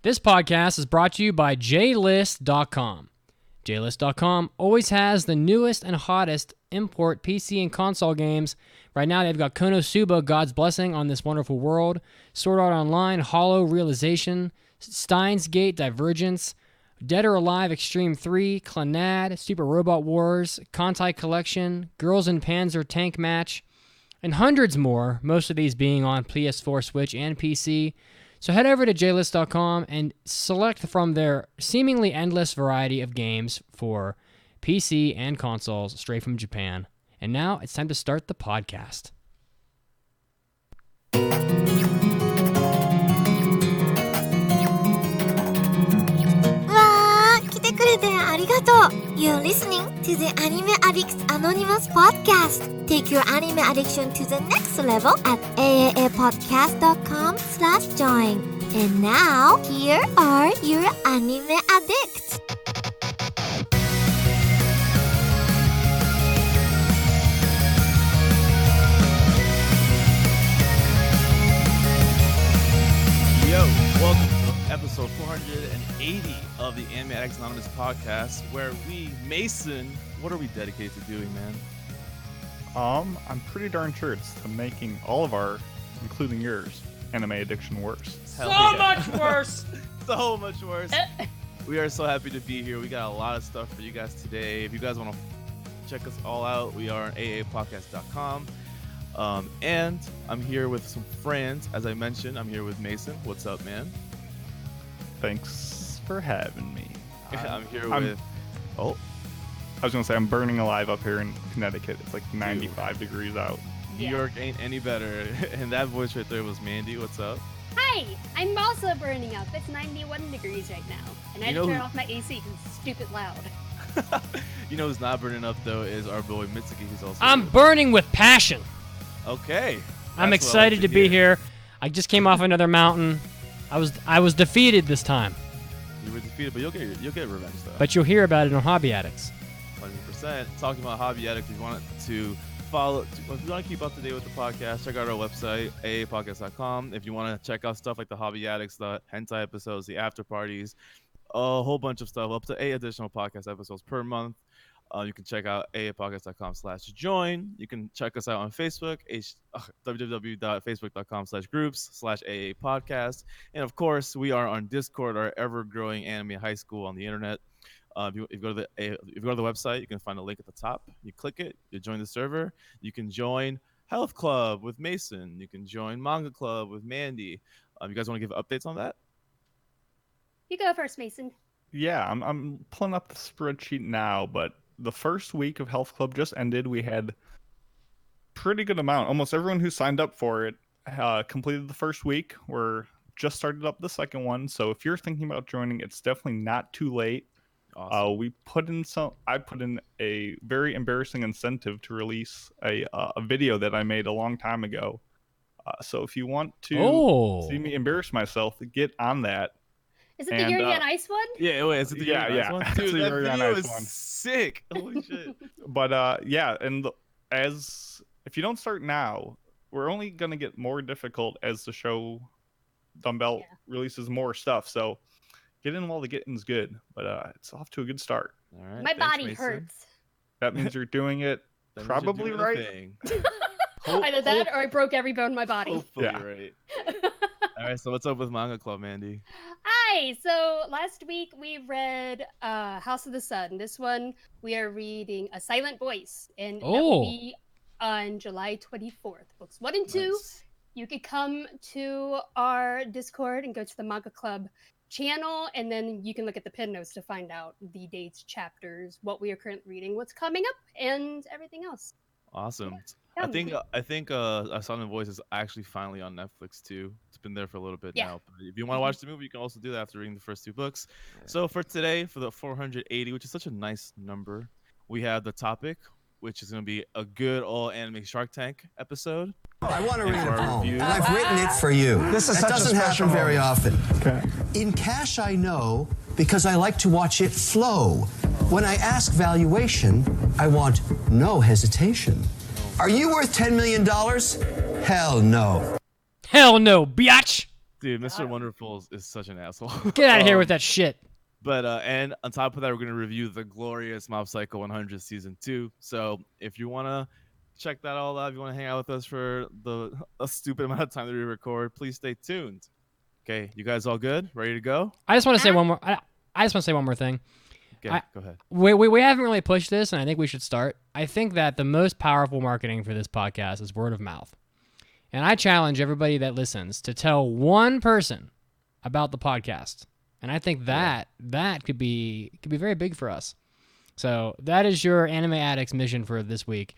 This podcast is brought to you by JList.com. JList.com always has the newest and hottest import PC and console games. Right now they've got Konosuba, God's Blessing on This Wonderful World, Sword Art Online, Hollow Realization, Steins Gate Divergence, Dead or Alive Extreme 3, Clannad, Super Robot Wars, Kantai Collection, Girls in Panzer Tank Match, and hundreds more, most of these being on PS4, Switch, and PC. So head over to JList.com and select from their seemingly endless variety of games for PC and consoles straight from Japan. And now it's time to start the podcast. 来てくれてありがとう. You're listening to the Anime Addicts Anonymous Podcast. Take your anime addiction to the next level at AAAPodcast.com/join. And now, here are your anime addicts. Yo, welcome to episode 480 of the Anime Addicts Anonymous Podcast, where we, Mason, what are we dedicated to doing, man? I'm pretty darn sure it's to making all of our, including yours, anime addiction worse. Much worse! So much worse. We are so happy to be here. We got a lot of stuff for you guys today. If you guys want to check us all out, we are on AAAPodcast.com. And I'm here with some friends. As I mentioned, I'm here with Mason. What's up, man? Thanks for having me. I'm here with... Oh. I was going to say, I'm burning alive up here in Connecticut. It's like 95 degrees out. New York ain't any better. And that voice right there was Mandy. What's up? Hi! I'm also burning up. It's 91 degrees right now. And I had to turn off my AC because it's stupid loud. You know who's not burning up, though, is our boy Mitsuki, who's also... I'm burning with passion. Okay. I'm excited to be here. I just came off another mountain. I was defeated this time. You were defeated, but you'll get revenge, though. But you'll hear about it on Hobby Addicts. 100%. Talking about Hobby Addicts, if you want to follow, if you want to keep up to date with the podcast, check out our website, AAPodcast.com. If you want to check out stuff like the Hobby Addicts, the hentai episodes, the after parties, a whole bunch of stuff, up to 8 additional podcast episodes per month. You can check out AAPodcast.com/join. You can check us out on Facebook, www.facebook.com/groups/AAPodcast. And of course, we are on Discord, our ever-growing anime high school on the internet. If you go to the website, you can find a link at the top. You click it, you join the server. You can join Health Club with Mason. You can join Manga Club with Mandy. You guys want to give updates on that? You go first, Mason. Yeah, I'm pulling up the spreadsheet now, but the first week of Health Club just ended. We had pretty good amount. Almost everyone who signed up for it completed the first week. We're just started up the second one. So if you're thinking about joining, it's definitely not too late. Awesome. I put in a very embarrassing incentive to release a video that I made a long time ago. So if you want to see me embarrass myself, get on that. Is it the Yuri on Ice one? Yeah, wait, is it the Yuri on Ice one? Dude, that video is sick. Holy shit. But and if you don't start now, we're only gonna get more difficult as the show Dumbbell releases more stuff. So get in while the getting's good. But it's off to a good start. All right. My body hurts. That means you're doing it probably right. Either that or I broke every bone in my body. Hopefully right. All right, so what's up with Manga Club, Mandy? Hi, so last week we read House of the Sun. This one we are reading A Silent Voice, and that will be on July 24th. Books 1 and 2. Nice. You could come to our Discord and go to the Manga Club channel, and then you can look at the pin notes to find out the dates, chapters, what we are currently reading, what's coming up, and everything else. Awesome. I think A Silent Voice is actually finally on Netflix too. It's been there for a little bit now. But if you want to watch the movie, you can also do that after reading the first 2 books. So for today, for the 480, which is such a nice number, we have the topic, which is going to be a good old anime Shark Tank episode. I want to read a poem, and I've written it for you. That doesn't happen very often. Okay. In cash I know, because I like to watch it flow. When I ask valuation, I want no hesitation. Are you worth $10 million? Hell no. Hell no, biatch! Dude, Mr. Wonderful is such an asshole. Get out of here with that shit. But and on top of that, we're gonna review the glorious Mob Psycho 100 season 2. So if you wanna check that all out, if you wanna hang out with us for a stupid amount of time that we record, please stay tuned. Okay, you guys all good? Ready to go? I just want to say one more. I just want to say one more thing. Okay, go ahead. We haven't really pushed this, and I think we should start. I think that the most powerful marketing for this podcast is word of mouth. And I challenge everybody that listens to tell one person about the podcast. And I think that could be very big for us. So that is your Anime Addicts mission for this week,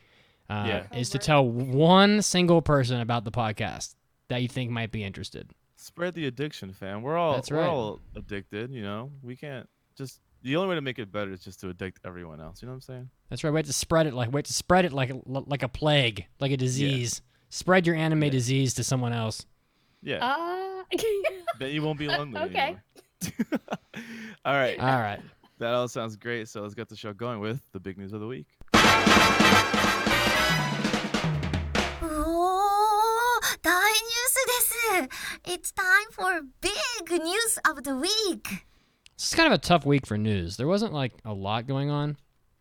is to tell one single person about the podcast that you think might be interested. Spread the addiction, fam. We're all addicted, you know. We can't just the only way to make it better is just to addict everyone else. You know what I'm saying? That's right. We have to spread it like a plague, like a disease. Yeah. Spread your anime disease to someone else. Yeah. Then you won't be lonely okay. anymore. All right. That all sounds great. So let's get the show going with the big news of the week. 大ニュースです。It's time for big news of the week. This is kind of a tough week for news. There wasn't like a lot going on.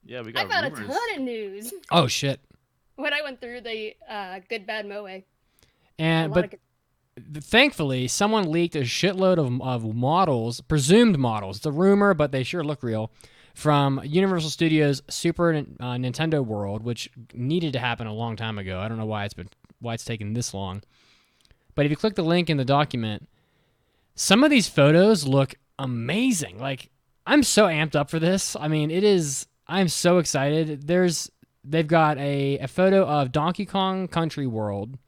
Yeah, we got I found rumors. a ton of news. Oh shit. When I went through the Good Bad Moe. But thankfully, someone leaked a shitload of models, presumed models. It's a rumor, but they sure look real, from Universal Studios' Super Nintendo World, which needed to happen a long time ago. I don't know why it's taken this long. But if you click the link in the document, some of these photos look amazing. Like, I'm so amped up for this. I mean, I'm so excited. They've got a photo of Donkey Kong Country World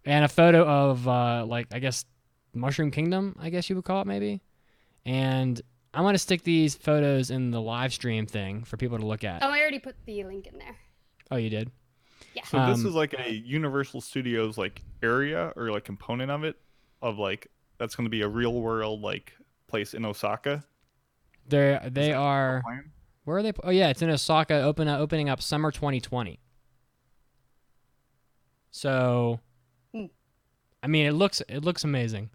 and a photo of, I guess, Mushroom Kingdom, I guess you would call it maybe. And I'm going to stick these photos in the live stream thing for people to look at. Oh, I already put the link in there. Oh, you did? Yeah. So this is like a Universal Studios like area or like component of it, of like that's going to be a real world like place in Osaka. They are. Where are they? Oh yeah, it's in Osaka. Opening up summer 2020. So, I mean, it looks amazing.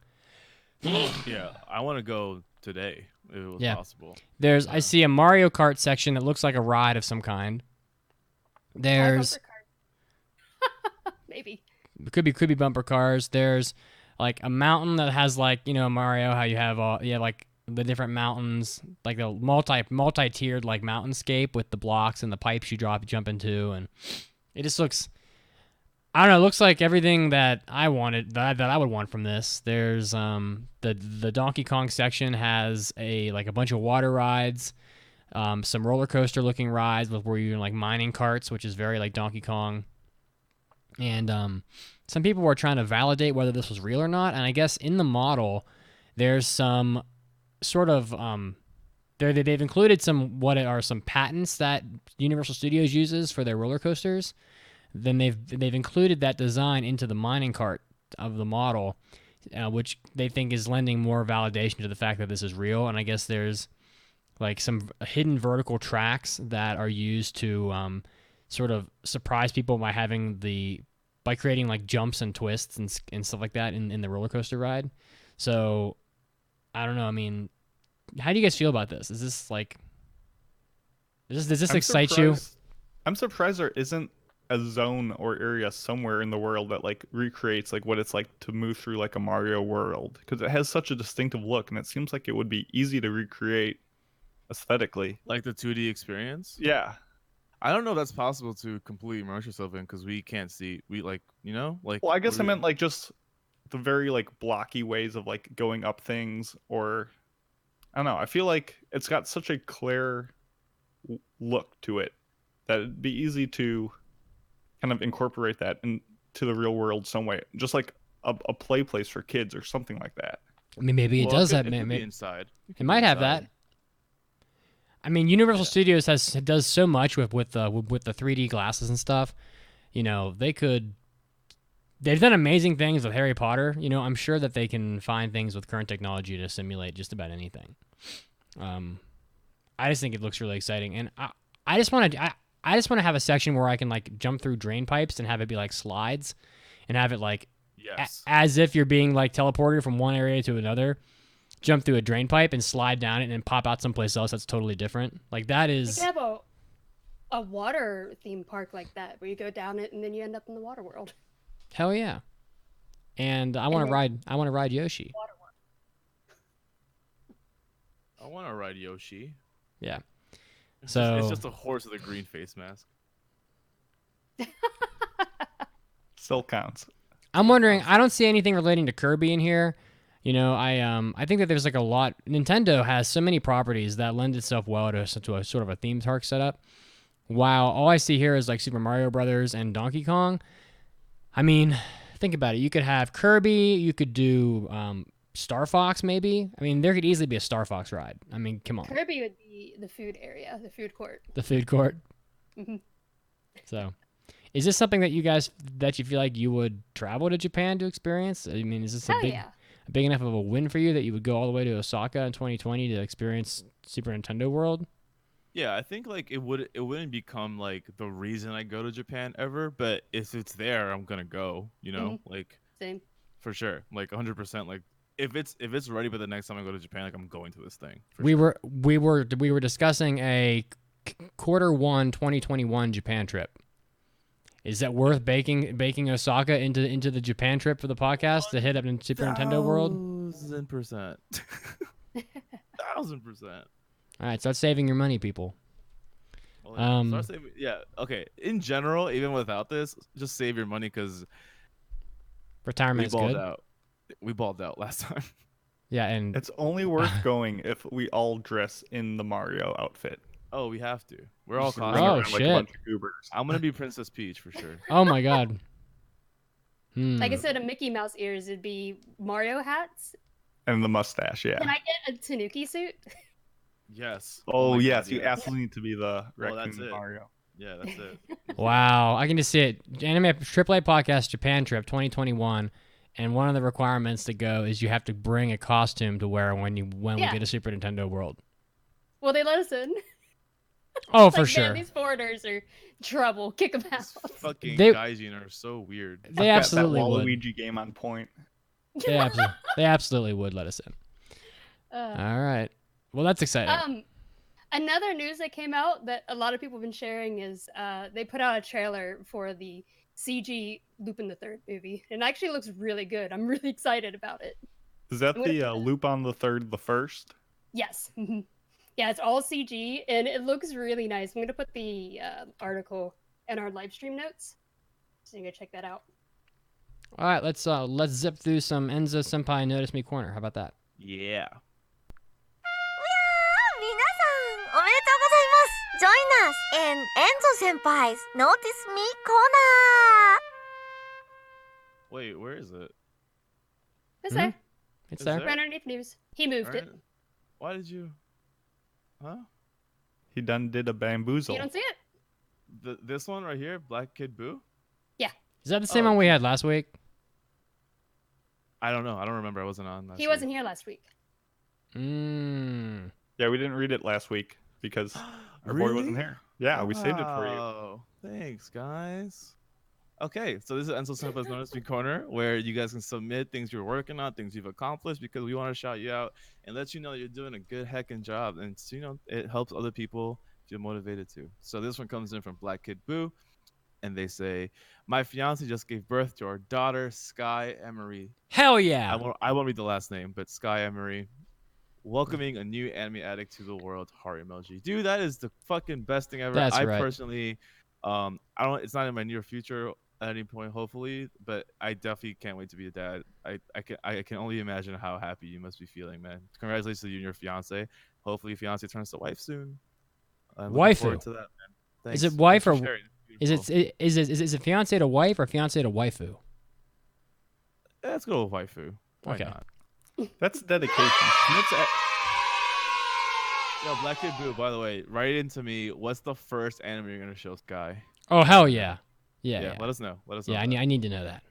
Yeah, I want to go today if it was possible. I see a Mario Kart section that looks like a ride of some kind. There's maybe could be bumper cars. There's like a mountain that has like, you know, Mario, how you have like the different mountains, like the multi-tiered like mountainscape with the blocks and the pipes you jump into, and it just looks, I don't know, it looks like everything that I wanted, that I would want from this. There's the Donkey Kong section has a bunch of water rides, some roller coaster looking rides where you're in like mining carts, which is very like Donkey Kong. And some people were trying to validate whether this was real or not, and I guess in the model there's some sort of they've included some patents that Universal Studios uses for their roller coasters. Then they've included that design into the mining cart of the model, which they think is lending more validation to the fact that this is real. And I guess there's like some hidden vertical tracks that are used to sort of surprise people by creating like jumps and twists and stuff like that in the roller coaster ride. So I don't know. I mean, how do you guys feel about this? Is this like, does this excite you? I'm surprised there isn't a zone or area somewhere in the world that like recreates like what it's like to move through like a Mario world, because it has such a distinctive look and it seems like it would be easy to recreate aesthetically. Like the 2D experience? Yeah. I don't know if that's possible to completely immerse yourself in because we can't see. We like, you know, like. Well, I guess I meant like just the very like blocky ways of like going up things, or I don't know. I feel like it's got such a clear look to it that it'd be easy to kind of incorporate that into the real world some way, just like a play place for kids or something like that. I mean, maybe it does have. It could be inside. It might have that. I mean, Universal Studios does so much with the 3D glasses and stuff. You know, they've done amazing things with Harry Potter. You know, I'm sure that they can find things with current technology to simulate just about anything. I just think it looks really exciting, and I just want to have a section where I can like jump through drain pipes and have it be like slides, and have it like Yes. as if you're being like teleported from one area to another, jump through a drain pipe and slide down it and then pop out someplace else that's totally different. Like that They is could have a water theme park like that where you go down it and then you end up in the water world. hell yeah. And I want to ride Yoshi. I want to ride Yoshi. Yeah. It's So it's just a horse with a green face mask. Still counts. I'm wondering. I don't see anything relating to Kirby in here. You know, I think that there's like a lot. Nintendo has so many properties that lend itself well to a sort of a theme park setup. While all I see here is like Super Mario Brothers and Donkey Kong. I mean, think about it. You could have Kirby. You could do Star Fox, maybe. I mean, there could easily be a Star Fox ride. I mean, come on. Kirby would be the food area, the food court. The food court. Mhm. So, is this something that you feel like you would travel to Japan to experience? I mean, is this Hell a yeah. big enough of a win for you that you would go all the way to Osaka in 2020 to experience Super Nintendo World? Yeah, I think like it wouldn't become like the reason I go to Japan ever, but if it's there, I'm gonna go. You know, like Same. for sure, like 100%. Like if it's ready by the next time I go to Japan, like I'm going to this thing. We were discussing a Q1 2021 Japan trip. Is that worth baking Osaka into the Japan trip for the podcast to hit up in Super Nintendo World? 1000%. 1000%. All right, start saving your money, people. Well, yeah, start saving, yeah. Okay. In general, even without this, just save your money because Retirement we is balled good. out. We balled out last time. Yeah, and It's only worth going if we all dress in the Mario outfit. Oh, we have to. We're all Just run costumed. Oh, around like a shit. bunch of goobers. I'm gonna be Princess Peach for sure. oh my god. Like instead of Mickey Mouse ears, it'd be Mario hats. And the mustache, yeah. Can I get a Tanuki suit? Yes. Oh, my yes, God, you yes. absolutely need to be the Well, raccoon that's it. Mario. Yeah, that's it. Wow, I can just see it. Anime AAA Podcast Japan Trip 2021, and one of the requirements to go is you have to bring a costume to wear when we get a Super Nintendo World. Well, they let us in. Oh, for Like, sure. Man, these foreigners are trouble. Kick them out. Fucking They- gaijin are so weird. They I've absolutely got that would. Waluigi game on point. They absolutely would let us in. All right. Well, that's exciting. Another news that came out that a lot of people have been sharing is they put out a trailer for the CG Lupin the Third movie, and it actually looks really good. I'm really excited about it. Is that I'm gonna the put that- Loop on the Third, the first? Yes. Yeah, it's all CG, and it looks really nice. I'm gonna put the article in our live stream notes, so you can check that out. All right, let's zip through some Enzo Senpai Notice Me corner. How about that? Yeah. 皆さんおめでとうございます Join us in Enzo Senpai's Notice Me Corner. Wait, where is it? It's Mhm. there. It's Is there. there? Right underneath news. He moved Alright. it. Why did you? Huh? He done did a bamboozle. You don't see it? This one right here, Black Kid Boo. Is that the same Oh. one we had last week? I don't know. I don't remember. I wasn't on. Last He wasn't here last week. Mmm. Yeah, we didn't read it last week because our boy wasn't Really? here. Yeah, we saved it for you. Oh, thanks, guys. Okay, so this is Enzo Senpai's Notice Me Corner, where you guys can submit things you're working on, things you've accomplished, because we want to shout you out and let you know you're doing a good heckin' job, and so, it helps other people feel motivated too. So this one comes in from Black Kid Boo, and they say, "My fiance just gave birth to our daughter, Sky Emery." Hell yeah. I won't read the last name, but Sky Emery, welcoming a new anime addict to the world. Heart emoji, dude. That is the fucking best thing ever. That's I right. personally, I don't. It's not in my near future at any point, hopefully, but I definitely can't wait to be a dad. I can only imagine how happy you must be feeling, man. Congratulations to you and your fiance. Hopefully, your fiance turns to wife soon. I'm looking forward Waifu. to that, man. Is it Thanks. wife Thanks or- for sharing. Is it fiance to wife or fiance to waifu? Let's go with waifu. Why Okay. not? That's dedication. Yo, Black Kid Boo, by the way, write into me. What's the first anime you're gonna show Sky? Oh hell yeah. Yeah. Yeah, let us know. Let us know. Yeah, I that. need to know that.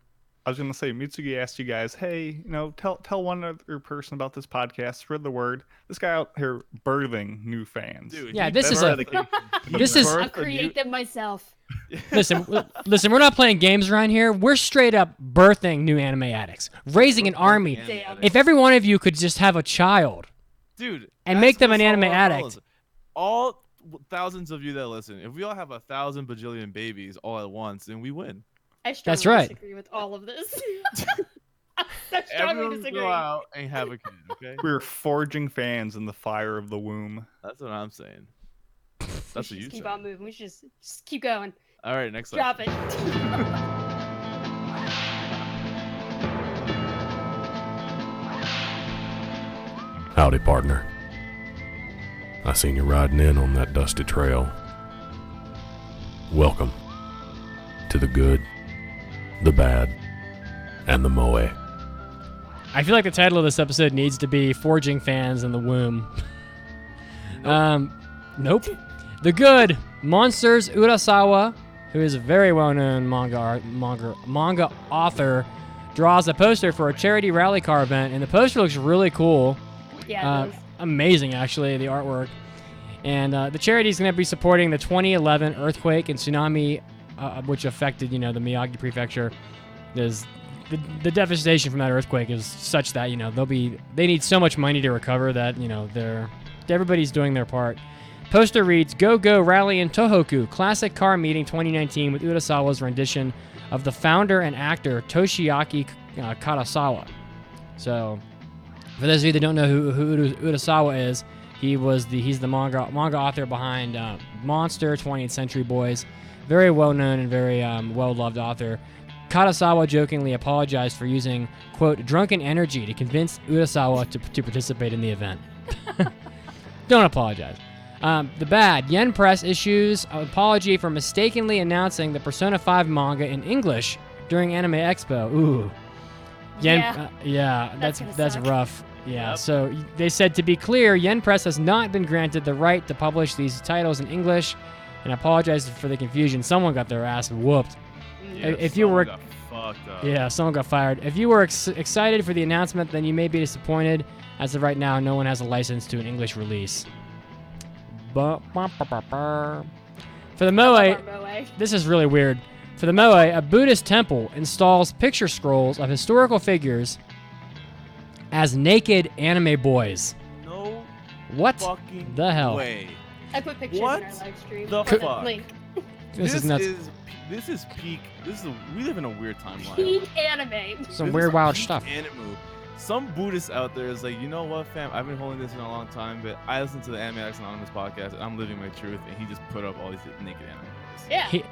I was gonna say, Mitsugi asked you guys, hey, tell one other person about this podcast, spread the word. This guy out here birthing new fans. Dude, Yeah, he this is birthed this is- I'll create them myself. Listen, we're not playing games around here. We're straight up birthing new anime addicts, raising an army. Damn. If every one of you could just have a child, dude, and that's make them what an anime all addict. is. All thousands of you that listen, if we all have 1,000 bajillion babies all at once, then we win. I strongly That's right. disagree with all of this. I strongly Everyone disagree. go out and have a kid, okay? We're forging fans in the fire of the womb. That's what I'm saying. We That's what should you just keep said. on moving. We should just keep going. All right, next Drop section. it. Howdy, partner. I seen you riding in on that dusty trail. Welcome to the good, the bad, and the moe. I feel like the title of this episode needs to be "Forging Fans in the Womb." Nope. The good Monsters Urasawa, who is a very well-known manga author, draws a poster for a charity rally car event, and the poster looks really cool. Yeah, it does. Amazing, actually, the artwork. And the charity is going to be supporting the 2011 earthquake and tsunami, which affected, the Miyagi Prefecture. The devastation from that earthquake is such that they need so much money to recover that everybody's doing their part. Poster reads, "Go Go Rally in Tohoku, Classic Car Meeting 2019 with Urasawa's rendition of the founder and actor Toshiaki Karasawa." So, for those of you that don't know who Urasawa is, he's the manga author behind Monster, 20th Century Boys. Very well known and very well loved author. Karasawa jokingly apologized for using, quote, drunken energy to convince Urasawa to participate in the event. Don't apologize. The bad. Yen Press issues an apology for mistakenly announcing the Persona 5 manga in English during Anime Expo. Ooh. Yeah. That's gonna suck. rough. Yeah, Yep. so they said, to be clear, Yen Press has not been granted the right to publish these titles in English, and apologize for the confusion. Someone got their ass whooped. Yeah, If you were- someone got fucked up. Yeah, someone got fired. If you were excited for the announcement, then you may be disappointed. As of right now, no one has a license to an English release. For the Moe, this is really weird. For the Moe, a Buddhist temple installs picture scrolls of historical figures as naked anime boys. No What fucking the hell? way. I put pictures What in our live stream. the Put a fuck? link. This is nuts. This is peak. We live in a weird timeline. Peak anime. Some This weird is wild peak stuff. Anime. Some Buddhist out there is like, you know what, fam? I've been holding this in a long time, but I listen to the Anime Addicts Anonymous podcast, and I'm living my truth, and he just put up all these naked anime.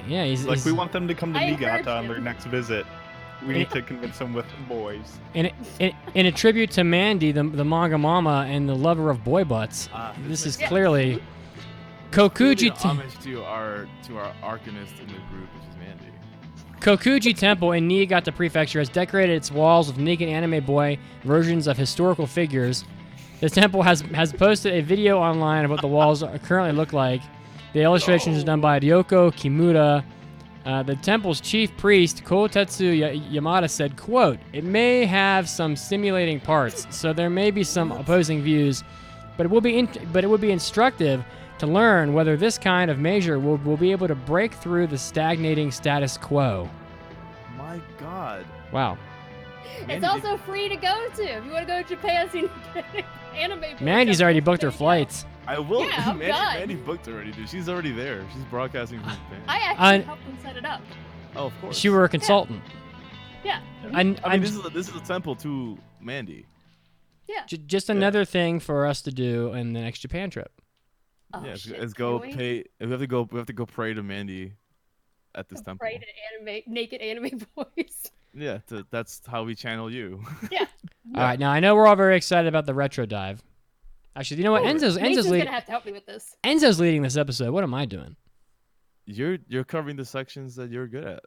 Yeah. He's We want them to come to I encourage Niigata on their him. next visit. We need to convince them with boys. in a tribute to Mandy, the manga mama and the lover of boy butts. This is Yeah. clearly Kokuji. Homage to our arcanist in the group, which is Mandy. Kokuji Temple in Niigata Prefecture has decorated its walls with naked anime boy versions of historical figures. The temple has posted a video online of what the walls currently look like. The illustration is done by Ryoko Kimura. The temple's chief priest, Kotetsu Yamada, said, quote, "It may have some stimulating parts, so there may be some opposing views, but it would be instructive to learn whether this kind of measure will be able to break through the stagnating status quo." My God. Wow. It's also free to go to. If you want to go to Japan, see anime. Mandy's already booked her There you go. flights. I will. Yeah, I'm done. Mandy booked already, dude. She's already there. She's broadcasting from Japan. I actually helped them set it up. Oh, of course. She were a consultant. Yeah. I mean, this is a temple to Mandy. Yeah. Just another thing for us to do in the next Japan trip. Oh, Yeah, shit, let's go can we? pay. We have to go pray to Mandy at this temple. Pray to naked anime boys. Yeah, that's how we channel you. Yeah. All right, now I know we're all very excited about the retro dive. Actually, you know what? Enzo's Mason's leading. gonna have to help me with this. Enzo's leading this episode. What am I doing? You're covering the sections that you're good at.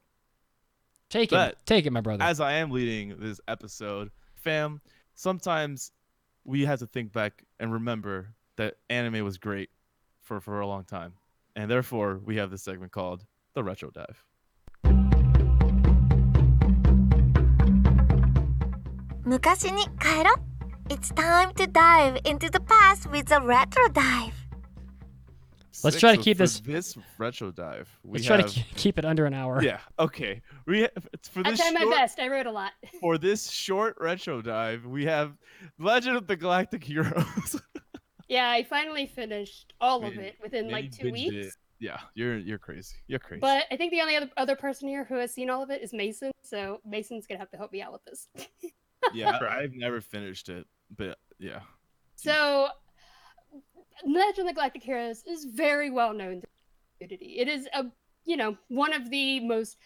Take But it, my brother. As I am leading this episode, fam, sometimes we have to think back and remember that anime was great for a long time. And therefore, we have this segment called The Retro Dive. 昔に帰ろう。It's time to dive into the past with a retro dive. Let's Sick. try to So keep for this- retro dive. Let's try to keep it under an hour. Yeah. Okay. For I this tried my short, best. I wrote a lot. for this short retro dive, we have Legend of the Galactic Heroes. Yeah, I finally finished all of Man, it within man, like you 2 binged weeks. it. Yeah, you're crazy. You're crazy. But I think the only other person here who has seen all of it is Mason. So Mason's gonna have to help me out with this. yeah, Right. I've never finished it, but yeah. So, Legend of the Galactic Heroes is very well known to the community. It is one of the most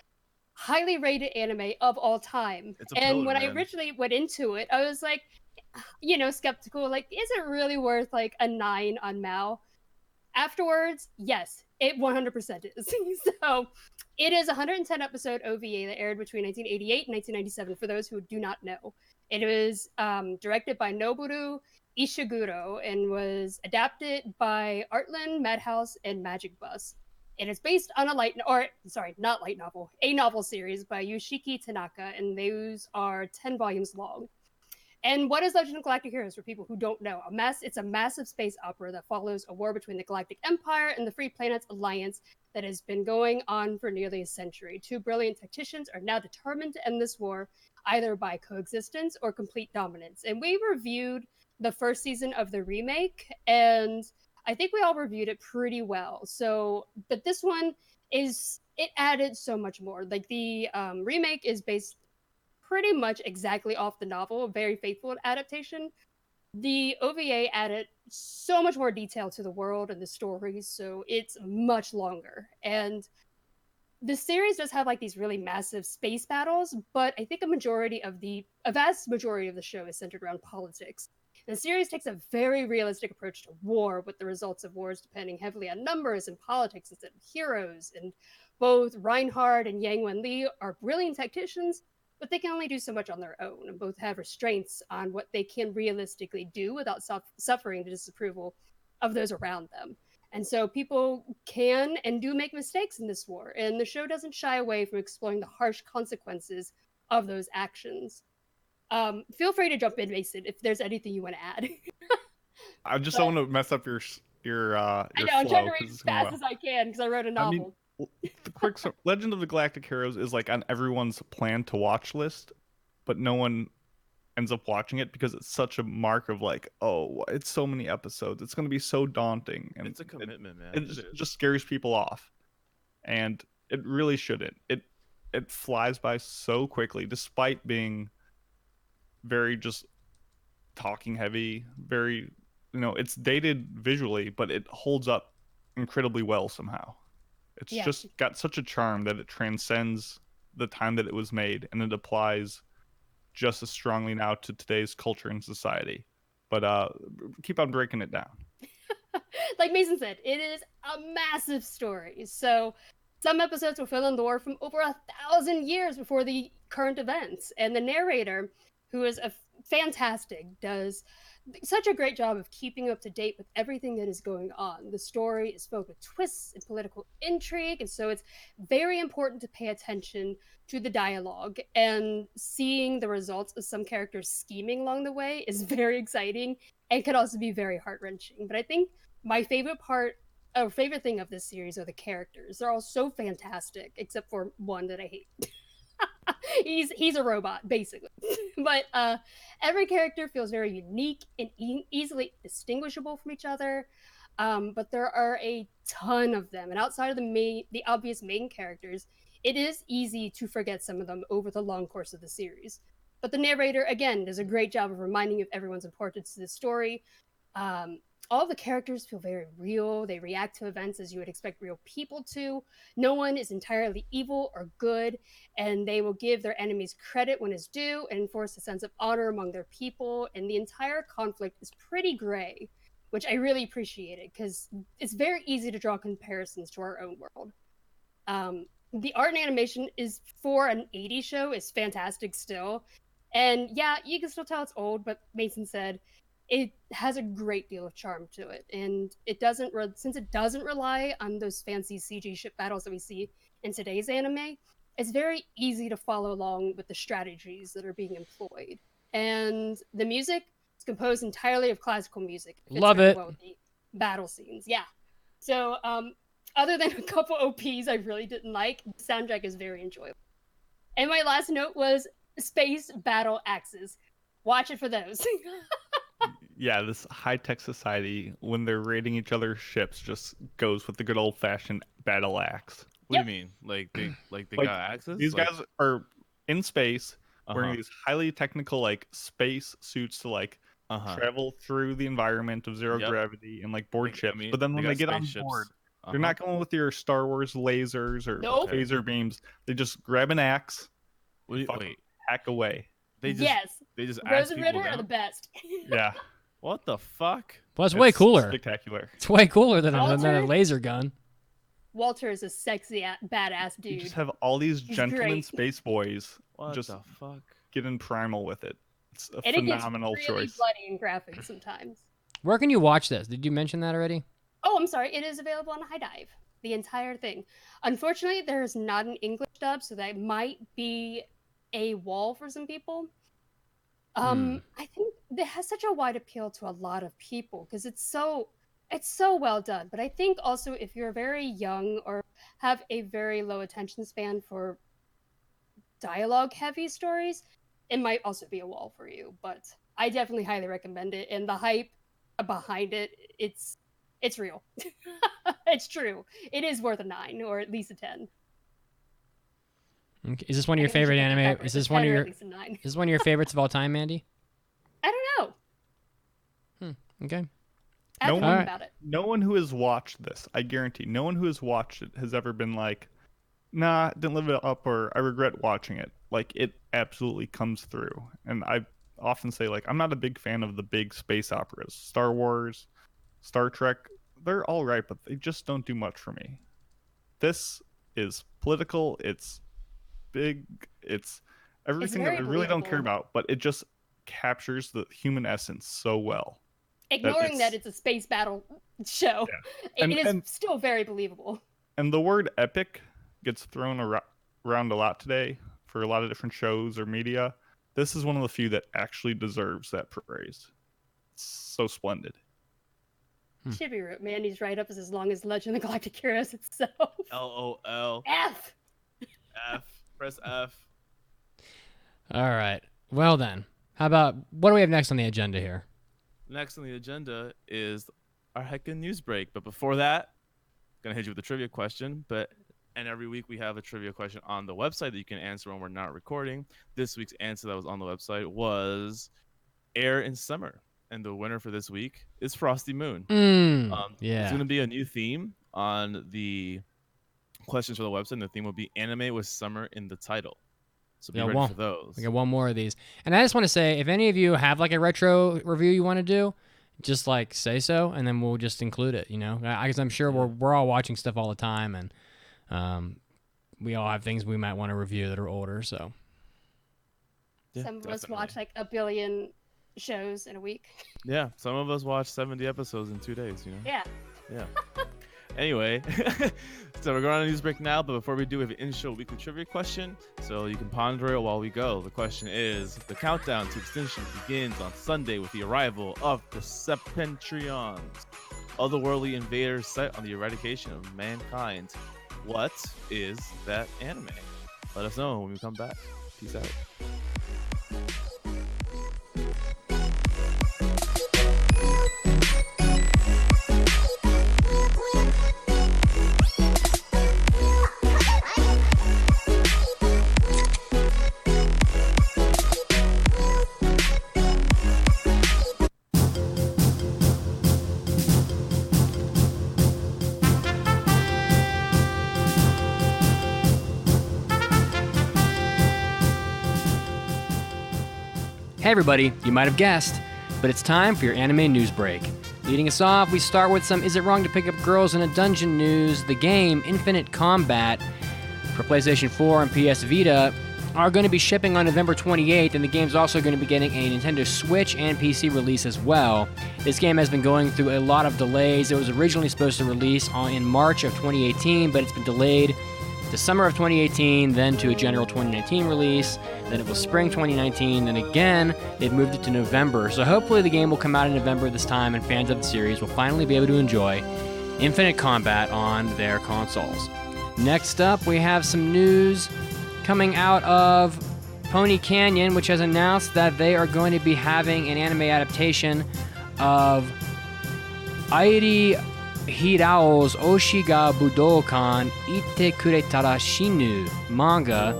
highly rated anime of all time. It's a And pillar, when I man. originally went into it, I was like, skeptical. Like, is it really worth like a 9 on Mao? Afterwards, yes, it 100% is. So, it is a 110 episode OVA that aired between 1988 and 1997. For those who do not know, it was directed by Noboru Ishiguro and was adapted by Artland, Madhouse, and Magic Bus. It is based on a novel series by Yoshiki Tanaka, and those are 10 volumes long. And what is Legend of Galactic Heroes for people who don't know? It's a massive space opera that follows a war between the Galactic Empire and the Free Planets Alliance that has been going on for nearly a century. Two brilliant tacticians are now determined to end this war, either by coexistence or complete dominance. And we reviewed the first season of the remake, and I think we all reviewed it pretty well. So, but this one it added so much more. Like the remake is based pretty much exactly off the novel, a very faithful adaptation. The OVA added so much more detail to the world and the stories, so it's much longer. And the series does have like these really massive space battles, but I think a vast majority of the show is centered around politics. And the series takes a very realistic approach to war, with the results of wars depending heavily on numbers and politics instead of heroes. And both Reinhard and Yang Wenli are brilliant tacticians, but they can only do so much on their own, and both have restraints on what they can realistically do without suffering the disapproval of those around them. And so people can and do make mistakes in this war, and the show doesn't shy away from exploring the harsh consequences of those actions. Feel free to jump in, Mason, if there's anything you want to add. I just don't want to mess up your I know, flow. I'm trying to read 'cause as it's going fast well. as I can because I wrote a novel. The quick Legend of the Galactic Heroes is like on everyone's plan to watch list, but no one ends up watching it because it's such a mark of like, oh, it's so many episodes. It's going to be so daunting, and It's a commitment, man. It just scares people off, and it really shouldn't. It flies by so quickly, despite being very just talking heavy. Very, it's dated visually, but it holds up incredibly well somehow. It's just got such a charm that it transcends the time that it was made, and it applies just as strongly now to today's culture and society. But keep on breaking it down. Like Mason said, it is a massive story. So some episodes will fill in the lore from over 1,000 years before the current events. And the narrator, who is fantastic, does such a great job of keeping up to date with everything that is going on. The story is filled with twists and political intrigue, and so it's very important to pay attention to the dialogue, and seeing the results of some characters scheming along the way is very exciting and can also be very heart-wrenching. But I think my favorite thing of this series are the characters. They're all so fantastic, except for one that I hate. He's a robot, basically. But every character feels very unique and easily distinguishable from each other. But there are a ton of them, and outside of the obvious main characters, it is easy to forget some of them over the long course of the series. But the narrator, again, does a great job of reminding of everyone's importance to the story. All of the characters feel very real. They react to events as you would expect real people to. No one is entirely evil or good, and they will give their enemies credit when it's due and enforce a sense of honor among their people. And the entire conflict is pretty gray, which I really appreciated because it's very easy to draw comparisons to our own world. The art and animation is for an 80s show is fantastic still. And yeah, you can still tell it's old, but Mason said it has a great deal of charm to it. And since it doesn't rely on those fancy CG ship battles that we see in today's anime, it's very easy to follow along with the strategies that are being employed. and the music is composed entirely of classical music. It fits Love really it. well with the battle scenes. Yeah. So, other than a couple OPs I really didn't like, the soundtrack is very enjoyable. And my last note was space battle axes. Watch it for those. Yeah, this high-tech society, when they're raiding each other's ships, just goes with the good old-fashioned battle axe. What do you mean? Like they Like, got axes? These Like, guys are in space, wearing Uh-huh. these highly technical like space suits to like travel through the environment of zero Yep. gravity and like board I ships. mean, But then they when got they get on spaceships. board, Uh-huh. they're not going with your Star Wars lasers or Nope. phaser beams. They just grab an axe, What do you, fucking wait, hack away. they just Yes. they just axe Rose and people Ritter are down? the best. Yeah, What the fuck? Well, it's way it's cooler. spectacular. It's way cooler than a Walter? laser gun. Walter is a sexy, badass You dude. just have all these He's gentlemen great. space boys What just the fuck? get in primal with it. It's a And it gets phenomenal really choice. bloody and graphic sometimes. Where can you watch this? Did you mention that already? Oh, I'm sorry. It is available on High Dive. The entire thing. Unfortunately, there is not an English dub, so that might be a wall for some people. I think it has such a wide appeal to a lot of people because it's so well done. But I think also if you're very young or have a very low attention span for dialogue heavy stories, it might also be a wall for you. But I definitely highly recommend it. And the hype behind it, it's real. It's true. It is worth a 9 or at least a 10. Okay. Is this one of your I think we favorite should take it anime? backwards. Is this A one 10 of or your at least a 9. is this one of your favorites of all time, Andy? I don't know. Okay. I have No to one- think about it. No one who has watched this, I guarantee, no one who has watched it has ever been like, nah, didn't live it up, or I regret watching it. Like, it absolutely comes through. And I often say, like, I'm not a big fan of the big space operas. Star Wars, Star Trek, they're all right, but they just don't do much for me. This is political, it's big, it's everything that I very really don't care believable. about, but it just captures the human essence so well. Ignoring that it's- it's a space battle show, it is And- still very believable. And the word epic gets thrown around a lot today for a lot of different shows or media. This is one of the few that actually deserves that praise. It's so splendid. Should be Mandy's write-up is as long as Legend of the Galactic Heroes itself. LOL. F. F. Press F. All right. Well then, how about what do we have next on the agenda here? Next on the agenda is our heckin' news break. But before that, gonna hit you with a trivia question. And every week we have a trivia question on the website that you can answer when we're not recording. This week's answer that was on the website was Air in Summer. And the winner for this week is Frosty Moon. Yeah. It's gonna be a new theme on the questions for the website. And the theme will be anime with summer in the title. So be ready for those. We got one more of these. And I just want to say, if any of you have like a retro review you want to do, just like say so, and then we'll just include it. You know, because I'm sure we're all watching stuff all the time, and we all have things we might want to review that are older. So Yeah, Some of us definitely. watch like a billion shows in a week. Yeah, some of us watch 70 episodes in 2 days, you know? Yeah. Yeah. Anyway, so we're going on a news break now, but before we do, we have an in-show weekly trivia question, so you can ponder it while we go. The question is, the countdown to extinction begins on Sunday with the arrival of the Septentrions, otherworldly invaders set on the eradication of mankind. What is that anime? Let us know when we come back. Peace out. hey everybody, you might have guessed, but it's time for your anime news break. Leading us off, we start with some Is It Wrong to Pick Up Girls in a Dungeon news. The game Infinite Combat for PlayStation 4 and PS Vita are going to be shipping on November 28th, and the game's also going to be getting a Nintendo Switch and PC release as well. This game has been going through a lot of delays. It was originally supposed to release in March of 2018, but it's been delayed to summer of 2018, then to a general 2019 release. Then it was spring 2019, and again, they've moved it to November. So hopefully the game will come out in November this time, and fans of the series will finally be able to enjoy Infinite Combat on their consoles. Next up, we have some news coming out of Pony Canyon, which has announced that they are going to be having an anime adaptation of Airi Hirao's Oshiga Budokan Ite Kuretara Shinu manga,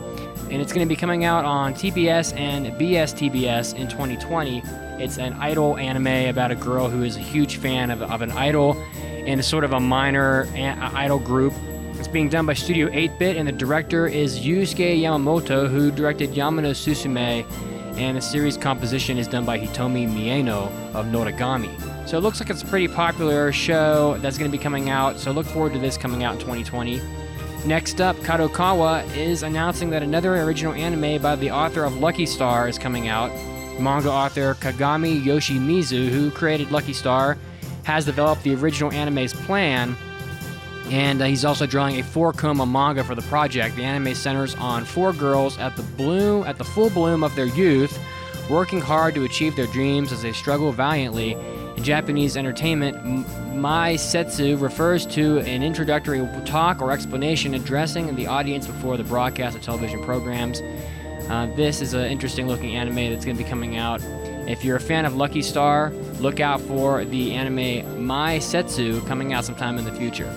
and it's going to be coming out on TBS and BSTBS in 2020. It's an idol anime about a girl who is a huge fan of an idol and is sort of a minor idol group. It's being done by Studio 8-Bit, and the director is Yusuke Yamamoto, who directed Yamano Susume, and the series composition is done by Hitomi Mieno of Noragami. So it looks like it's a pretty popular show that's going to be coming out, so look forward to this coming out in 2020. Next up, Kadokawa is announcing that another original anime by the author of Lucky Star is coming out. Manga author Kagami Yoshimizu, who created Lucky Star, has developed the original anime's plan, and he's also drawing a 4-koma manga for the project. The anime centers on 4 girls at the full bloom of their youth, working hard to achieve their dreams as they struggle valiantly. In Japanese entertainment, Mai Setsu refers to an introductory talk or explanation addressing the audience before the broadcast of television programs. This is an interesting looking anime that's going to be coming out. If you're a fan of Lucky Star, look out for the anime Mai Setsu coming out sometime in the future.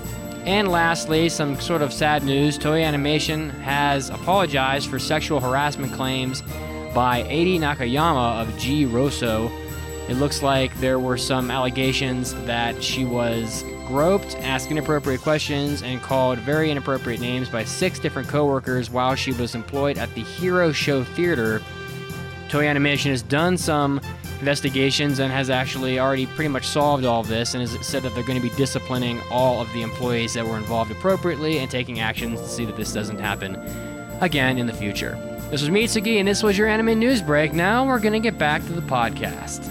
And lastly, some sort of sad news. Toei Animation has apologized for sexual harassment claims by Eiri Nakayama of G Rosso. It looks like there were some allegations that she was groped, asked inappropriate questions, and called very inappropriate names by 6 different coworkers while she was employed at the Hero Show Theater. Toei Animation has done some investigations and has actually already pretty much solved all of this, and has said that they're going to be disciplining all of the employees that were involved appropriately and taking actions to see that this doesn't happen again in the future. This was Mitsugi, and this was your anime news break. Now we're going to get back to the podcast.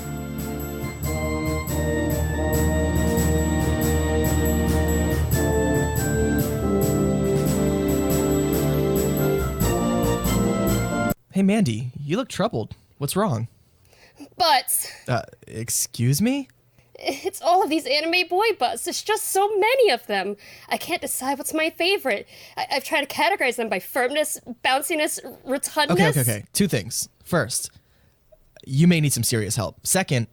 Hey, Mandy, you look troubled. What's wrong? Butts. Excuse me? It's all of these anime boy butts. There's just so many of them. I can't decide what's my favorite. I've tried to categorize them by firmness, bounciness, rotundness. Okay. 2 things. First, you may need some serious help. Second,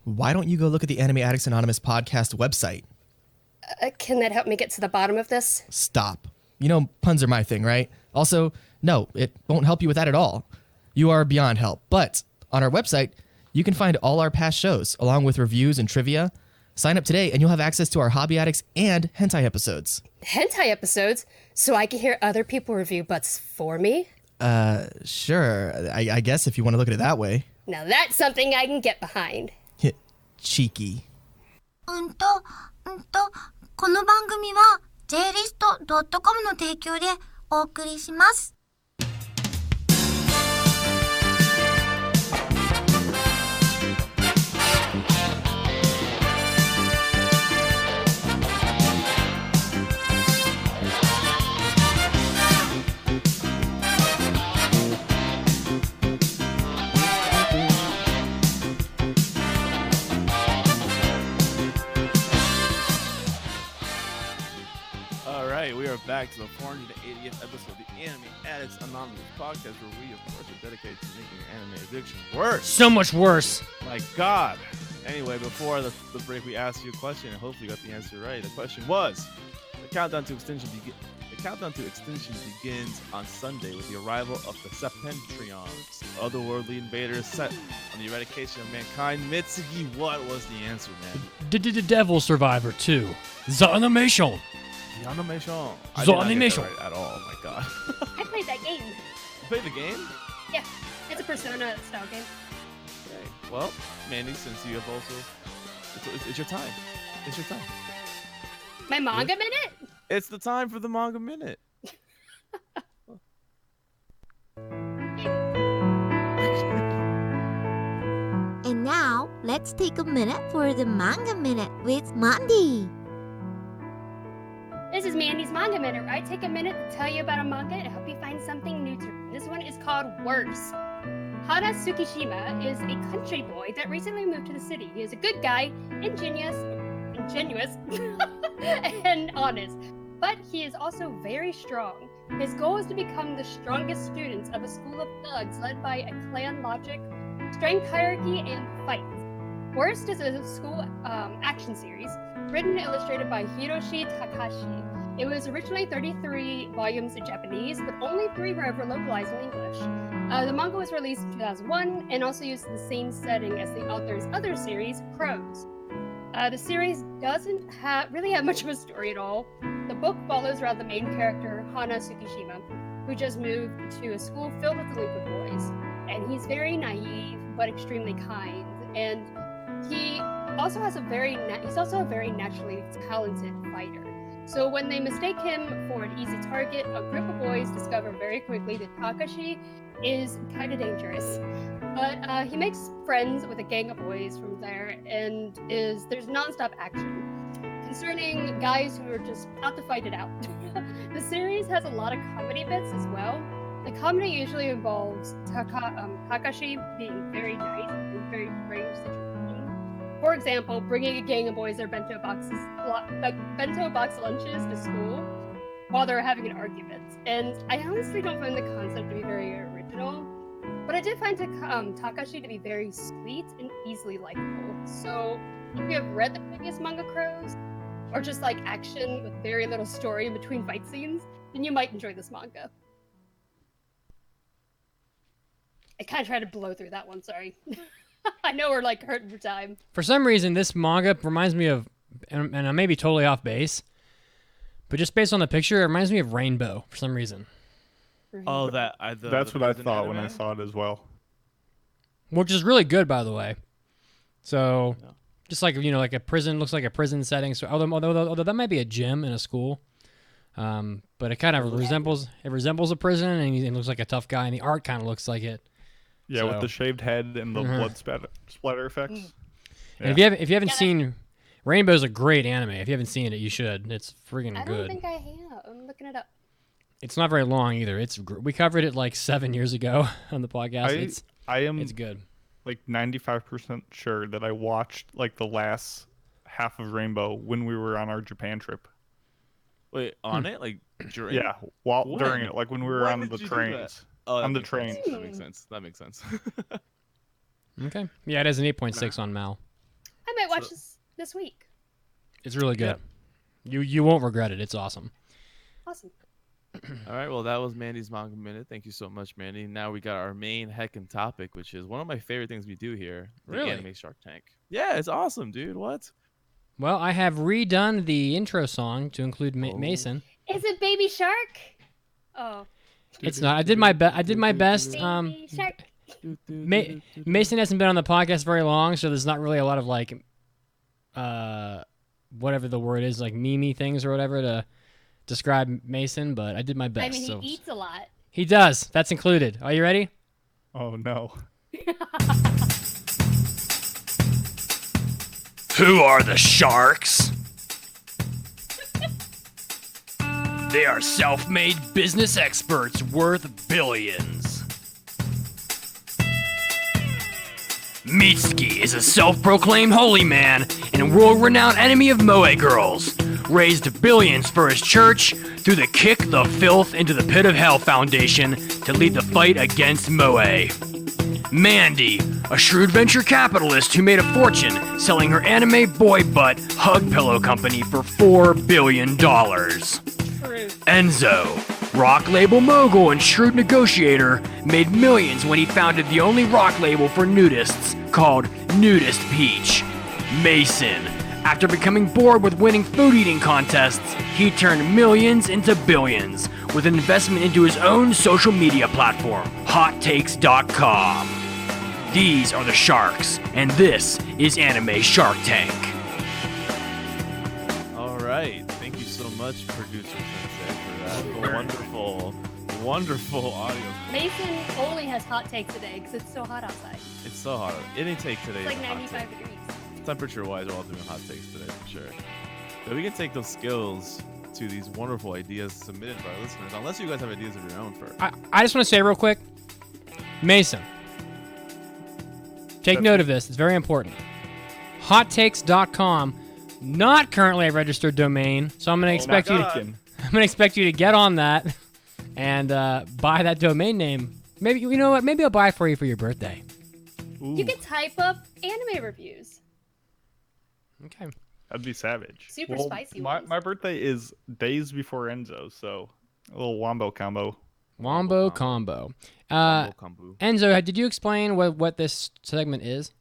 why don't you go look at the Anime Addicts Anonymous podcast website? Can that help me get to the bottom of this? Stop. You know, puns are my thing, right? Also, no, it won't help you with that at all. You are beyond help. But on our website, you can find all our past shows, along with reviews and trivia. Sign up today, and you'll have access to our Hobby Addicts and Hentai episodes. Hentai episodes? So I can hear other people review butts for me? Sure. I guess if you want to look at it that way. Now that's something I can get behind. Cheeky. この番組は JList.com の提供でお送りします。We are back to the 480th episode of the Anime Addicts Anonymous podcast, where we, of course, are dedicated to making your anime addiction worse. So much worse. My God. Anyway, before the break, we asked you a question, and hopefully you got the answer right. The question was, the countdown to extinction begins on Sunday with the arrival of the Septentrions, otherworldly invaders set on the eradication of mankind. Mitsugi, what was the answer, man? The Devil Survivor 2. The Animation. The animation. I The did not get that animation. right at all. Oh my God. I played that game. You played the game? Yeah, it's a Persona style game. Okay. Well, Mandy, since you have also, it's your time. It's your time. My manga minute? It's the time for the manga minute. And now, let's take a minute for the manga minute with Mandy. This is Mandy's Manga Minute, where I take a minute to tell you about a manga and help you find something new to read. This one is called Worse. Hana Tsukishima is a country boy that recently moved to the city. He is a good guy, ingenious, and honest, but he is also very strong. His goal is to become the strongest students of a school of thugs led by a clan logic, strength hierarchy, and fight. Worst is a school action series, written and illustrated by Hiroshi Takashi. It was originally 33 volumes in Japanese, but only 3 were ever localized in English. The manga was released in 2001 and also used the same setting as the author's other series, Crows. The series doesn't really have much of a story at all. The book follows around the main character, Hana Tsukishima, who just moved to a school filled with delinquent boys. And he's very naive, but extremely kind. And he also has he's also a very naturally talented fighter. So when they mistake him for an easy target, a group of boys discover very quickly that Takashi is kind of dangerous. But he makes friends with a gang of boys from there, and there's nonstop action concerning guys who are just out to fight it out. The series has a lot of comedy bits as well. The comedy usually involves Takashi being very nice in very strange situations. For example, bringing a gang of boys their bento box lunches to school while they're having an argument. And I honestly don't find the concept to be very original, but I did find Takashi to be very sweet and easily likable. So if you have read the previous manga Crows, or just like action with very little story in between fight scenes, then you might enjoy this manga. I kind of tried to blow through that one, sorry. I know we're like hurting for time. For some reason, this manga reminds me of, and I may be totally off base, but just based on the picture, it reminds me of Rainbow for some reason. Oh, that's what I thought when I saw it as well. Which is really good, by the way. So, just like, like a prison, looks like a prison setting. So, although that might be a gym in a school, but it kind of resembles a prison, and he looks like a tough guy, and the art kind of looks like it. Yeah, with the shaved head and the blood splatter effects. And if you haven't seen, Rainbow's a great anime. If you haven't seen it, you should. It's freaking good. I don't think I have. I'm looking it up. It's not very long either. We covered it like 7 years ago on the podcast. It's good. Like 95% sure that I watched like the last half of Rainbow when we were on our Japan trip. Wait, on it? Like during? Yeah, during it, like when we were on the trains. On the train. That makes sense. Okay. Yeah, it has an 8.6 on Mal. I might watch this week. It's really good. Yeah. You won't regret it. It's awesome. Awesome. All right, well, that was Mandy's Manga Minute. Thank you so much, Mandy. Now we got our main heckin' topic, which is one of my favorite things we do here. The Anime Shark Tank. Yeah, it's awesome, dude. What? Well, I have redone the intro song to include Mason. Is it Baby Shark? Oh. It's not. I did my best. Baby Shark. Mason hasn't been on the podcast very long, so there's not really a lot of like, whatever the word is, like meme things or whatever to describe Mason. But I did my best. I mean, he eats a lot. He does. That's included. Are you ready? Oh no. Who are the sharks? They are self-made business experts worth billions. Mitsuki is a self-proclaimed holy man and world-renowned enemy of moe girls. Raised billions for his church through the Kick the Filth into the Pit of Hell Foundation to lead the fight against moe. Mandy, a shrewd venture capitalist who made a fortune selling her anime boy butt hug pillow company for $4 billion. Enzo, rock label mogul and shrewd negotiator, made millions when he founded the only rock label for nudists called Nudist Peach. Mason, after becoming bored with winning food eating contests, he turned millions into billions with an investment into his own social media platform, HotTakes.com. These are the sharks, and this is Anime Shark Tank. All right. Thank you so much, producer Sensei, for that wonderful audio. Mason only has hot takes today because it's so hot outside. It's so hot. Any take today. It's like 95 degrees. Temperature-wise, we're all doing hot takes today for sure. But we can take those skills to these wonderful ideas submitted by our listeners. Unless you guys have ideas of your own first. I just want to say real quick, Mason, take note of this. It's very important. HotTakes.com, not currently a registered domain, so I'm going to expect you to. I'm going to expect you to get on that and buy that domain name. Maybe you know what? Maybe I'll buy it for you for your birthday. Ooh, You can type up anime reviews. Okay. that'd be savage. Super spicy My ones. birthday is days before Enzo, so a little wombo combo. Wombo combo. Kombu. Enzo, did you explain what this segment is?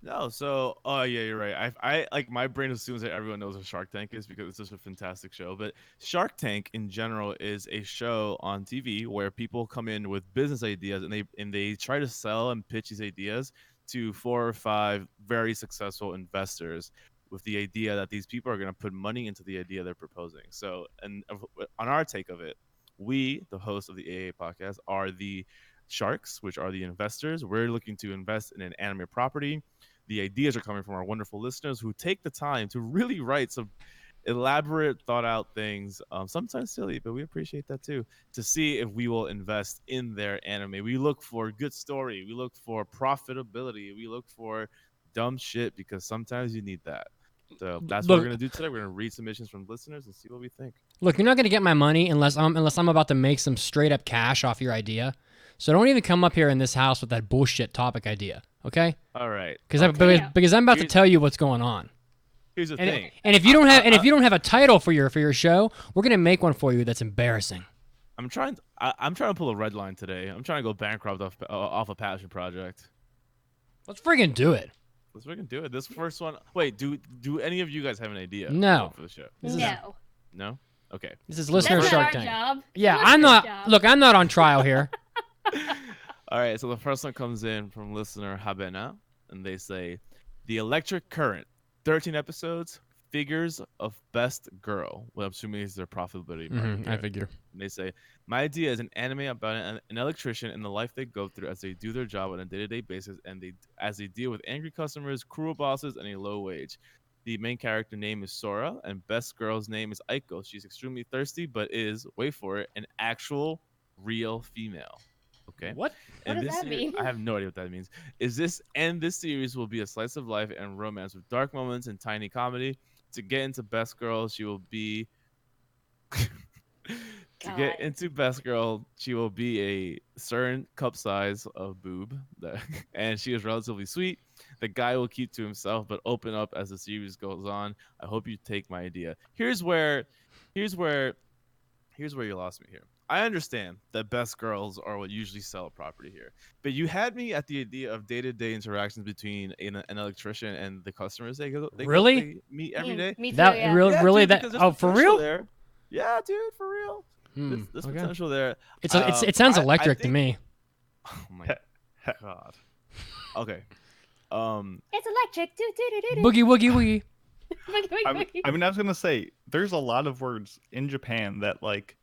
No, so yeah, you're right. I like my brain assumes that everyone knows what Shark Tank is because it's such a fantastic show. But Shark Tank in general is a show on TV where people come in with business ideas and they try to sell and pitch these ideas to 4 or 5 very successful investors with the idea that these people are going to put money into the idea they're proposing. So, and on our take of it, we, the hosts of the AA podcast, are the sharks, which are the investors. We're looking to invest in an anime property. The ideas are coming from our wonderful listeners who take the time to really write some elaborate, thought out things, sometimes silly, but we appreciate that too, to see if we will invest in their anime. We look for good story. We look for profitability. We look for dumb shit because sometimes you need that. So that's what we're going to do today. We're going to read submissions from listeners and see what we think. Look, you're not going to get my money unless I'm about to make some straight up cash off your idea. So don't even come up here in this house with that bullshit topic idea, okay? All right. Because I'm about to tell you what's going on. Here's the thing. And if you don't have a title for your show, we're gonna make one for you that's embarrassing. I'm trying to pull a red line today. I'm trying to go bankrupt off a passion project. Let's friggin' do it. Let's freaking do it. This first one. Wait, do any of you guys have an idea? No. For the show. No. No. Okay. This is listener That's Shark not our Tank. job. Yeah, That's I'm not not. our job. Look, I'm not on trial here. All right. So the first one comes in from listener Habena, and they say, "The Electric Current, 13 episodes, figures of best girl." Well, I'm assuming is their profitability. market I here. figure. And they say, "My idea is an anime about an electrician and the life they go through as they do their job on a day-to-day basis, and as they deal with angry customers, cruel bosses, and a low wage. The main character name is Sora, and best girl's name is Aiko. She's extremely thirsty, but is, wait for it, an actual, real female." Okay. What? What does this that mean? I have no idea what that means. This series will be a slice of life and romance with dark moments and tiny comedy. To get into Best Girl, she will be get into Best Girl, she will be a certain cup size of boob, and she is relatively sweet. The guy will keep to himself, but open up as the series goes on. I hope you take my idea. Here's where you lost me here. I understand that best girls are what usually sell a property here, but you had me at the idea of day-to-day interactions between an electrician and the customers they Really? meet every day. Me too, That yeah. really, Yeah, really dude, that? because there's Oh, for potential real? there. Yeah, dude, for real. There's okay. potential there. It sounds electric to think- me. Oh my god. Okay. It's electric. Do, do, do, do, do. Boogie woogie woogie. Boogie, boogie, boogie. I mean, I was gonna say there's a lot of words in Japan that like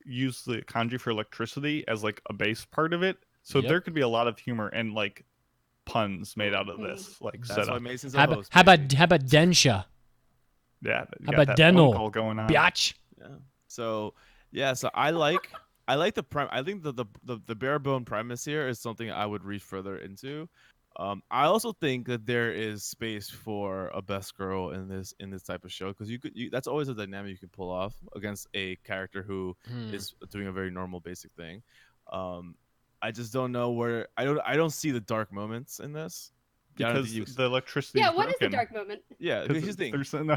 use the kanji for electricity as like a base part of it. So Yep. there could be a lot of humor and like puns made out of this. Like That's setup. why Mason's a How host. about densha? Yeah. How You got about that dental? phone call going on. Biatch. Yeah. So I like the prime. I think the bare bone premise here is something I would read further into. I also think that there is space for a best girl in this type of show because that's always a dynamic you can pull off against a character who is doing a very normal basic thing. I just don't know where I don't see the dark moments in this. Yeah, I don't Because think you- the electricity. Yeah, is what is the broken. dark moment? yeah, here's the thing. There's no.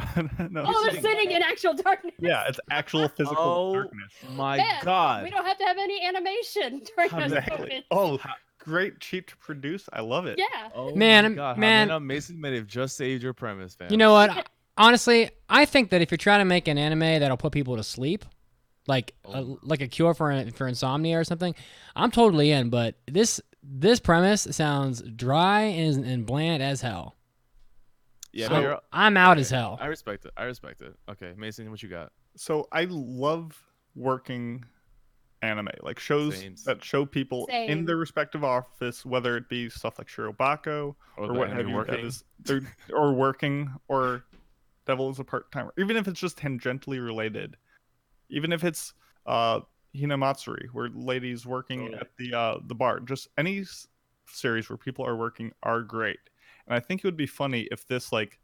Oh, they're sitting in actual darkness. Yeah, it's actual physical Oh darkness. my Man, god. We don't have to have any animation during those Exactly. moments. Oh, great, cheap to produce. I love it. Yeah. Oh Man, my god, man. Havana, Mason may have just saved your premise, fam. You know what? Honestly, I think that if you're trying to make an anime that'll put people to sleep, like a cure for insomnia or something, I'm totally in. But this premise sounds dry and bland as hell. Yeah, So but you're, I'm out okay, as hell. I respect it. Okay, Mason, what you got? So I love working anime, like shows Sames. that show people in Same. their respective office, whether it be stuff like Shirobako Or or the what anime have you, that working. is, or working, or devil is a part-timer, even if it's just tangentially related, even if it's Hinamatsuri, where ladies working at the bar, just any series where people are working are great. And I think it would be funny if this like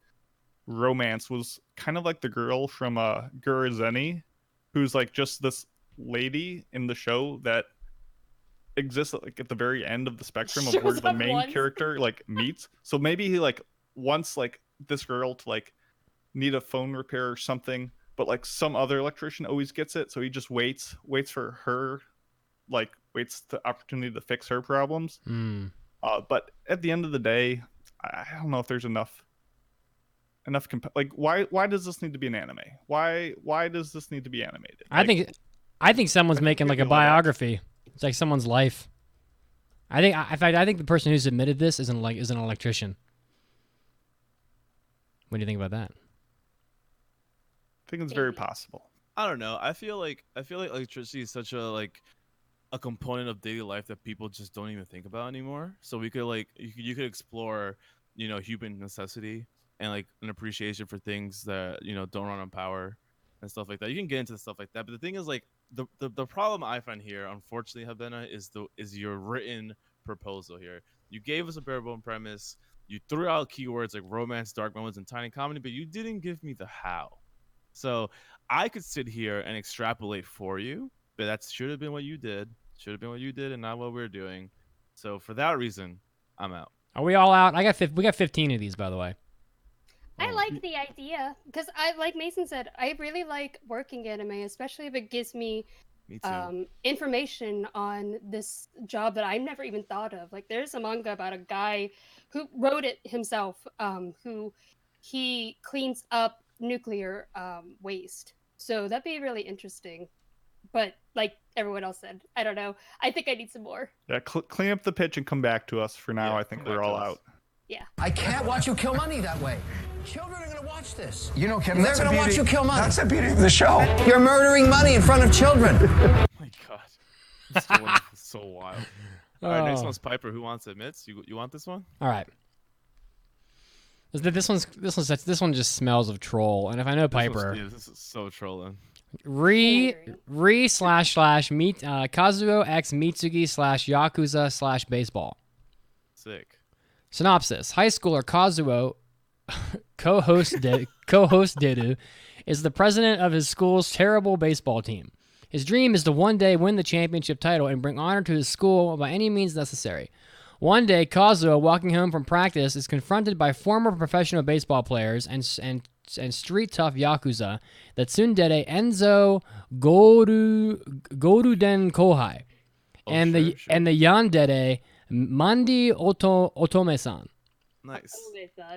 romance was kind of like the girl from Gurazeni, who's like just this lady in the show that exists like at the very end of the spectrum of where Shows the up main once. character like meets. So maybe he like wants like this girl to like need a phone repair or something, but like some other electrician always gets it, so he just waits for her, like waits the opportunity to fix her problems. But at the end of the day, I don't know if there's enough like why does this need to be an anime? Why does this need to be animated? Like, I think someone's I think making it like could a be live action. biography. It's like someone's life. In fact, I think the person who submitted this is an electrician. What do you think about that? I think it's very possible. I don't know. I feel like electricity is such a component of daily life that people just don't even think about anymore. So we could like you could explore, human necessity and like an appreciation for things that don't run on power and stuff like that. You can get into stuff like that, but the thing is like the problem I find here, unfortunately, Habena, is your written proposal here. You gave us a bare bone premise. You threw out keywords like romance, dark moments, and tiny comedy, but you didn't give me the how. So I could sit here and extrapolate for you, but that should have been what you did. Should have been what you did, and not what we're doing. So for that reason, I'm out. Are we all out? We got 15 of these, by the way. I like the idea because like Mason said, I really like working anime, especially if it gives me information on this job that I've never even thought of. Like there's a manga about a guy who wrote it himself, who he cleans up nuclear waste. So that'd be really interesting. But like everyone else said, I don't know. I think I need some more. Yeah, clean up the pitch and come back to us. For now, I think we're all out. Yeah. I can't watch you kill money that way. Children are going to watch this. You know, Kevin, They're going to watch you kill money. That's the beauty of the show. You're murdering money in front of children. Oh my god, it's so wild. All right, next one's Piper. Who wants it? Mitz, you want this one? All right. This one just smells of troll, and if I know Piper, This is so trolling. Kazuo X Mitsugi / Yakuza / baseball. Sick. Synopsis: High schooler Kazuo, co-host Deru, is the president of his school's terrible baseball team. His dream is to one day win the championship title and bring honor to his school by any means necessary. One day, Kazuo, walking home from practice, is confronted by former professional baseball players and street-tough Yakuza, the tsundere Enzo Goruden Kohai, and the yandere Mandi Otome-san. Nice.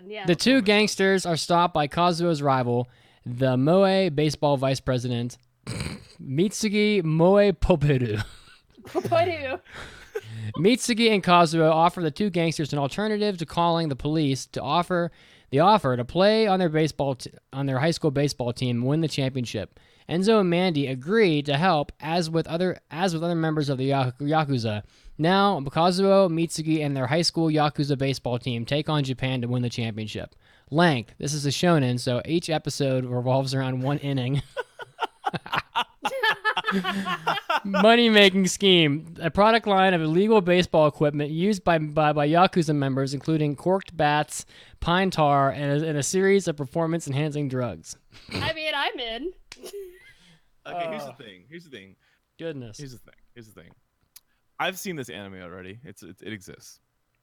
Yeah. The two gangsters are stopped by Kazuo's rival, the Moe baseball vice president, Mitsugi Moe Poperu. Mitsugi and Kazuo offer the two gangsters an alternative to calling the police to offer to play on their high school baseball team and win the championship. Enzo and Mandy agree to help, as with other members of the Yakuza. Now, Kazuo, Mitsugi, and their high school Yakuza baseball team take on Japan to win the championship. Length: this is a shonen, so each episode revolves around one inning. Money-making scheme: a product line of illegal baseball equipment used by Yakuza members, including corked bats, pine tar, and a series of performance-enhancing drugs. I mean, I'm in. Okay, here's the thing. Goodness. Here's the thing. I've seen this anime already. It exists.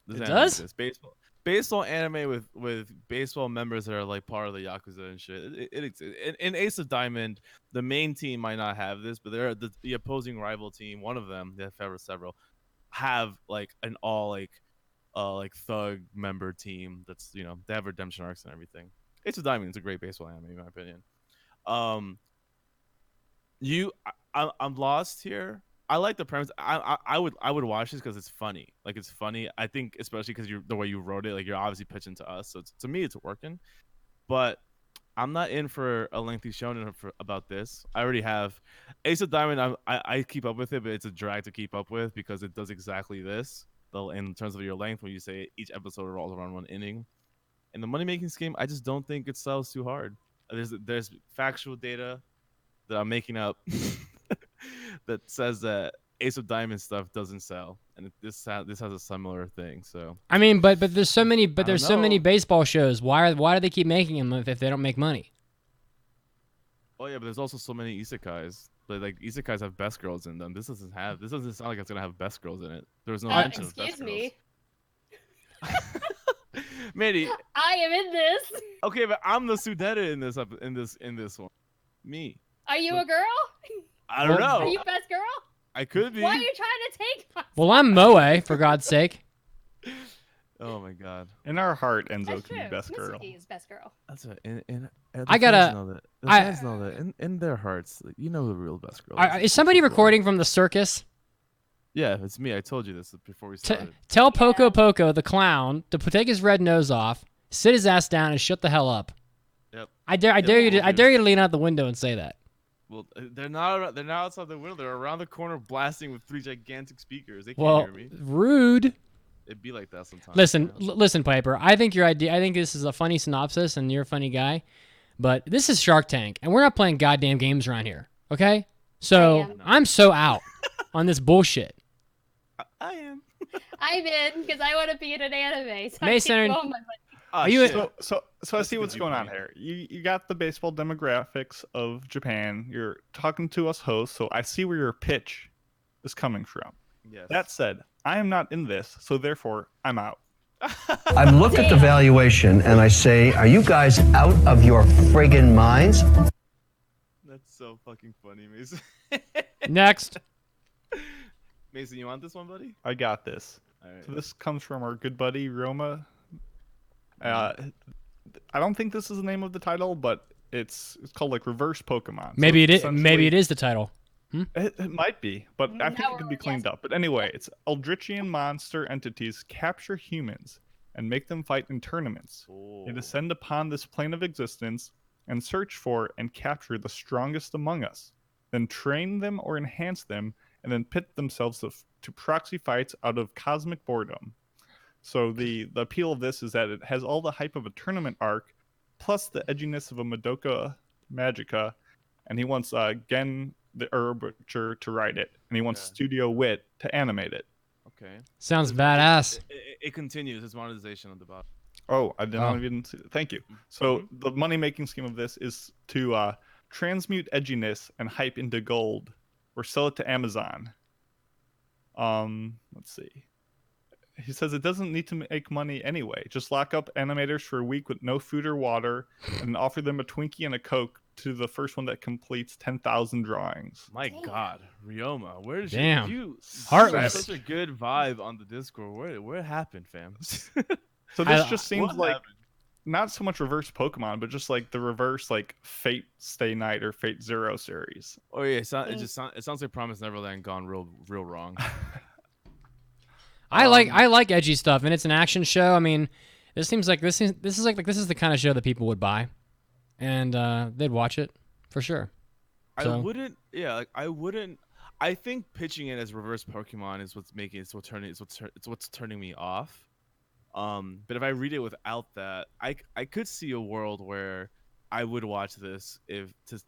This it anime does? exists. Baseball anime with baseball members that are like part of the Yakuza and shit. It exists. In Ace of Diamond, the main team might not have this, but they're the opposing rival team. One of them, they have several, have like an all like thug member team. That's they have redemption arcs and everything. Ace of Diamond is a great baseball anime in my opinion. I'm lost here. I like the premise. I would watch this because it's funny. Like it's funny. I think especially because the way you wrote it, like you're obviously pitching to us. So to me, it's working. But I'm not in for a lengthy shonen about this. I already have Ace of Diamond. I keep up with it, but it's a drag to keep up with because it does exactly this. In terms of your length, when you say each episode revolves around one inning, and the money making scheme, I just don't think it sells too hard. There's factual data that I'm making up that says that Ace of Diamonds stuff doesn't sell, and this has a similar thing. So I mean, but there's so many know. baseball shows. Why do they keep making them if they don't make money? Oh yeah, but there's also so many isekais. But like isekais have best girls in them. This doesn't sound like it's gonna have best girls in it. There's no mention of best Excuse me. girls. Mandy, I am in this. okay, but I'm the Sudetta in this one. Me. Are you a girl? I don't know. Are you best girl? I could be. Why are you trying to take my Well, I'm Moe, for God's sake. Oh my god. In our heart, Enzo That's can true. be best girl. Mitsuki is best girl. That's right. I gotta- The I- fans know that. In their hearts, you know the real best girl. Is somebody recording from the circus? Yeah, it's me. I told you this before we started. Tell Poco Poco, the clown, to take his red nose off, sit his ass down, and shut the hell up. Yep. I dare you to lean out the window and say that. Well, they're not outside the window. They're around the corner blasting with 3 gigantic speakers. They can't Well, hear me. rude. It'd be like that sometimes. Listen, you know? listen, Piper. I think this is a funny synopsis, and you're a funny guy. But this is Shark Tank, and we're not playing goddamn games around here. Okay? So I'm so out on this bullshit. I am. I'm in because I want to be in an anime. So Mason, I can go on my are you? So I see what's going on here. You got the baseball demographics of Japan. You're talking to us hosts, so I see where your pitch is coming from. Yes. That said, I am not in this, so therefore I'm out. I look at the valuation and I say, are you guys out of your friggin' minds? That's so fucking funny, Mason. Next. Mason, you want this one, buddy? I got this. All right. So this comes from our good buddy Roma. I don't think this is the name of the title, but it's called like Reverse Pokemon. Maybe So it is. Maybe it is the title. It might be, but I think it could be Yes. cleaned up. But anyway, it's Eldritchian monster entities capture humans and make them fight in tournaments. They descend upon this plane of existence and search for and capture the strongest among us, then train them or enhance them, and then pit themselves to proxy fights out of cosmic boredom. So the appeal of this is that it has all the hype of a tournament arc, plus the edginess of a Madoka Magica, and he wants Gen the Herbiture to write it, and he wants Studio Wit to animate it. Okay. Sounds badass. It continues. It's monetization on the bottom. Oh, I did not even see that. Thank you. So the money-making scheme of this is to transmute edginess and hype into gold, or sell it to Amazon. Let's see. He says it doesn't need to make money anyway. Just lock up animators for a week with no food or water, and offer them a Twinkie and a Coke to the first one that completes 10,000 drawings. My God, Ryoma, where did Damn. you Heartless. such a good vibe on the Discord? Where happened, fam? So this just seems what like happened? not so much reverse Pokemon, but just like the reverse like Fate Stay Night or Fate Zero series. Oh yeah, it sounds like Promise Neverland gone real wrong. I like edgy stuff, and it's an action show. I mean, this is the kind of show that people would buy, and they'd watch it for sure. So. I wouldn't. I think pitching it as reverse Pokemon is what's turning me off. But if I read it without that, I could see a world where I would watch this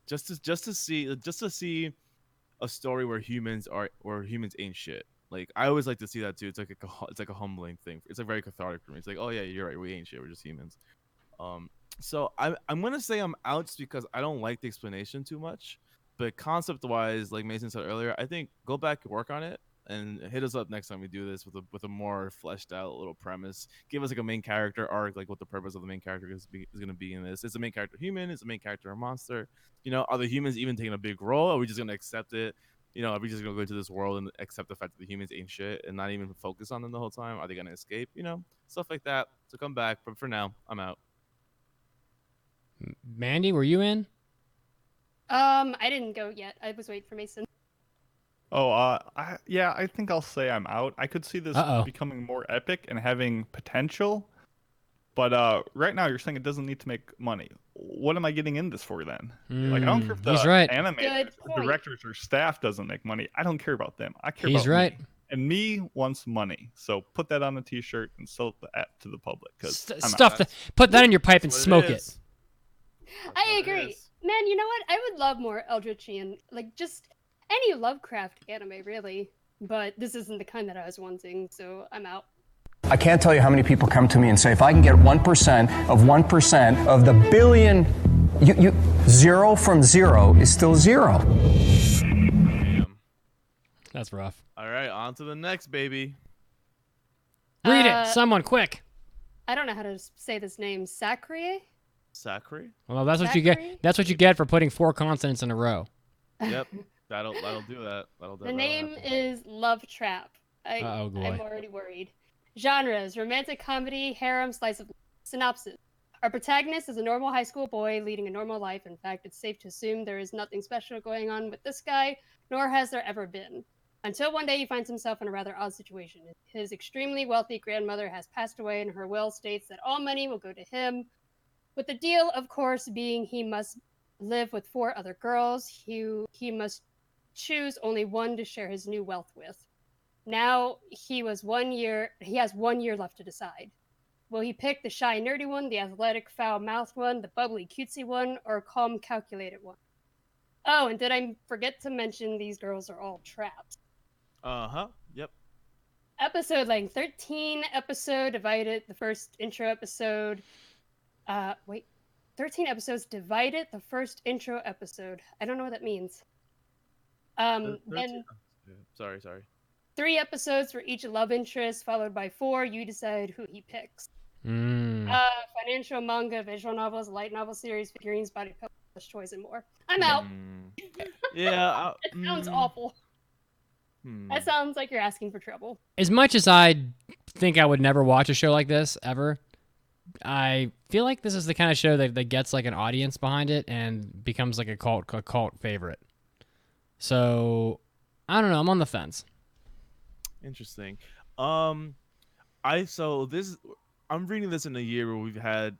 just to see a story where humans ain't shit. Like I always like to see that too. It's like a humbling thing. It's like very cathartic for me. It's like, oh yeah, you're right. We ain't shit. We're just humans. So I'm gonna say I'm out just because I don't like the explanation too much. But concept wise, like Mason said earlier, I think go back and work on it and hit us up next time we do this with a more fleshed out little premise. Give us like a main character arc, like what the purpose of the main character is going to be in this. Is the main character human? Is the main character a monster? You know, are the humans even taking a big role? Are we just going to accept it? You know, are we just going to go into this world and accept the fact that the humans ain't shit and not even focus on them the whole time? Are they going to escape? You know, stuff like that. So come back. But for now, I'm out. Mandy, were you in? I didn't go yet. I was waiting for Mason. Oh, I think I'll say I'm out. I could see this becoming more epic and having potential, but right now you're saying it doesn't need to make money. What am I getting in this for then? Like I don't care if the animators, directors, or staff doesn't make money. I don't care about them. I care about me. And me wants money. So put that on a T-shirt and sell it to the public. Put that in your pipe and smoke it. I agree. Man, you know what? I would love more Eldritchian, like just any Lovecraft anime, really. But this isn't the kind that I was wanting, so I'm out. I can't tell you how many people come to me and say, if I can get 1% of 1% of the billion, zero from zero is still zero. Damn. That's rough. All right, on to the next, baby. Read it, someone, quick. I don't know how to say this name. Sacre? Sacre? Well, that's what you get. That's what you get for putting 4 consonants in a row. Yep, that'll do that. The name is Love Trap. Oh boy. I'm already worried. Genres: romantic comedy, harem, slice of life. Synopsis: our protagonist is a normal high school boy leading a normal life. In fact, it's safe to assume there is nothing special going on with this guy, nor has there ever been. Until one day he finds himself in a rather odd situation. His extremely wealthy grandmother has passed away, and her will states that all money will go to him, with the deal, of course, being he must live with 4 other girls who he must choose only one to share his new wealth with. Now he has 1 year left to decide. Will he pick the shy, nerdy one, the athletic, foul-mouthed one, the bubbly, cutesy one, or calm, calculated one? Oh, and did I forget to mention these girls are all trapped? Yep. Episode length: 13 episode divided. The first intro episode. 13 episodes divided. The first intro episode. I don't know what that means. Then Sorry. 3 episodes for each love interest, followed by 4. You decide who he picks. Financial, manga, visual novels, light novel series, figurines, body pillows, toys, and more. I'm out. Yeah. It sounds awful. That sounds like you're asking for trouble. As much as I think I would never watch a show like this ever, I feel like this is the kind of show that gets like an audience behind it and becomes like a cult favorite. So I don't know. I'm on the fence. Interesting. I'm reading this in a year where we've had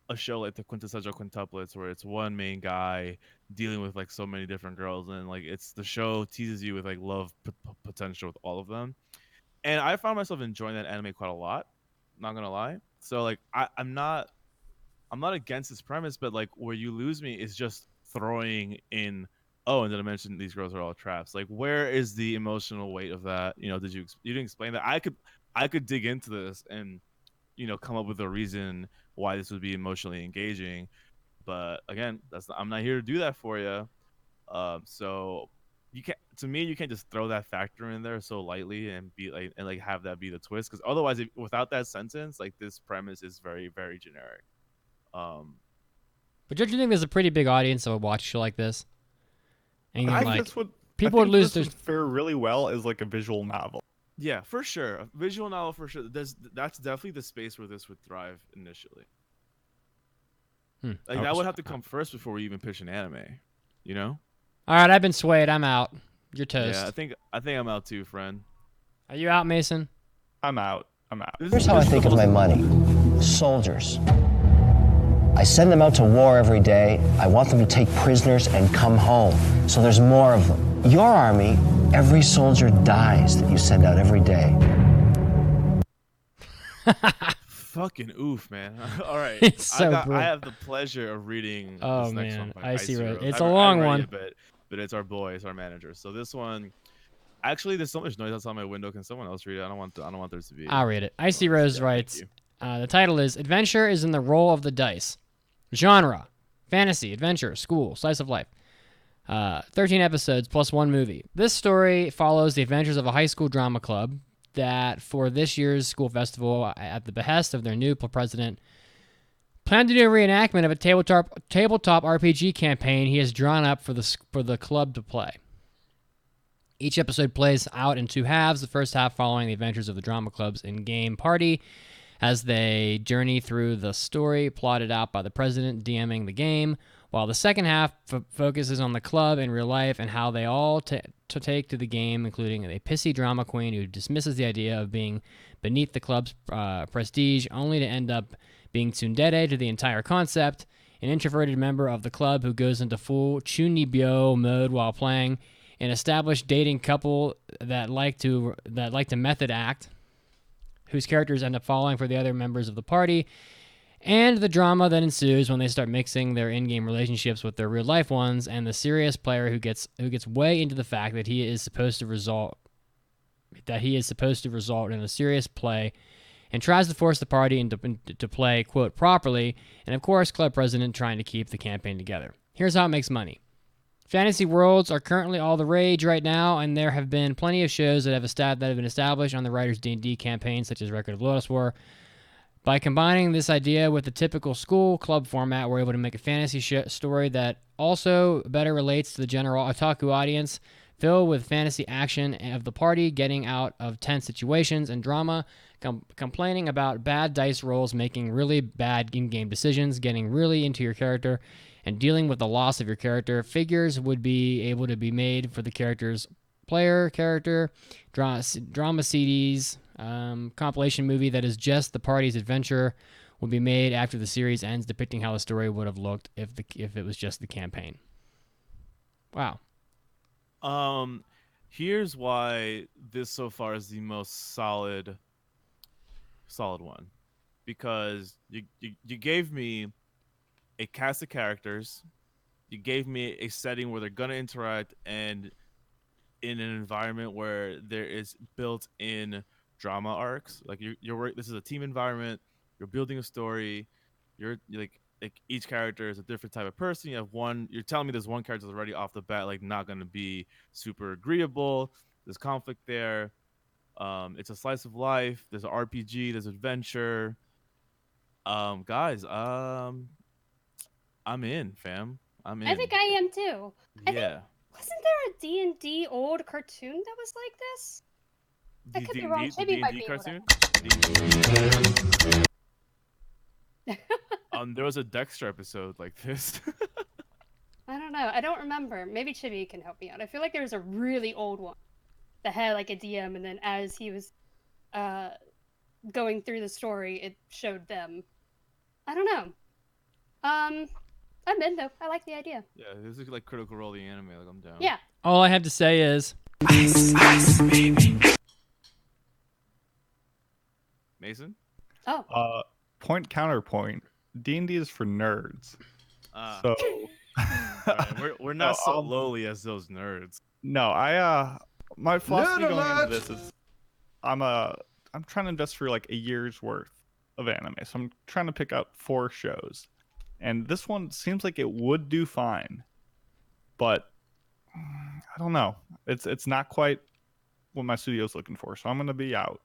a show like the quintessential quintuplets, where it's one main guy dealing with like so many different girls, and like the show teases you with like love potential with all of them. And I found myself enjoying that anime quite a lot. Not gonna lie. So like I'm not against this premise, but like where you lose me is just throwing in. Oh, and then I mentioned these girls are all traps. Like, where is the emotional weight of that? You didn't explain that. I could dig into this and, come up with a reason why this would be emotionally engaging. But again, I'm not here to do that for you. So you can't just throw that factor in there so lightly and be like have that be the twist. Because otherwise, without that sentence, like this premise is very, very generic. But don't you think there's a pretty big audience that would watch a show like this? And I like, think people would lose their fare really well as like a visual novel. Yeah, for sure. A visual novel for sure. That's definitely the space where this would thrive initially. Like that would have to come first before we even pitch an anime. All right, I've been swayed. I'm out. You're toast. Yeah, I think I'm out too, friend. Are you out, Mason? I'm out. Here's how I think of my money. Soldiers. I send them out to war every day. I want them to take prisoners and come home. So there's more of them. Your army, every soldier dies that you send out every day. Fucking oof, man. All right. It's so I have the pleasure of reading this next one. I see. It's a long one. But it's our boy, it's our manager. So this one, actually, there's so much noise outside my window. Can someone else read it? I don't want there to be. I'll read it. Icy Rose writes, the title is Adventure is in the Roll of the Dice. Genre, fantasy, adventure, school, slice of life. 13 episodes plus 1 movie. This story follows the adventures of a high school drama club that, for this year's school festival, at the behest of their new president, planned to do a reenactment of a tabletop RPG campaign he has drawn up for the club to play. Each episode plays out in 2 halves, the first half following the adventures of the drama club's in-game party as they journey through the story plotted out by the president DMing the game, while the second half focuses on the club in real life and how they all take to the game, including a pissy drama queen who dismisses the idea of being beneath the club's prestige, only to end up being tsundere to the entire concept, an introverted member of the club who goes into full chunibyo mode while playing, an established dating couple that like to method act, whose characters end up falling for the other members of the party, and the drama that ensues when they start mixing their in-game relationships with their real-life ones, and the serious player who gets way into the fact that he is supposed to result in a serious play and tries to force the party to play, quote, properly, and of course, club president trying to keep the campaign together. Here's how it makes money. Fantasy worlds are currently all the rage right now, and there have been plenty of shows that have been established on the writer's D&D campaign, such as Record of Lodoss War. By combining this idea with the typical school club format, we're able to make a fantasy story that also better relates to the general otaku audience, filled with fantasy action of the party getting out of tense situations and drama, complaining about bad dice rolls, making really bad in-game decisions, getting really into your character, and dealing with the loss of your character. Figures would be able to be made for the character's character, drama CDs, compilation movie that is just the party's adventure would be made after the series ends, depicting how the story would have looked if it was just the campaign. Wow. Here's why this so far is the most solid one, because you gave me a cast of characters, you gave me a setting where they're gonna interact, and in an environment where there is built-in drama arcs. Like you're this is a team environment. You're building a story. You're like each character is a different type of person. You have one. You're telling me there's one character that's already off the bat like not gonna be super agreeable. There's conflict there. It's a slice of life. There's an RPG. There's adventure. Guys, I'm in, fam. I'm in. I think I am too. Yeah. Wasn't there a D&D old cartoon that was like this? I could be wrong. Maybe it might be cartoon. There was a Dexter episode like this. I don't know. I don't remember. Maybe Chibi can help me out. I feel like there was a really old one that had like a DM, and then as he was going through the story, it showed them. I don't know. I'm in though. I like the idea. Yeah, this is like Critical Role the anime. Like I'm down. Yeah. All I have to say is, Mason. Oh. Point counterpoint. D&D is for nerds. So right, we're not so lowly as those nerds. No, my philosophy going into this is I'm trying to invest for like a year's worth of anime. So I'm trying to pick out 4 shows. And this one seems like it would do fine. But I don't know. It's not quite what my studio's looking for. So I'm going to be out.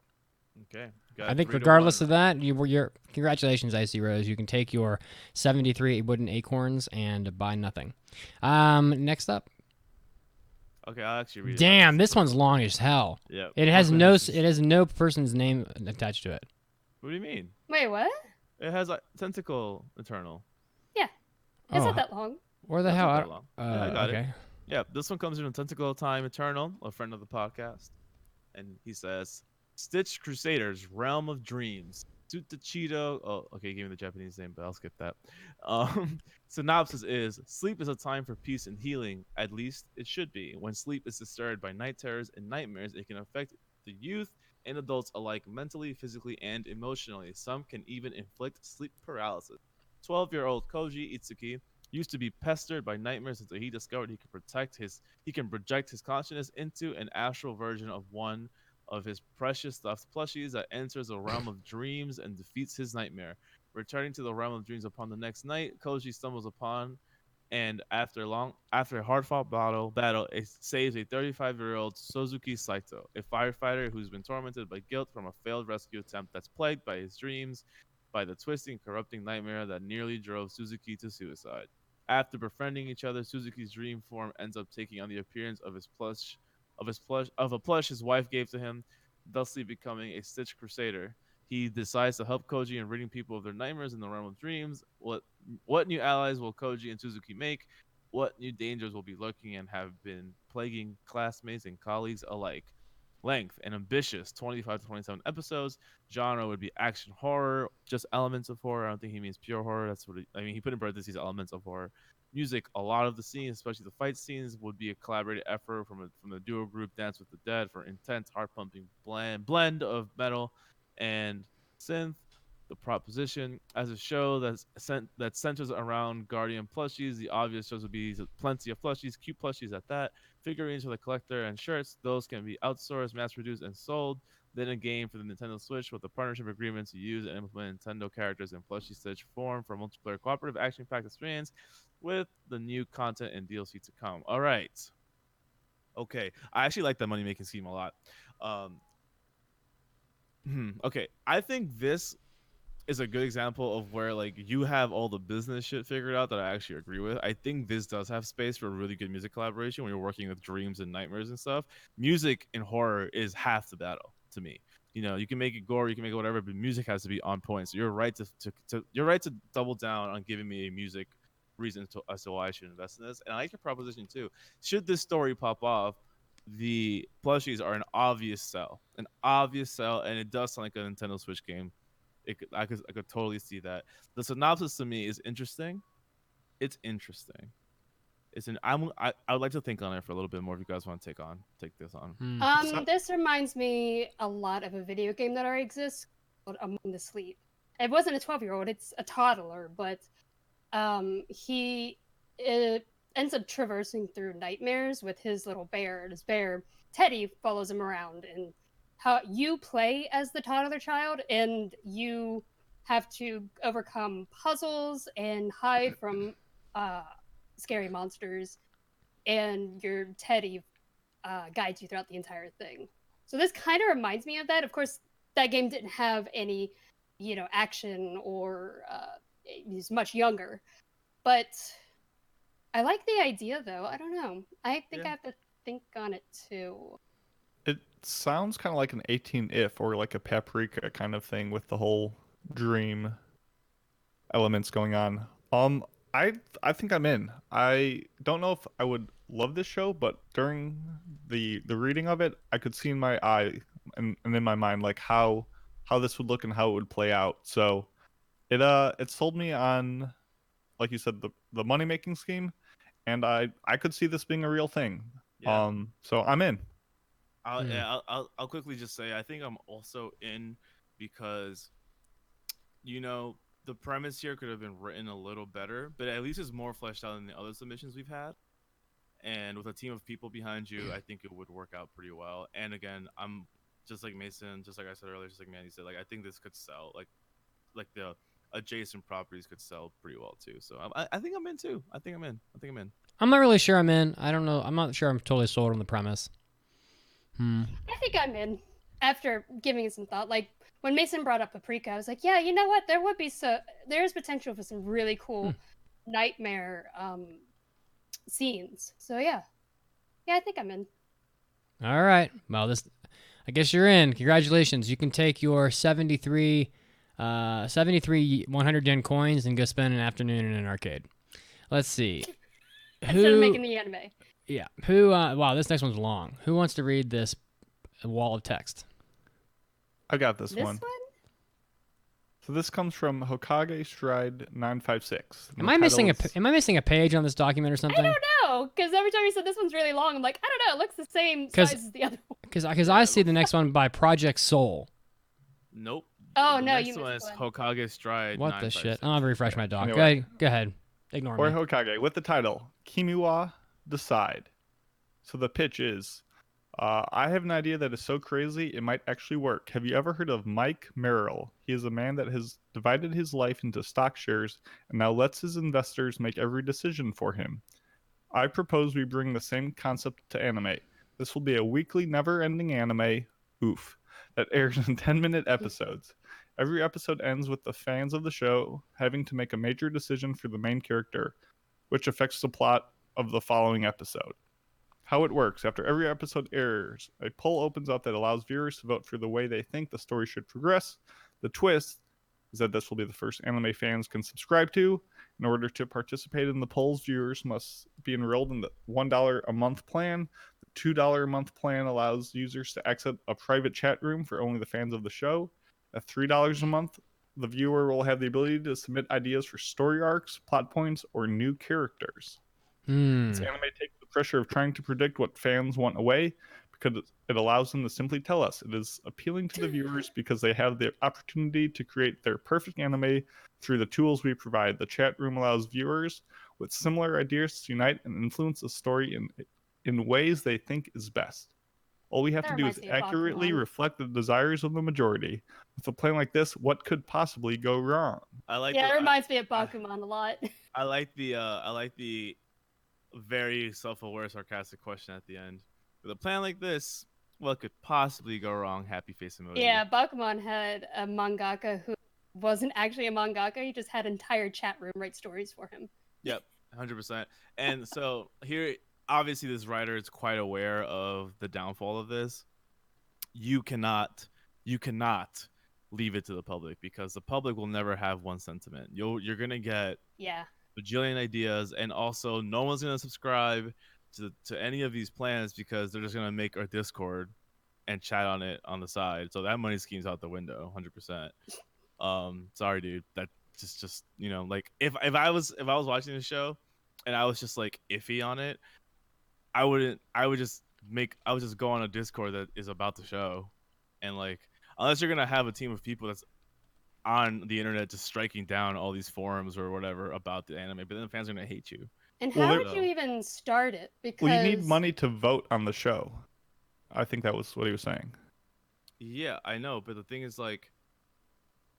Okay. I think regardless of that, you're congratulations, Icy Rose. You can take your 73 wooden acorns and buy nothing. Next up. Okay, I'll actually read it. Damn, this one's long as hell. Yeah. It has no person's name attached to it. What do you mean? Wait, what? It has a Tentacle Eternal. Yeah. It's not that long. Where the hell? Not that long. Yeah, I got okay. it. Yeah, this one comes from Tentacle Time Eternal, a friend of the podcast. And he says, Stitch Crusaders, Realm of Dreams. Tsutachido. Oh, okay, he gave me the Japanese name, but I'll skip that. Synopsis is, sleep is a time for peace and healing. At least it should be. When sleep is disturbed by night terrors and nightmares, it can affect the youth and adults alike mentally, physically, and emotionally. Some can even inflict sleep paralysis. 12-year-old Koji Itsuki used to be pestered by nightmares until he discovered he can project his consciousness into an astral version of one of his precious stuffed plushies that enters a realm of dreams and defeats his nightmare. Returning to the realm of dreams upon the next night, Koji stumbles upon, and after a hard-fought battle, it saves a 35-year-old Suzuki Saito, a firefighter who's been tormented by guilt from a failed rescue attempt that's plagued by his dreams, by the twisting, corrupting nightmare that nearly drove Suzuki to suicide. After befriending each other, Suzuki's dream form ends up taking on the appearance of a plush his wife gave to him, thusly becoming a Stitch Crusader. He decides to help Koji in ridding people of their nightmares in the realm of dreams. What new allies will Koji and Suzuki make? What new dangers will be lurking and have been plaguing classmates and colleagues alike? Length, an ambitious 25 to 27 episodes. Genre would be action horror, just elements of horror. I don't think he means pure horror. That's what he put in parentheses elements of horror. Music, a lot of the scenes, especially the fight scenes, would be a collaborative effort from the duo group Dance with the Dead for intense, heart-pumping blend of metal and synth. The proposition as a show that centers around Guardian plushies. The obvious choice would be plenty of plushies, cute plushies at that, figurines for the collector, and shirts. Those can be outsourced, mass-produced, and sold. Then a game for the Nintendo Switch with a partnership agreement to use and implement Nintendo characters in plushie stitch form for multiplayer cooperative action-packed experience with the new content and DLC to come. All right. Okay. I actually like that money-making scheme a lot. Okay. I think this is a good example of where like you have all the business shit figured out that I actually agree with. I think this does have space for really good music collaboration when you're working with dreams and nightmares and stuff. Music in horror is half the battle to me. You know, you can make it gore, you can make it whatever, but music has to be on point. So you're right to double down on giving me a music reason as to why I should invest in this. And I like your proposition too. Should this story pop off, the plushies are an obvious sell, and it does sound like a Nintendo Switch game. I could totally see that. The synopsis to me is interesting. It's interesting. I would like to think on it for a little bit more if you guys want to take this on. This reminds me a lot of a video game that already exists called Among the Sleep. It wasn't a 12-year-old, it's a toddler, but he ends up traversing through nightmares with his little bear, and his bear Teddy follows him around, and how you play as the toddler child, and you have to overcome puzzles and hide from scary monsters, and your Teddy guides you throughout the entire thing. So this kind of reminds me of that. Of course, that game didn't have any, action, or he's much younger, but I like the idea though. I don't know. I think I have to think on it too. It sounds kind of like an 18 If or like a Paprika kind of thing with the whole dream elements going on. I think I'm in. I don't know if I would love this show, but during the reading of it, I could see in my eye and in my mind like how this would look and how it would play out. So it sold me on, like you said, the money making scheme, and I could see this being a real thing. Yeah. So I'm in. I'll quickly just say I think I'm also in because, the premise here could have been written a little better, but at least it's more fleshed out than the other submissions we've had. And with a team of people behind you, I think it would work out pretty well. And again, I'm just like Mason, just like I said earlier, just like Mandy said, like I think this could sell, like the adjacent properties could sell pretty well too. So I think I'm in too. I think I'm in. I'm not really sure I'm in. I don't know. I'm not sure I'm totally sold on the premise. I think I'm in after giving it some thought. Like when Mason brought up Paprika, I was like, yeah, you know what? There's potential for some really cool nightmare scenes. So yeah, I think I'm in. All right. Well, I guess you're in. Congratulations. You can take your 73 100 yen coins and go spend an afternoon in an arcade. Let's see. Instead of making the anime. Yeah. Wow, this next one's long. Who wants to read this wall of text? I got this one. So this comes from Hokage Stride 956. Am I missing a page on this document or something? I don't know, because every time you said this one's really long, I'm like, I don't know, it looks the same size as the other one. Because I see the next one by Project Soul. Nope. Oh, the no, next you one missed is one. Hokage Stride. What the shit? I'll have to refresh my doc. Anyway. Go ahead. Ignore Or me. Hokage with the title Kimiwa Decide. So the pitch is, I have an idea that is so crazy it might actually work. Have you ever heard of Mike Merrill? He is a man that has divided his life into stock shares and now lets his investors make every decision for him. I propose we bring the same concept to anime. This will be a weekly, never-ending anime, that airs in 10-minute episodes. Every episode ends with the fans of the show having to make a major decision for the main character, which affects the plot of the following episode. How it works: after every episode airs, a poll opens up that allows viewers to vote for the way they think the story should progress. The twist is that this will be the first anime fans can subscribe to. In order to participate in the polls, viewers must be enrolled in the $1 a month plan. The $2 a month plan allows users to exit a private chat room for only the fans of the show. At $3 a month, the viewer will have the ability to submit ideas for story arcs, plot points, or new characters. This anime takes the pressure of trying to predict what fans want away, because it allows them to simply tell us. It is appealing to the viewers because they have the opportunity to create their perfect anime through the tools we provide. The chat room allows viewers with similar ideas to unite and influence the story in ways they think is best. All we have That to do is reminds me of accurately Bakuman. reflect the desires of the majority. With a plan like this, what could possibly go wrong? I like. Yeah, the, it reminds me of Bakuman a lot. I like the very self-aware, sarcastic question at the end. With a plan like this, what could possibly go wrong? Happy face emoji. Yeah, Bakuman had a mangaka who wasn't actually a mangaka. He just had an entire chat room write stories for him. Yep, 100%. And so here, obviously, this writer is quite aware of the downfall of this. You cannot leave it to the public because the public will never have one sentiment. You're gonna get Yeah. a bajillion ideas, and also no one's gonna subscribe to any of these plans because they're just gonna make a Discord and chat on it on the side. So that money scheme's out the window, 100%. Sorry, dude. That just like if I was watching the show and I was just like iffy on it, I would just go on a Discord that is about the show, and like unless you're gonna have a team of people that's on the internet just striking down all these forums or whatever about the anime, but then the fans are gonna hate you. And Well, how there- would you even start it? Because Well, you need money to vote on the show. I think that was what he was saying. Yeah, I know, but the thing is like,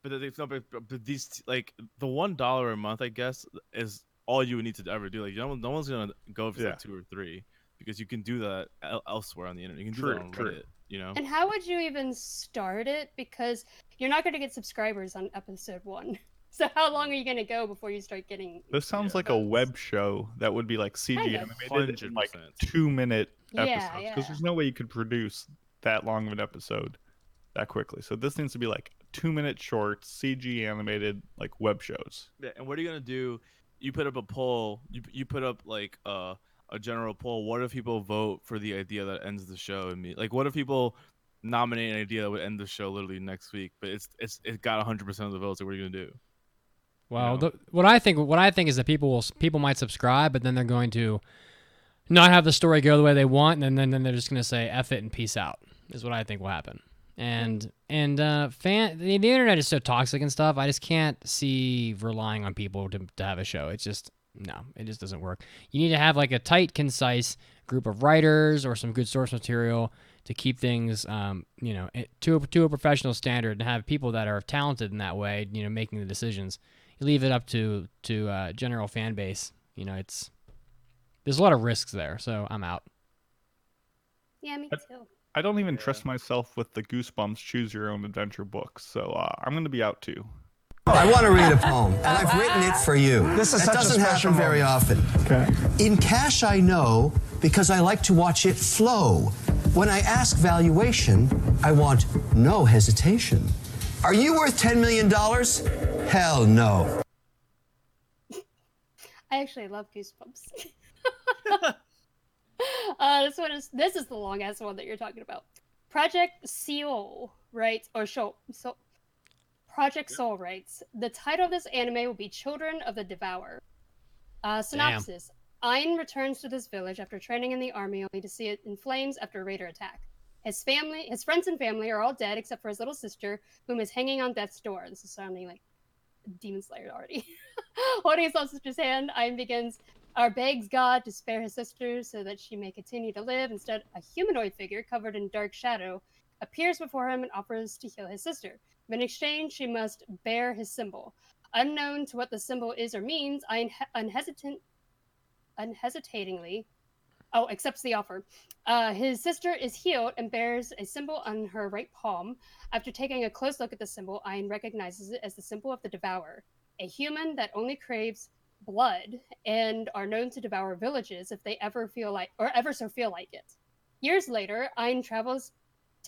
but these like the $1 a month, I guess, is all you would need to ever do. Like no one's gonna go if it's like 2 or 3 because you can do that elsewhere on the internet. You can do that on Reddit. And how would you even start it? Because you're not going to get subscribers on episode 1. So how long are you going to go before you start getting? This sounds like a web show that would be like CG Kind of. animated in like 100%. 2-minute Yeah, episodes because yeah. there's no way you could produce that long of an episode that quickly. So this needs to be like 2-minute shorts, CG animated like web shows. Yeah, and what are you gonna do? You put up a poll. You put up like a general poll. What if people vote for the idea that ends the show? Like, what if people nominate an idea that would end the show literally next week, but it got 100% of the votes? Like, what are you gonna do? Well, what I think is that people might subscribe, but then they're going to not have the story go the way they want, and then they're just going to say F it and peace out. Is what I think will happen. And the internet is so toxic and stuff. I just can't see relying on people to have a show. It's just it just doesn't work. You need to have like a tight, concise group of writers or some good source material to keep things, to a professional standard, and have people that are talented in that way, making the decisions. You leave it up to general fan base. There's a lot of risks there, so I'm out. Yeah, me too. I don't even trust myself with the Goosebumps Choose Your Own Adventure books, so I'm going to be out too. I want to read a poem, and I've written it for you. This is that such a doesn't special happen very often. Okay. In cash, I know because I like to watch it flow. When I ask valuation, I want no hesitation. Are you worth $10 million? Hell no. I actually love Goosebumps. This is the long ass one that you're talking about. Project Soul, right? Project Soul writes, the title of this anime will be Children of the Devourer. Synopsis. Ayn returns to this village after training in the army only to see it in flames after a raider attack. His friends and family are all dead except for his little sister, whom is hanging on death's door. This is sounding like Demon Slayer already. Holding his little sister's hand, Ayn begs God to spare his sister so that she may continue to live. Instead, a humanoid figure covered in dark shadow appears before him and offers to heal his sister. But in exchange, she must bear his symbol. Unknown to what the symbol is or means, Ayn unhesitatingly accepts the offer. His sister is healed and bears a symbol on her right palm. After taking a close look at the symbol, Ayn recognizes it as the symbol of the Devourer, a human that only craves blood and are known to devour villages if they ever feel like it. Years later, Ayn travels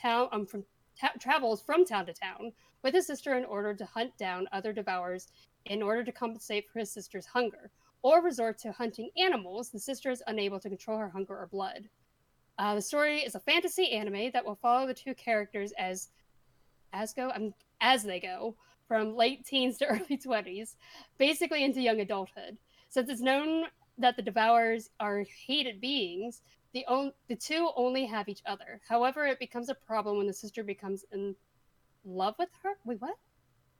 from town to town with his sister in order to hunt down other devourers in order to compensate for his sister's hunger, or resort to hunting animals. The sister is unable to control her hunger or blood. The story is a fantasy anime that will follow the two characters as they go from late teens to early 20s, basically into young adulthood. Since it's known that the Devourers are hated beings, the two only have each other. However, it becomes a problem when the sister becomes in love with her. Wait, what?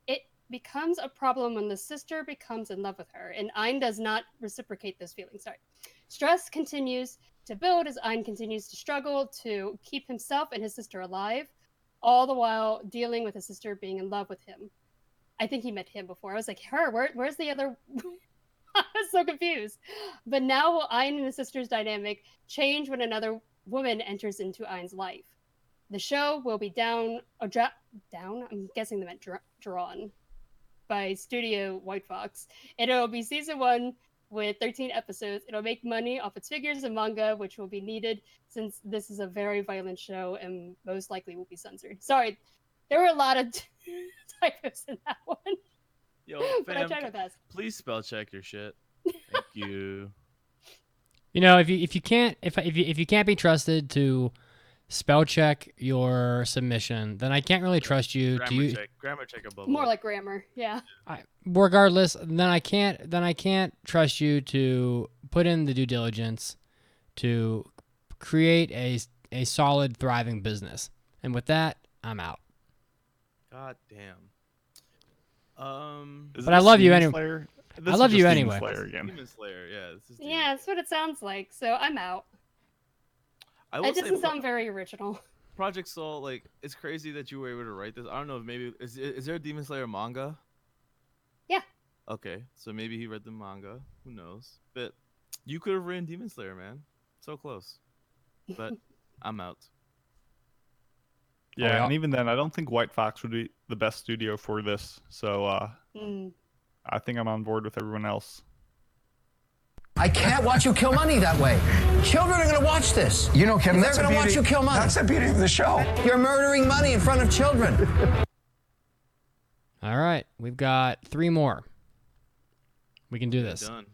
It becomes a problem when the sister becomes in love with her, and Ein does not reciprocate those feelings. Sorry. Stress continues to build as Ein continues to struggle to keep himself and his sister alive, all the while dealing with his sister being in love with him. I think he met him before. I was like, her, where's the other? I was so confused. But now Ein and his sister's dynamic change when another woman enters into Ein's life. The show will be down, I'm guessing they meant drawn, by Studio White Fox. And it'll be season 1 with 13 episodes. It'll make money off its figures and manga, which will be needed since this is a very violent show and most likely will be censored. Sorry, there were a lot of typos in that one. Yo, But I fam, tried my best. please spell check your shit. Thank you. You know, if you can't be trusted to spell check your submission, then I can't really trust you Grammar check above. More like grammar, yeah. Regardless, then I can't trust you to put in the due diligence to create a solid, thriving business. And with that, I'm out. God damn. But I love you anyway. I love you anyway. Demon Slayer, yeah. This is Yeah, that's what it sounds like. So I'm out. It doesn't sound very original. Project Soul, like, it's crazy that you were able to write this. I don't know if maybe is there a Demon Slayer manga? Yeah. Okay, so maybe he read the manga. Who knows? But you could have written Demon Slayer, man. So close. But I'm out. Yeah, and even then, I don't think White Fox would be the best studio for this. So I think I'm on board with everyone else. I can't watch you kill money that way. Children are going to watch this. You know, Kevin, they're going to watch you kill money. That's the beauty of the show. You're murdering money in front of children. All right, we've got 3 more. We can do this. Done.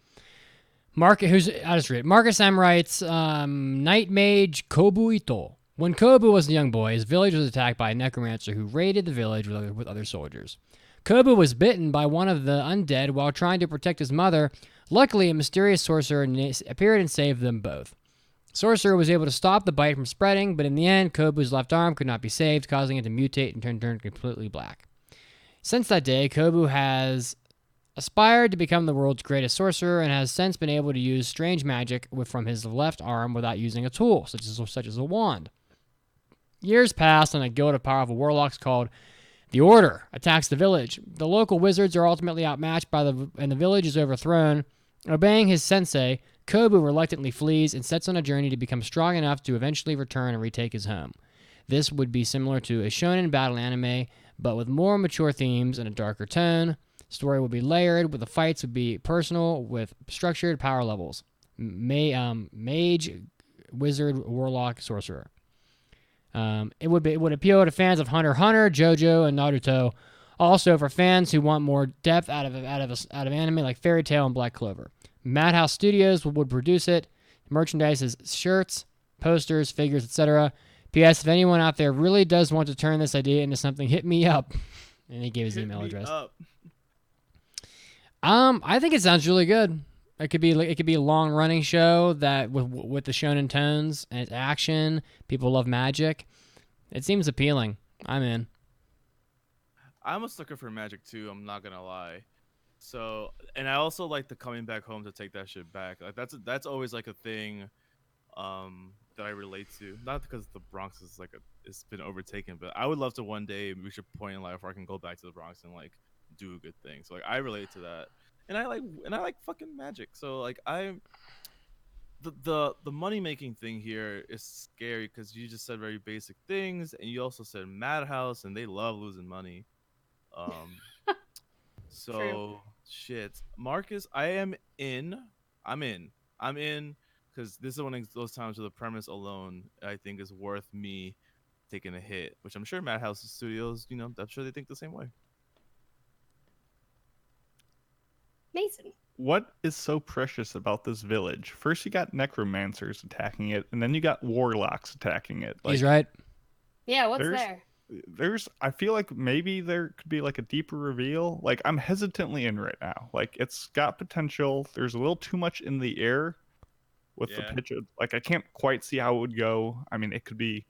I'll just read it. Marcus M. writes, Night Mage Kobu Ito. When Kobu was a young boy, his village was attacked by a necromancer who raided the village with other soldiers. Kobu was bitten by one of the undead while trying to protect his mother. Luckily, a mysterious sorcerer appeared and saved them both. Sorcerer was able to stop the bite from spreading, but in the end, Kobu's left arm could not be saved, causing it to mutate and turn completely black. Since that day, Kobu has aspired to become the world's greatest sorcerer and has since been able to use strange magic from his left arm without using a tool, such as a wand. Years pass, and a guild of powerful warlocks called the Order attacks the village. The local wizards are ultimately outmatched and the village is overthrown. Obeying his sensei, Kobu reluctantly flees and sets on a journey to become strong enough to eventually return and retake his home. This would be similar to a shonen battle anime, but with more mature themes and a darker tone. Story would be layered, with the fights would be personal, with structured power levels. Mage, wizard, warlock, sorcerer. It would appeal to fans of Hunter x Hunter, JoJo, and Naruto. Also, for fans who want more depth out of anime like Fairy Tail and Black Clover. Madhouse Studios would produce it. Merchandise is shirts, posters, figures, etc. P.S. If anyone out there really does want to turn this idea into something, hit me up. And he gave his email address. I think it sounds really good. It could be a long running show that with the shonen tones and it's action. People love magic. It seems appealing. I'm in. I'm a sucker for magic too. I'm not gonna lie. So, and I also like the coming back home to take that shit back. Like that's always like a thing, that I relate to. Not because the Bronx is it's been overtaken, but I would love to one day reach a point in life where I can go back to the Bronx and like do a good thing. So like I relate to that. And I like fucking magic. So like the money making thing here is scary because you just said very basic things, and you also said Madhouse, and they love losing money. So True. shit, Marcus, I'm in because this is one of those times where the premise alone I think is worth me taking a hit, which I'm sure Madhouse Studios, I'm sure they think the same way. Mason. What is so precious about this village? First, you got necromancers attacking it, and then you got warlocks attacking it. He's right. Yeah, what's there? I feel like maybe there could be like a deeper reveal. Like I'm hesitantly in right now. Like it's got potential. There's a little too much in the air with the pitch. Like I can't quite see how it would go. I mean, it could be.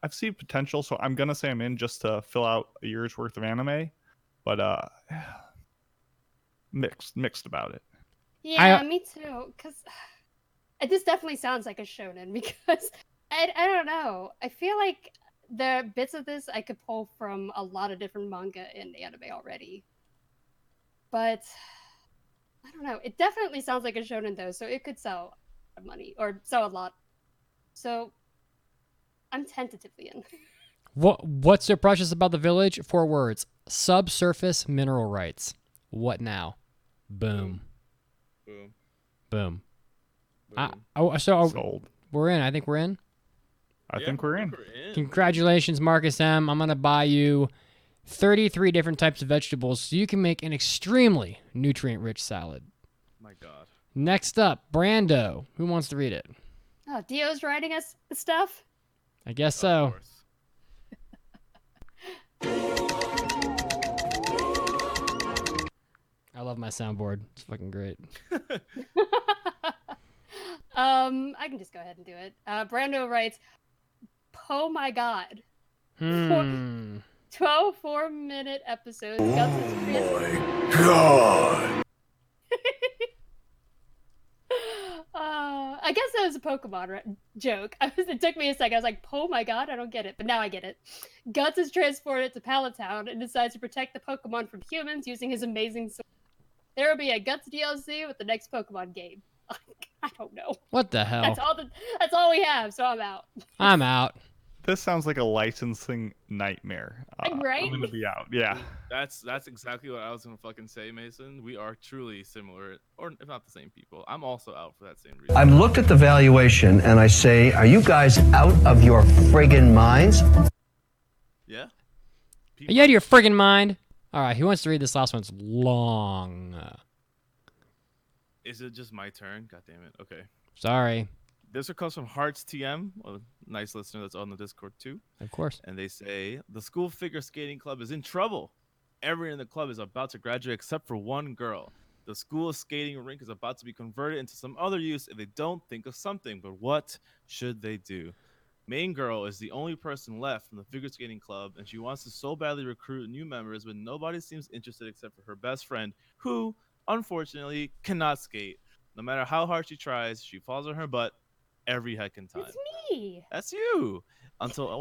I've seen potential, so I'm gonna say I'm in just to fill out a year's worth of anime. But mixed about it. Yeah, me too. Because this definitely sounds like a shonen. Because I don't know. I feel like the bits of this I could pull from a lot of different manga and anime already. But I don't know. It definitely sounds like a shonen though, so it could sell money or sell a lot. So I'm tentatively in. What's so precious about the village? 4 words: subsurface mineral rights. What now? Boom. Boom. Boom. Sold. We're in. I think we're in. I think we're in. Congratulations, Marcus M. I'm gonna buy you 33 different types of vegetables so you can make an extremely nutrient-rich salad. My God. Next up, Brando. Who wants to read it? Oh, Dio's writing us stuff? I guess so. I love my soundboard. It's fucking great. I can just go ahead and do it. Brando writes, "Oh my God." 12 4-minute episodes. Oh my God. I guess that was a Pokemon joke. It took me a second. I was like, "Oh my God, I don't get it," but now I get it. Guts is transported to Pallet Town and decides to protect the Pokemon from humans using his amazing sword. There will be a Guts DLC with the next Pokemon game. I don't know. What the hell? That's all we have. So I'm out. I'm out. This sounds like a licensing nightmare. Right? I'm gonna be out. Yeah. That's exactly what I was gonna fucking say, Mason. We are truly similar, or if not the same people. I'm also out for that same reason. I've looked at the valuation and I say, are you guys out of your friggin' minds? Yeah. Are you out of your friggin' mind? All right, who wants to read this last one? It's long. Is it just my turn? God damn it. Okay. Sorry. This one comes from Hearts TM, a nice listener that's on the Discord too. Of course. And they say, the school figure skating club is in trouble. Everyone in the club is about to graduate except for one girl. The school skating rink is about to be converted into some other use if they don't think of something. But what should they do? Main girl is the only person left from the figure skating club, and she wants to so badly recruit new members, but nobody seems interested except for her best friend, who, unfortunately, cannot skate. No matter how hard she tries, she falls on her butt every heckin' time. It's me. That's you. Until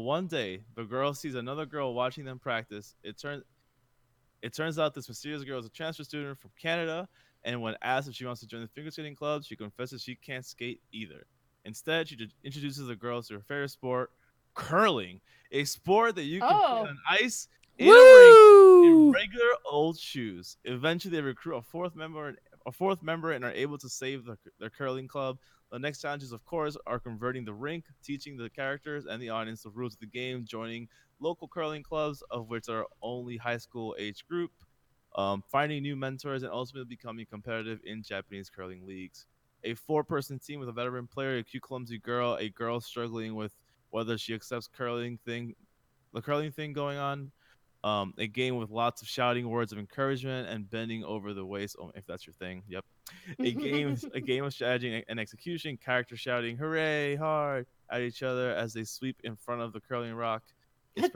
one day, the girl sees another girl watching them practice. It turns out this mysterious girl is a transfer student from Canada, and when asked if she wants to join the figure skating club, she confesses she can't skate either. Instead, she introduces the girls to her favorite sport, curling, a sport that you can play on ice in a rink in regular old shoes. Eventually, they recruit a fourth member and are able to save their curling club. The next challenges, of course, are converting the rink, teaching the characters and the audience the rules of the game, joining local curling clubs, of which are only high school age group, finding new mentors, and ultimately becoming competitive in Japanese curling leagues. A 4-person team with a veteran player, a cute clumsy girl, a girl struggling with whether she accepts the curling thing going on, a game with lots of shouting words of encouragement and bending over the waist. Oh, if that's your thing, yep. A game of strategy and execution. Characters shouting "Hooray!" hard at each other as they sweep in front of the curling rock.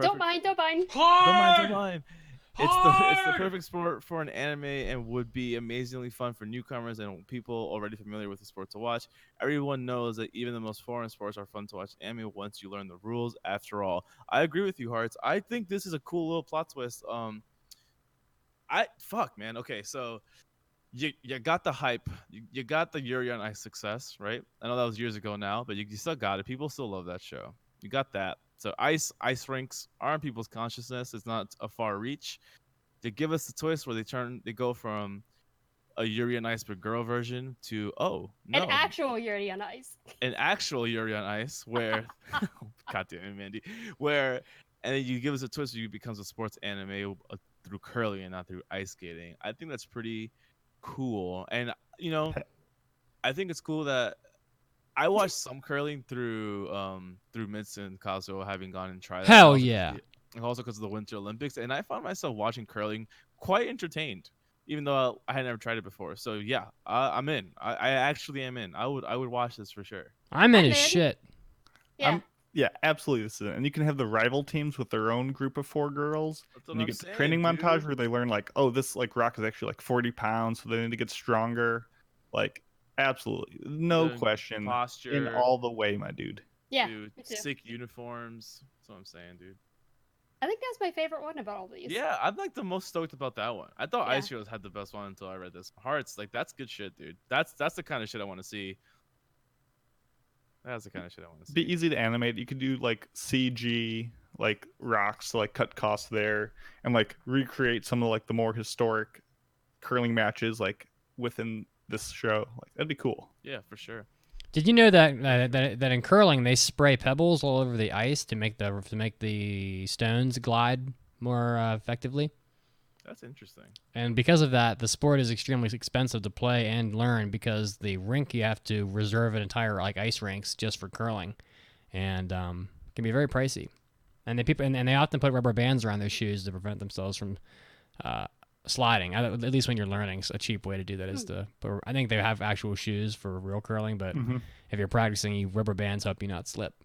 Don't mind. Don't mind. It's the perfect sport for an anime and would be amazingly fun for newcomers and people already familiar with the sport to watch. Everyone knows that even the most foreign sports are fun to watch anime once you learn the rules. After all, I agree with you, Hearts. I think this is a cool little plot twist. Man. Okay, so you got the hype, you got the Yuri on Ice success, right? I know that was years ago now, but you still got it. People still love that show. You got that. So ice rinks are in people's consciousness. It's not a far reach. They give us the twist where they go from a Yuri on Ice but girl version to an actual Yuri on Ice. An actual Yuri on Ice where God damn it, Mandy. And then you give us a twist where it becomes a sports anime through curling and not through ice skating. I think that's pretty cool. And I think it's cool that I watched some curling through Mitz and Kazuo having gone and tried. Hell yeah! And also because of the Winter Olympics, and I found myself watching curling quite entertained, even though I had never tried it before. So yeah, I'm in. I actually am in. I would watch this for sure. I'm in as shit. Yeah. Yeah, absolutely. This is it. And you can have the rival teams with their own group of 4 girls. And you get the training montage where they learn like, oh, this like rock is actually like 40 pounds, so they need to get stronger. Like, absolutely, no question. Posture in all the way, my dude. Yeah. Dude, sick uniforms. That's what I'm saying, dude. I think that's my favorite one about all these. Yeah, I'm like the most stoked about that one. I thought Ice Heroes had the best one until I read this. Hearts, like that's good shit, dude. That's the kind of shit I want to see. That's the kind of shit I want to see. Be easy to animate. You could do like CG, like rocks to like cut costs there, and like recreate some of like the more historic curling matches like within this show. Like that'd be cool. Yeah, for sure. Did you know that in curling they spray pebbles all over the ice to make the stones glide more effectively? That's interesting. And because of that, the sport is extremely expensive to play and learn because the rink you have to reserve an entire like ice rinks just for curling, and can be very pricey. And they often put rubber bands around their shoes to prevent themselves from sliding. At least when you're learning, so a cheap way to do that is to. But I think they have actual shoes for real curling, but if you're practicing, rubber bands help you not slip.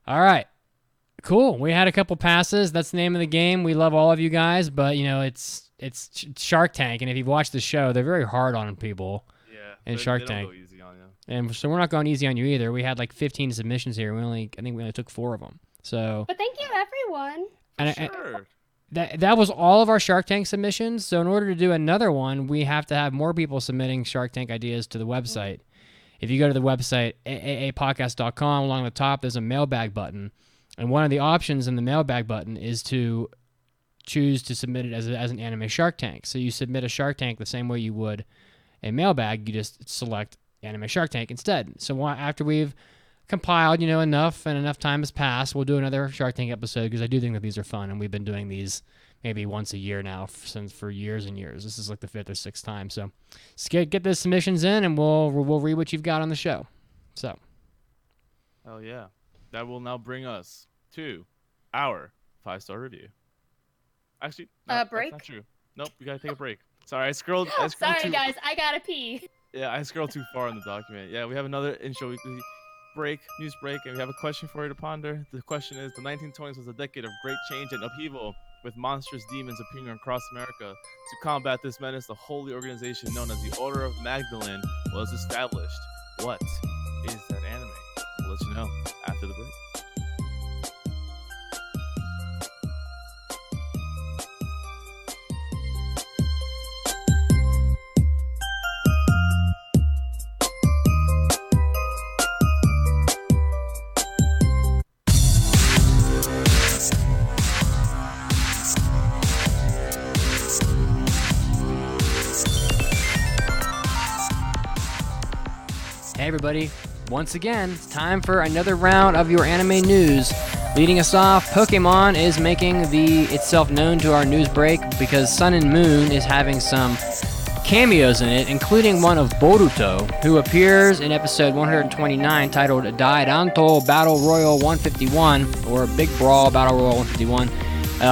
All right. Cool. We had a couple passes. That's the name of the game. We love all of you guys, but you know it's Shark Tank, and if you've watched the show, they're very hard on people. Yeah. In Shark Tank. Go easy on you. And so we're not going easy on you either. We had like 15 submissions here. I think we only took 4 of them. So. But thank you, everyone. Sure. That was all of our Shark Tank submissions. So in order to do another one, we have to have more people submitting Shark Tank ideas to the website. If you go to the website, AAAPodcast.com, along the top, there's a mailbag button. And one of the options in the mailbag button is to choose to submit it as an anime Shark Tank. So you submit a Shark Tank the same way you would a mailbag. You just select anime Shark Tank instead. So after we've compiled, enough and enough time has passed, we'll do another Shark Tank episode because I do think that these are fun, and we've been doing these maybe once a year now for years and years. This is like the 5th or 6th time. So let's get the submissions in, and we'll read what you've got on the show. So. Hell yeah. That will now bring us to our 5-star review. Actually, no, break? That's not true. Nope, we gotta take a break. Sorry, I scrolled Sorry, guys, I gotta pee. Yeah, I scrolled too far in the document. Yeah, we have another In-Show Weekly news break, and we have a question for you to ponder. The question is, the 1920s was a decade of great change and upheaval, with monstrous demons appearing across America. To combat this menace, the holy organization known as the Order of Magdalene was established. What is that anime? We'll let you know after the break. Hey everybody, once again, it's time for another round of your anime news. Leading us off, Pokemon is making itself known to our news break because Sun and Moon is having some cameos in it, including one of Boruto, who appears in episode 129 titled Dairanto Battle Royal 151, or Big Brawl Battle Royal 151.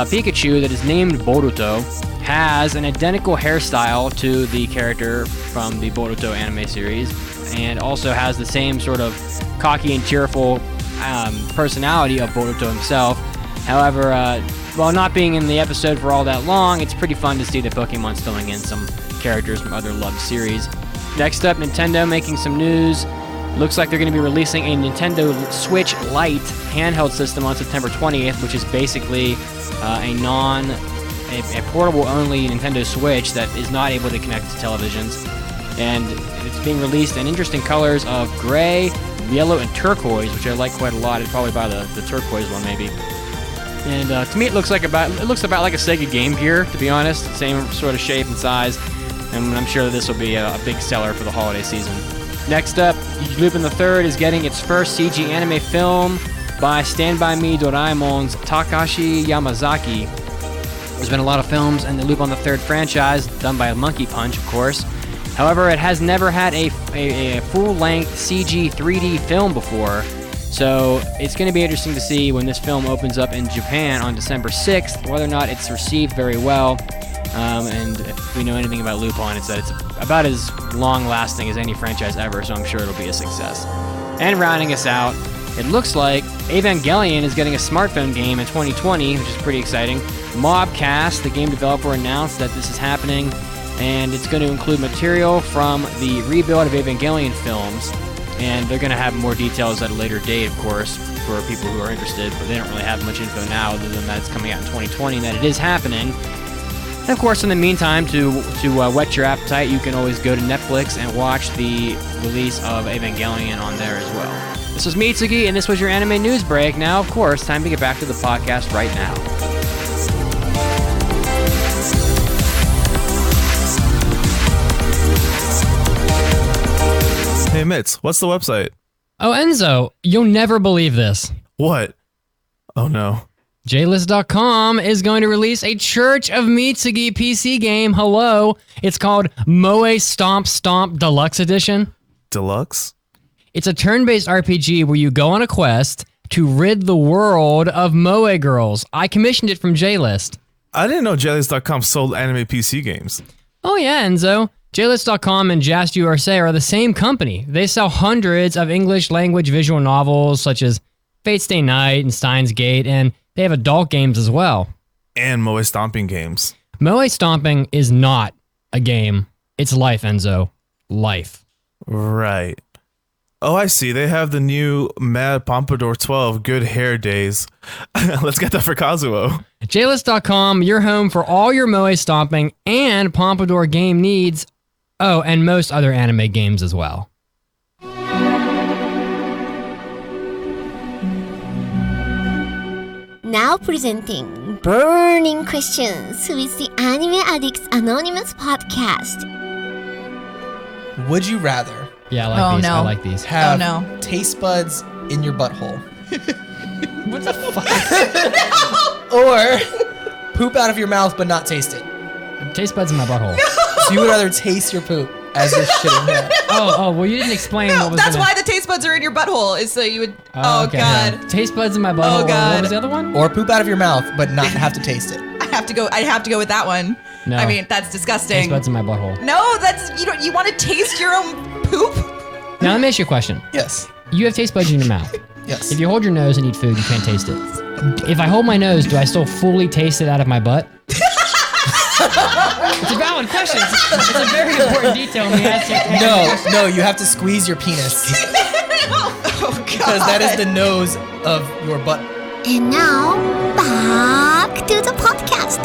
Pikachu, that is named Boruto, has an identical hairstyle to the character from the Boruto anime series, and also has the same sort of cocky and cheerful personality of Boruto himself. However, while not being in the episode for all that long, it's pretty fun to see the Pokemon's filling in some characters from other loved series. Next up, Nintendo making some news. Looks like they're going to be releasing a Nintendo Switch Lite handheld system on September 20th, which is basically a portable-only Nintendo Switch that is not able to connect to televisions. And it's being released in interesting colors of gray, yellow, and turquoise, which I like quite a lot. I'd probably buy the turquoise one, maybe. And to me, it looks about like a Sega Game Gear, to be honest. Same sort of shape and size. And I'm sure that this will be a big seller for the holiday season. Next up, Lupin III is getting its first CG anime film by Stand By Me Doraemon's Takashi Yamazaki. There's been a lot of films in the Lupin III franchise, done by Monkey Punch, of course. However, it has never had a full-length CG 3D film before, so it's going to be interesting to see when this film opens up in Japan on December 6th, whether or not it's received very well. And if we know anything about Lupin, it's that it's about as long-lasting as any franchise ever, so I'm sure it'll be a success. And rounding us out, it looks like Evangelion is getting a smartphone game in 2020, which is pretty exciting. Mobcast, the game developer, announced that this is happening, and it's going to include material from the rebuild of Evangelion films, and they're going to have more details at a later date, of course, for people who are interested, but they don't really have much info now other than that it's coming out in 2020 and that it is happening. And of course, in the meantime, to whet your appetite, you can always go to Netflix and watch the release of Evangelion on there as well. This was Mitsugi, and this was your anime news break. Now, of course, time to get back to the podcast right now. Hey, Mitz, what's the website? Oh, Enzo, you'll never believe this. What? Oh, no. JList.com is going to release a Church of Mitsugi PC game. Hello. It's called Moe Stomp Stomp Deluxe Edition. Deluxe? It's a turn-based RPG where you go on a quest to rid the world of Moe girls. I commissioned it from JList. I didn't know JList.com sold anime PC games. Oh yeah, Enzo. JList.com and Just USA are the same company. They sell hundreds of English language visual novels such as Fate Stay Night and Steins Gate, and they have adult games as well. And Moe Stomping games. Moe Stomping is not a game. It's life, Enzo. Life. Right. Oh, I see. They have the new Mad Pompadour 12 Good Hair Days. Let's get that for Kazuo. JList.com, your home for all your Moe Stomping and Pompadour game needs. Oh, and most other anime games as well. Now presenting Burning Questions with the Anime Addicts Anonymous podcast. Would you rather Yeah, I like these. I like these. have taste buds in your butthole? What the fuck? Or poop out of your mouth but not taste it? Taste buds in my butthole. So you would rather taste your poop as you're shitting there? Well, you didn't explain what was That's why the taste buds are in your butthole, is so you would. Oh, okay. God. Yeah. Taste buds in my butthole. Oh, God. What was the other one? Or poop out of your mouth but not have to taste it? I have to go with that one. No. I mean, that's disgusting. Taste buds in my butthole. No, that's you want to taste your own poop? Now let me ask you a question. Yes. You have taste buds in your mouth. Yes. If you hold your nose and eat food, you can't taste it. If I hold my nose, do I still fully taste it out of my butt? It's a valid question. It's a very important detail in the answer. No, you have to squeeze your penis. Oh, God. Because that is the nose of your butt. And now, back to the podcast.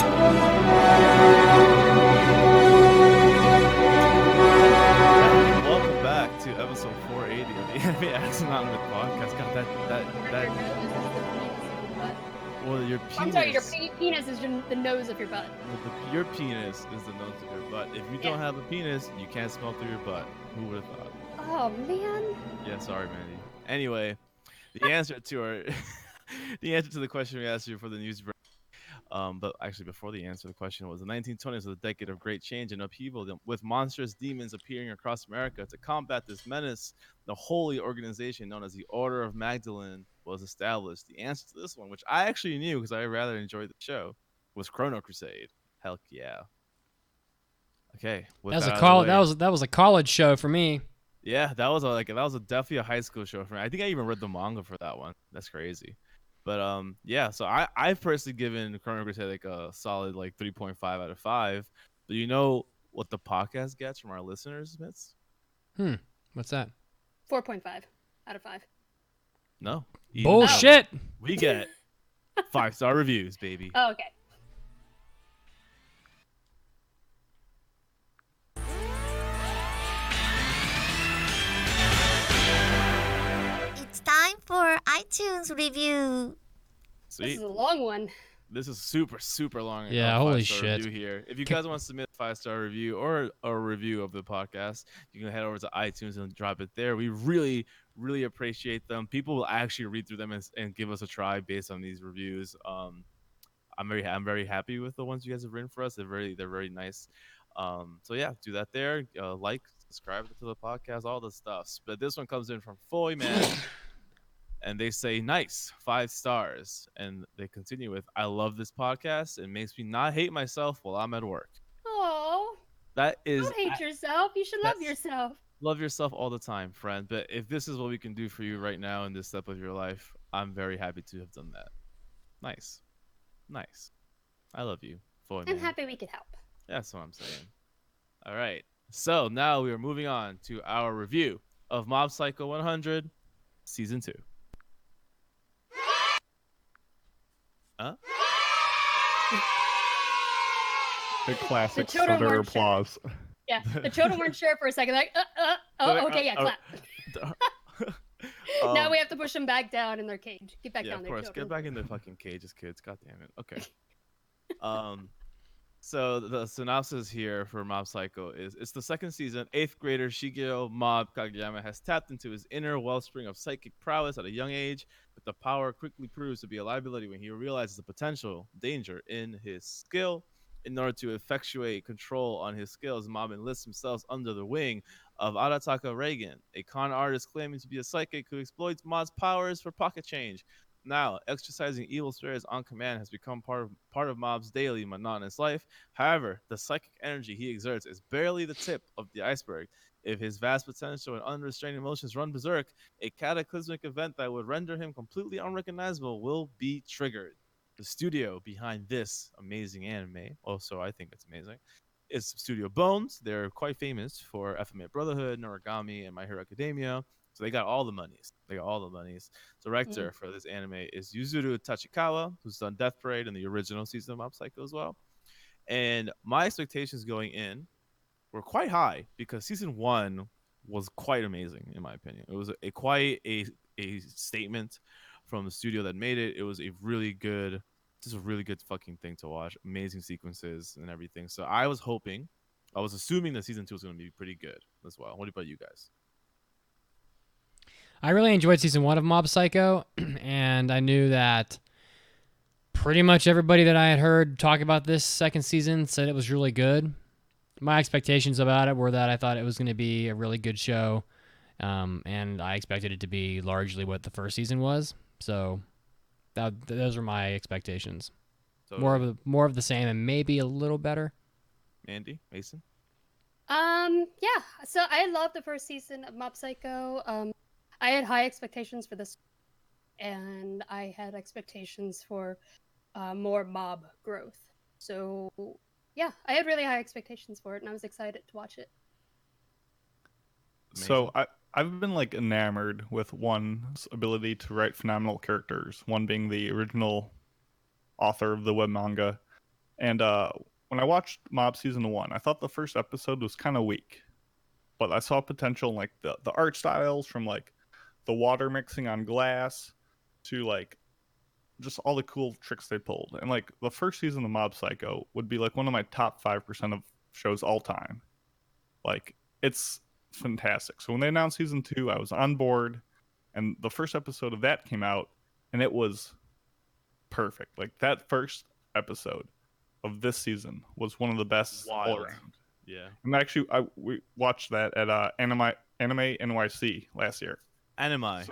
Welcome back to episode 480 of the Anime Addicts Anonymous podcast. God, that. Well, your penis. I'm sorry, your penis is the nose of your butt. Your penis is the nose of your butt. If you don't have a penis, you can't smell through your butt. Who would have thought? Oh, man. Yeah, sorry, Mandy. Anyway, the answer to the question we asked you for the news break. But actually, before the answer, the question was: the 1920s was a decade of great change and upheaval, with monstrous demons appearing across America. To combat this menace, the holy organization known as the Order of Magdalene was established. The answer to this one, which I actually knew because I rather enjoyed the show, was Chrono Crusade. Heck yeah. Okay, That was a college show for me. Yeah, that was definitely a high school show for me. I think I even read the manga for that one. That's crazy. But yeah, so I've personally given Chrono Crusade like a solid 3.5 out of 5. Do you know what the podcast gets from our listeners, Mitz? What's that? 4.5 out of 5. No. Bullshit. We get 5-star reviews, baby. Oh, okay. It's time for iTunes review. Sweet. This is a long one. This is super long. Yeah, holy 5-star shit. Review here. If you guys want to submit a 5-star review or a review of the podcast, you can head over to iTunes and drop it there. We really appreciate them. People will actually read through them and give us a try based on these reviews. I'm very happy with the ones you guys have written for us. They're very nice. So yeah, do that there. Like, subscribe to the podcast, all the stuff. But this one comes in from Foy Man, and they say nice 5 stars, and they continue with, I love this podcast. It makes me not hate myself while I'm at work. Oh, That is, don't hate yourself. You should love yourself. love yourself all the time, friend. But if this is what we can do for you right now in this step of your life, I'm very happy to have done that. Nice. I love you, Foy I'm Man. happy we could help. That's what I'm saying. All right. So now we are moving on to our review of Mob Psycho 100 Season 2. Huh? The classic The children stutter weren't sure. applause. Yeah, the children weren't sure for a second. Like, oh, okay, yeah, clap. Now we have to push them back down in their cage. Get back Yeah, down of there, course. children. Get back in their fucking cages, kids. God damn it. Okay. So the synopsis here for Mob Psycho is, it's the second season. 8th grader Shigeo Mob Kageyama has tapped into his inner wellspring of psychic prowess at a young age, but the power quickly proves to be a liability when he realizes the potential danger in his skill. In order to effectuate control on his skills, Mob enlists himself under the wing of Arataka Reagan, a con artist claiming to be a psychic who exploits Mob's powers for pocket change. Now, exercising evil spirits on command has become part of Mob's daily monotonous life. However, the psychic energy he exerts is barely the tip of the iceberg. If his vast potential and unrestrained emotions run berserk, a cataclysmic event that would render him completely unrecognizable will be triggered. The studio behind this amazing anime, also I think it's amazing, is Studio Bones. They're quite famous for FMA Brotherhood, Noragami, and My Hero Academia. So they got all the monies. Director for this anime is Yuzuru Tachikawa, who's done Death Parade and the original season of Mob Psycho as well. And my expectations going in were quite high because season 1 was quite amazing in my opinion. It was quite a statement from the studio that made it. It was a really good fucking thing to watch. Amazing sequences and everything. So I was assuming that season 2 was going to be pretty good as well. What about you guys? I really enjoyed season 1 of Mob Psycho, and I knew that pretty much everybody that I had heard talk about this second season said it was really good. My expectations about it were that I thought it was going to be a really good show, and I expected it to be largely what the first season was. So those were my expectations. Totally. More of the same, and maybe a little better. Andy, Mason. Yeah. So I loved the first season of Mob Psycho. I had high expectations for this, and I had expectations for more mob growth. So yeah, I had really high expectations for it, and I was excited to watch it. Amazing. So I've been like enamored with one's ability to write phenomenal characters. One being the original author of the web manga, and when I watched Mob season 1, I thought the first episode was kind of weak, but I saw potential in like the art styles, from like the water mixing on glass to like just all the cool tricks they pulled. And like the first season of Mob Psycho would be like one of my top 5% of shows all time. Like, it's fantastic. So when they announced season 2, I was on board, and the first episode of that came out, and it was perfect. Like, that first episode of this season was one of the best all around. Yeah. And actually, we watched that at Anime NYC last year. Anime,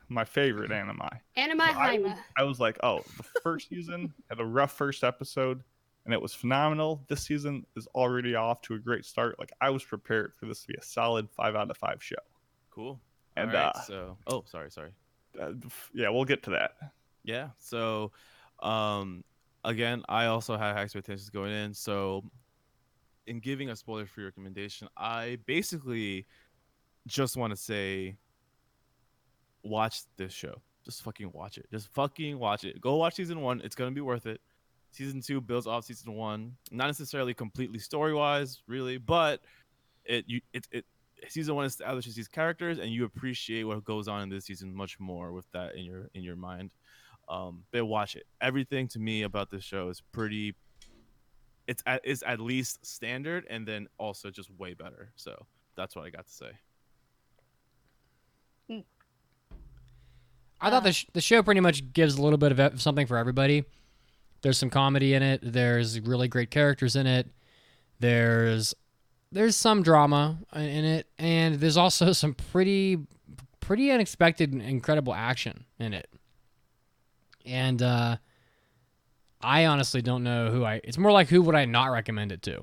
my favorite anime. Haima. I was like, oh, the first season had a rough first episode, and it was phenomenal. This season is already off to a great start. Like, I was prepared for this to be a solid 5 out of 5 show. Cool. And all right, sorry. Yeah, we'll get to that. Yeah. So, again, I also had high expectations going in. So, in giving a spoiler-free recommendation, I basically just want to say, watch this show. Just fucking watch it. Go watch season 1. It's gonna be worth it. Season 2 builds off season 1, not necessarily completely story-wise, really, but season 1 establishes these characters, and you appreciate what goes on in this season much more with that in your mind. But watch it. Everything to me about this show is pretty. It's at least standard, and then also just way better. So that's what I got to say. I thought the show pretty much gives a little bit of something for everybody. There's some comedy in it. There's really great characters in it. There's some drama in it, and there's also some pretty unexpected and incredible action in it. And I honestly don't know it's more like who would I not recommend it to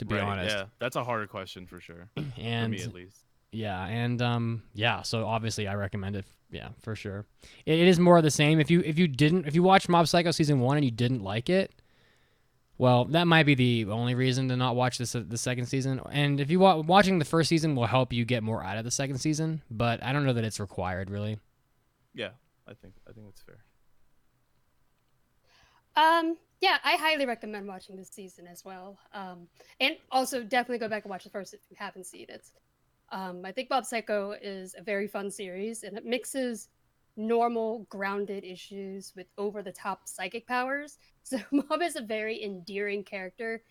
be honest. Yeah, that's a harder question for sure. And for me at least. Yeah, and so obviously I recommend it. Yeah, for sure. It is more of the same. If you watched Mob Psycho season 1 and you didn't like it, well, that might be the only reason to not watch the second season. And if you watching the first season will help you get more out of the second season, but I don't know that it's required really. Yeah, I think that's fair. Yeah, I highly recommend watching this season as well. And also definitely go back and watch the first if you haven't seen it. I think Mob Psycho is a very fun series, and it mixes normal, grounded issues with over-the-top psychic powers. So Mob is a very endearing character,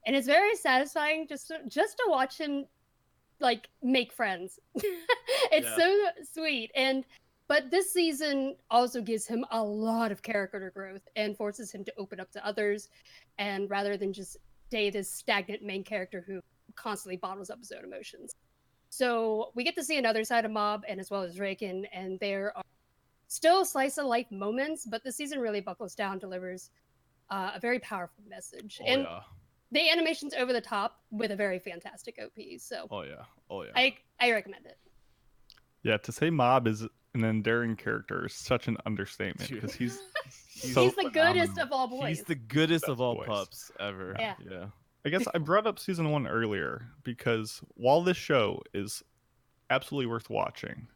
and it's very satisfying just to watch him like make friends. It's so sweet, but this season also gives him a lot of character growth and forces him to open up to others, and rather than just stay this stagnant main character who constantly bottles up his own emotions. So we get to see another side of Mob, and as well as Reagan, and there are still slice of life moments, but the season really buckles down, delivers a very powerful message. The animation's over the top with a very fantastic OP. So I recommend it. Yeah, to say Mob is an endearing character is such an understatement because he's the goodest of all boys. He's the goodest of all pups ever. Yeah. I guess I brought up season 1 earlier because while this show is absolutely worth watching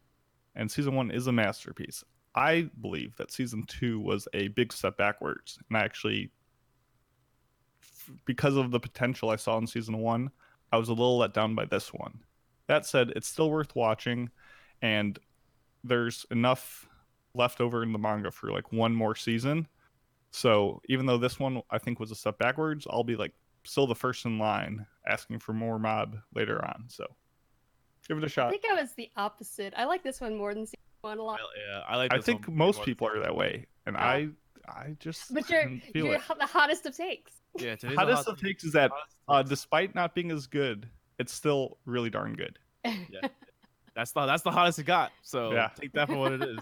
and season 1 is a masterpiece, I believe that season 2 was a big step backwards. And I actually, because of the potential I saw in season 1, I was a little let down by this one. That said, it's still worth watching, and there's enough left over in the manga for like one more season. So even though this one I think was a step backwards, I'll be like still the first in line asking for more Mob later on. So give it a shot. I think I was the opposite. I like this one more than season 1 a lot. I think most people are that way, and I just but you're the hottest of takes. Yeah, hottest of takes is that despite not being as good, it's still really darn good. Yeah, that's the hottest it got. So take that for what it is.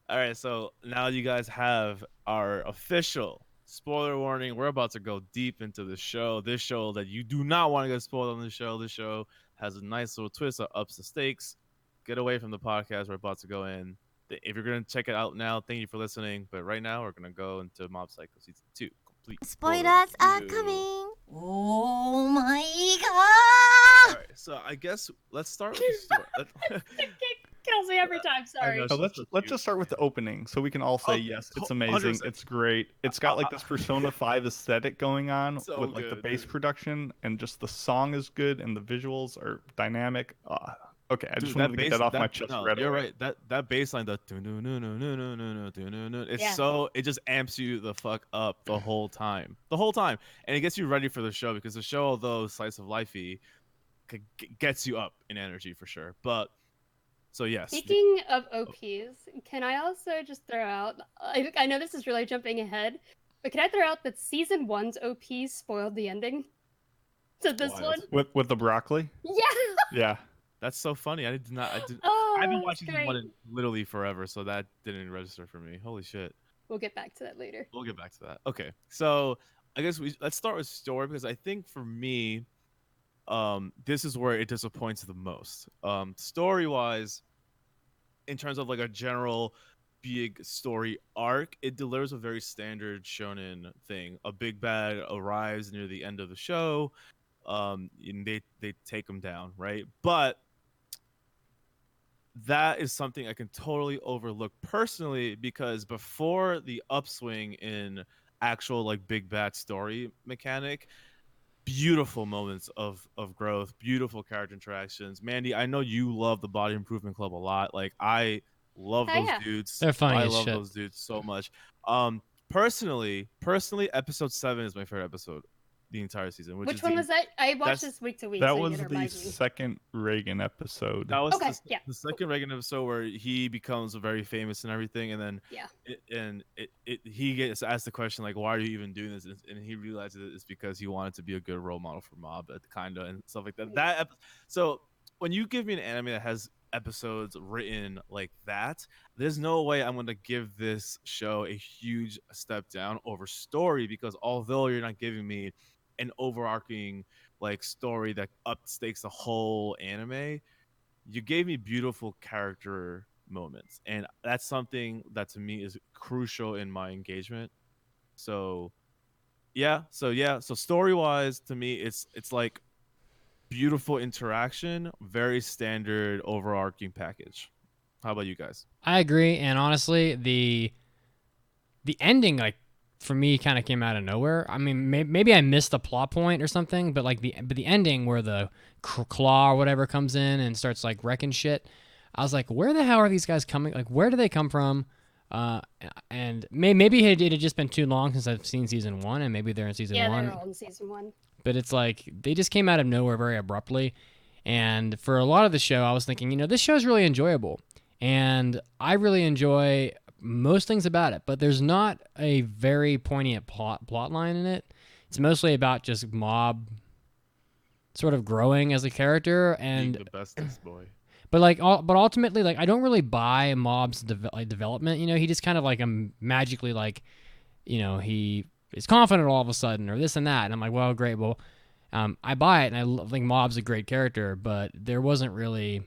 All right, so now you guys have our official spoiler warning. We're about to go deep into the show. This show that you do not want to get spoiled on the show. This show has a nice little twist that ups the stakes. Get away from the podcast. We're about to go in. If you're going to check it out now, thank you for listening. But right now, we're going to go into Mob Psycho Season 2. Complete Spoilers are coming. Oh my god! All right, so I guess let's start with the story. Kills me every time. Sorry. So let's just start with the opening, so we can all say yes, it's amazing, 100%. it's great. It's got like this Persona 5 aesthetic going on So with like the good, bass dude. production, and just the song is good, and the visuals are dynamic. Okay, I just Dude, wanted to get that off my chest. No, right you're away. right. That bass line, it's Yeah. so it just amps you the fuck up the whole time, and it gets you ready for the show because the show, although slice of lifey, gets you up in energy for sure. But so yes. Speaking of OPs, can I also just throw out? I know this is really jumping ahead, but can I throw out that season 1's OP spoiled the ending to this Wild. one? With the broccoli. Yeah. Yeah. That's so funny. I did not. Oh, I've been watching it's season great. 1 literally forever, so that didn't register for me. Holy shit. We'll get back to that later. We'll get back to that. Okay, so I guess let's start with story because I think for me, this is where it disappoints the most. Story wise, in terms of like a general big story arc, it delivers a very standard shonen thing. A big bad arrives near the end of the show, and they take him down, right? But that is something I can totally overlook personally because before the upswing in actual like big bad story mechanic, beautiful moments of growth, beautiful character interactions. Mandy, I know you love the Body Improvement Club a lot. Like I love those dudes. They're funny I as love shit. those dudes so much. Personally, episode 7 is my favorite episode. the entire season. Which one was that? I watched this week to week. That so you was gotta the remind me. second Reagan episode. That was Okay, yeah. the second Reagan episode where he becomes very famous and everything, and then he gets asked the question like, "Why are you even doing this?" And he realizes it's because he wanted to be a good role model for Mob, kind of, and stuff like that. So when you give me an anime that has episodes written like that, there's no way I'm going to give this show a huge step down over story, because although you're not giving me an overarching like story that upstakes the whole anime, you gave me beautiful character moments, and that's something that to me is crucial in my engagement. So story wise, to me it's like beautiful interaction, very standard overarching package. How about you guys? I agree, and honestly, the ending, like, for me, kind of came out of nowhere. I mean, maybe I missed a plot point or something, but the ending where the claw or whatever comes in and starts like wrecking shit, I was like, where the hell are these guys coming? Like, where do they come from? And maybe it had just been too long since I've seen season 1, and maybe they're in season 1. Yeah, they're all in season 1. But it's like they just came out of nowhere very abruptly. And for a lot of the show, I was thinking, this show is really enjoyable, and I really enjoy most things about it, but there's not a very poignant plot line in it. It's mostly about just Mob sort of growing as a character and being the bestest boy. But ultimately, like, I don't really buy Mob's development. He just kind of like magically, like, he is confident all of a sudden or this and that, and I'm like, well, great, well, I buy it, and I think Mob's a great character, but there wasn't really.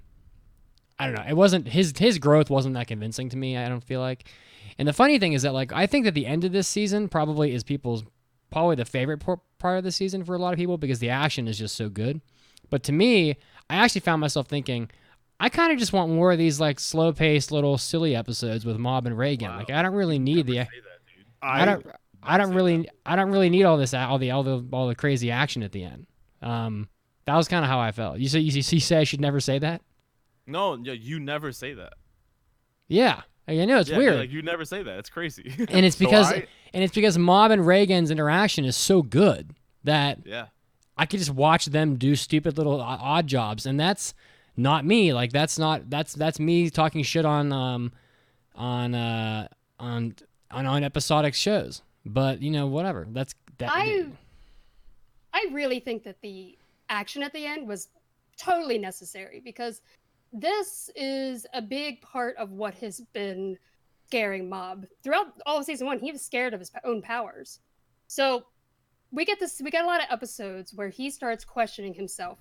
I don't know. It wasn't his growth wasn't that convincing to me. I don't feel like. And the funny thing is that, like, I think that the end of this season probably is probably the favorite part of the season for a lot of people, because the action is just so good. But to me, I actually found myself thinking, I kind of just want more of these like slow paced little silly episodes with Mob and Reagan. Wow. Like, I don't really need I don't really need all the crazy action at the end. That was kind of how I felt. You say I should never say that? No, you never say that. Yeah, I know it's weird. Like, you never say that. It's crazy. And it's because Mob and Reagan's interaction is so good that I could just watch them do stupid little odd jobs, and that's not me. Like, that's me talking shit on episodic shows. But whatever. I really think that the action at the end was totally necessary, because this is a big part of what has been scaring Mob throughout all of season 1. He was scared of his own powers. So we get a lot of episodes where he starts questioning himself.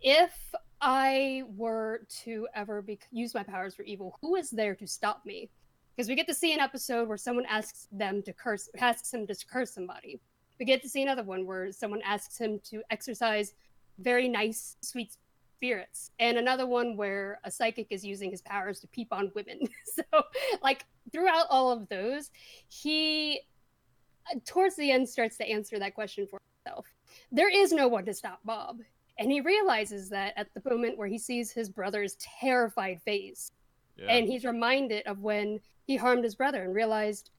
If I were to ever use my powers for evil, who is there to stop me? Because we get to see an episode where someone asks him to curse somebody. We get to see another one where someone asks him to exercise very nice, sweet spirits, and another one where a psychic is using his powers to peep on women. So, like, throughout all of those, he towards the end starts to answer that question for himself. There is no one to stop Bob, and he realizes that at the moment where he sees his brother's terrified face, and he's reminded of when he harmed his brother and realized,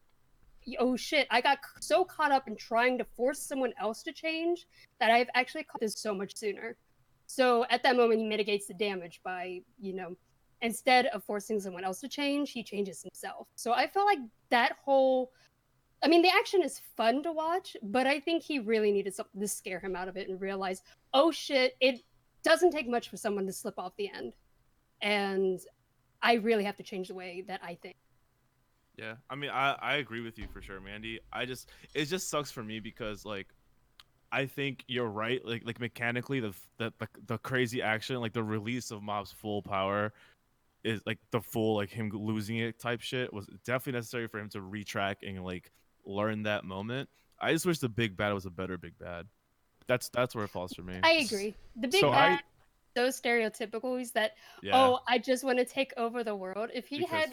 oh shit, I got so caught up in trying to force someone else to change that I've actually caught this so much sooner. So at that moment, he mitigates the damage by, instead of forcing someone else to change, he changes himself. So I feel like that the action is fun to watch, but I think he really needed something to scare him out of it and realize, oh shit, it doesn't take much for someone to slip off the end. And I really have to change the way that I think. Yeah, I agree with you for sure, Mandy. It just sucks for me because, like, I think you're right. Like mechanically, the crazy action, like the release of Mob's full power, is like the full, like, him losing it type shit was definitely necessary for him to retrack and like learn that moment. I just wish the big bad was a better big bad. That's where it falls for me. I agree. The big bad, so stereotypical is that, I just want to take over the world. If he had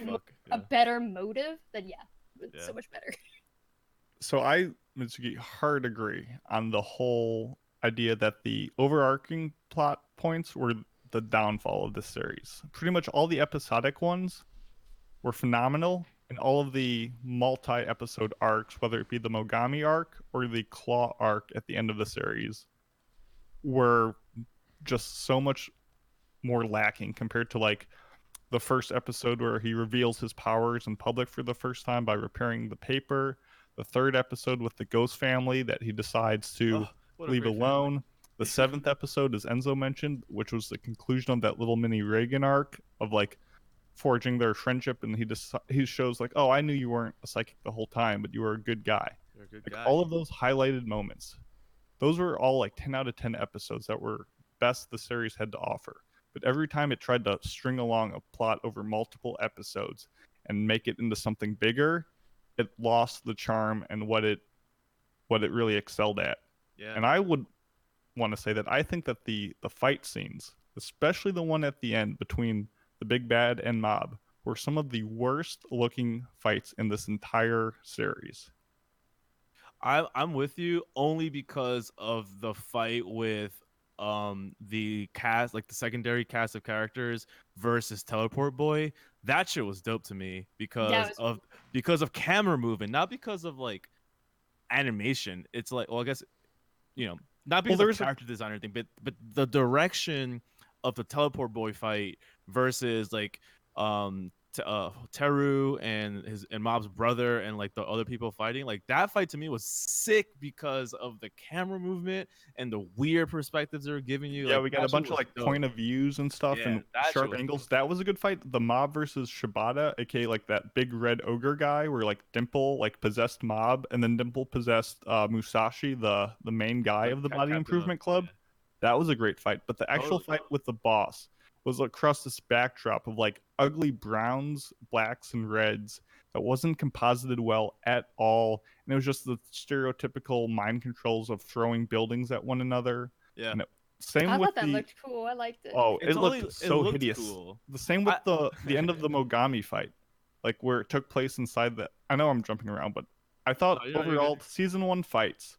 a better motive, then it's so much better. So I, Mitsuki, hard agree on the whole idea that the overarching plot points were the downfall of this series. Pretty much all the episodic ones were phenomenal, And all of the multi-episode arcs, whether it be the Mogami arc or the Claw arc at the end of the series, were just so much more lacking compared to like the first episode where he reveals his powers in public for the first time by repairing the paper. The third episode with the ghost family that he decides to leave alone. The seventh episode, as Enzo mentioned, which was the conclusion of that little mini Reagan arc of like forging their friendship, and he shows like, oh, I knew you weren't a psychic the whole time, but you were a good guy. You're a good Like, guy. all of those highlighted moments, those were all like 10 out of 10 episodes that were best the series had to offer. But every time it tried to string along a plot over multiple episodes and make it into something bigger, it lost the charm and what it really excelled at. Yeah. And I would want to say that I think that the fight scenes, especially the one at the end between the Big Bad and Mob, were some of the worst looking fights in this entire series. I'm with you only because of the fight with the cast, like the secondary cast of characters versus Teleport Boy. That shit was dope to me because of camera movement, not because of like animation. It's like, well, I guess, you know, not because of character design or anything, but the direction of the Teleport Boy fight versus like Teru and Mob's brother and like the other people fighting, like that fight to me was sick because of the camera movement and the weird perspectives they're giving you. Yeah, like, we got a bunch of like point of views and stuff and sharp angles. Dope. That was a good fight. The Mob versus Shibata, aka like that big red ogre guy, where like Dimple like possessed Mob and then Dimple possessed Musashi, the main guy of the Body Improvement Club. That was a great fight. But the actual fight with the boss was across this backdrop of like ugly browns, blacks, and reds that wasn't composited well at all. And it was just the stereotypical mind controls of throwing buildings at one another. Yeah. And I thought that looked cool. I liked it. Oh, it looked so hideous. Cool. The same with the end of the Mogami fight, like where it took place inside the. I know I'm jumping around, but I thought overall season 1 fights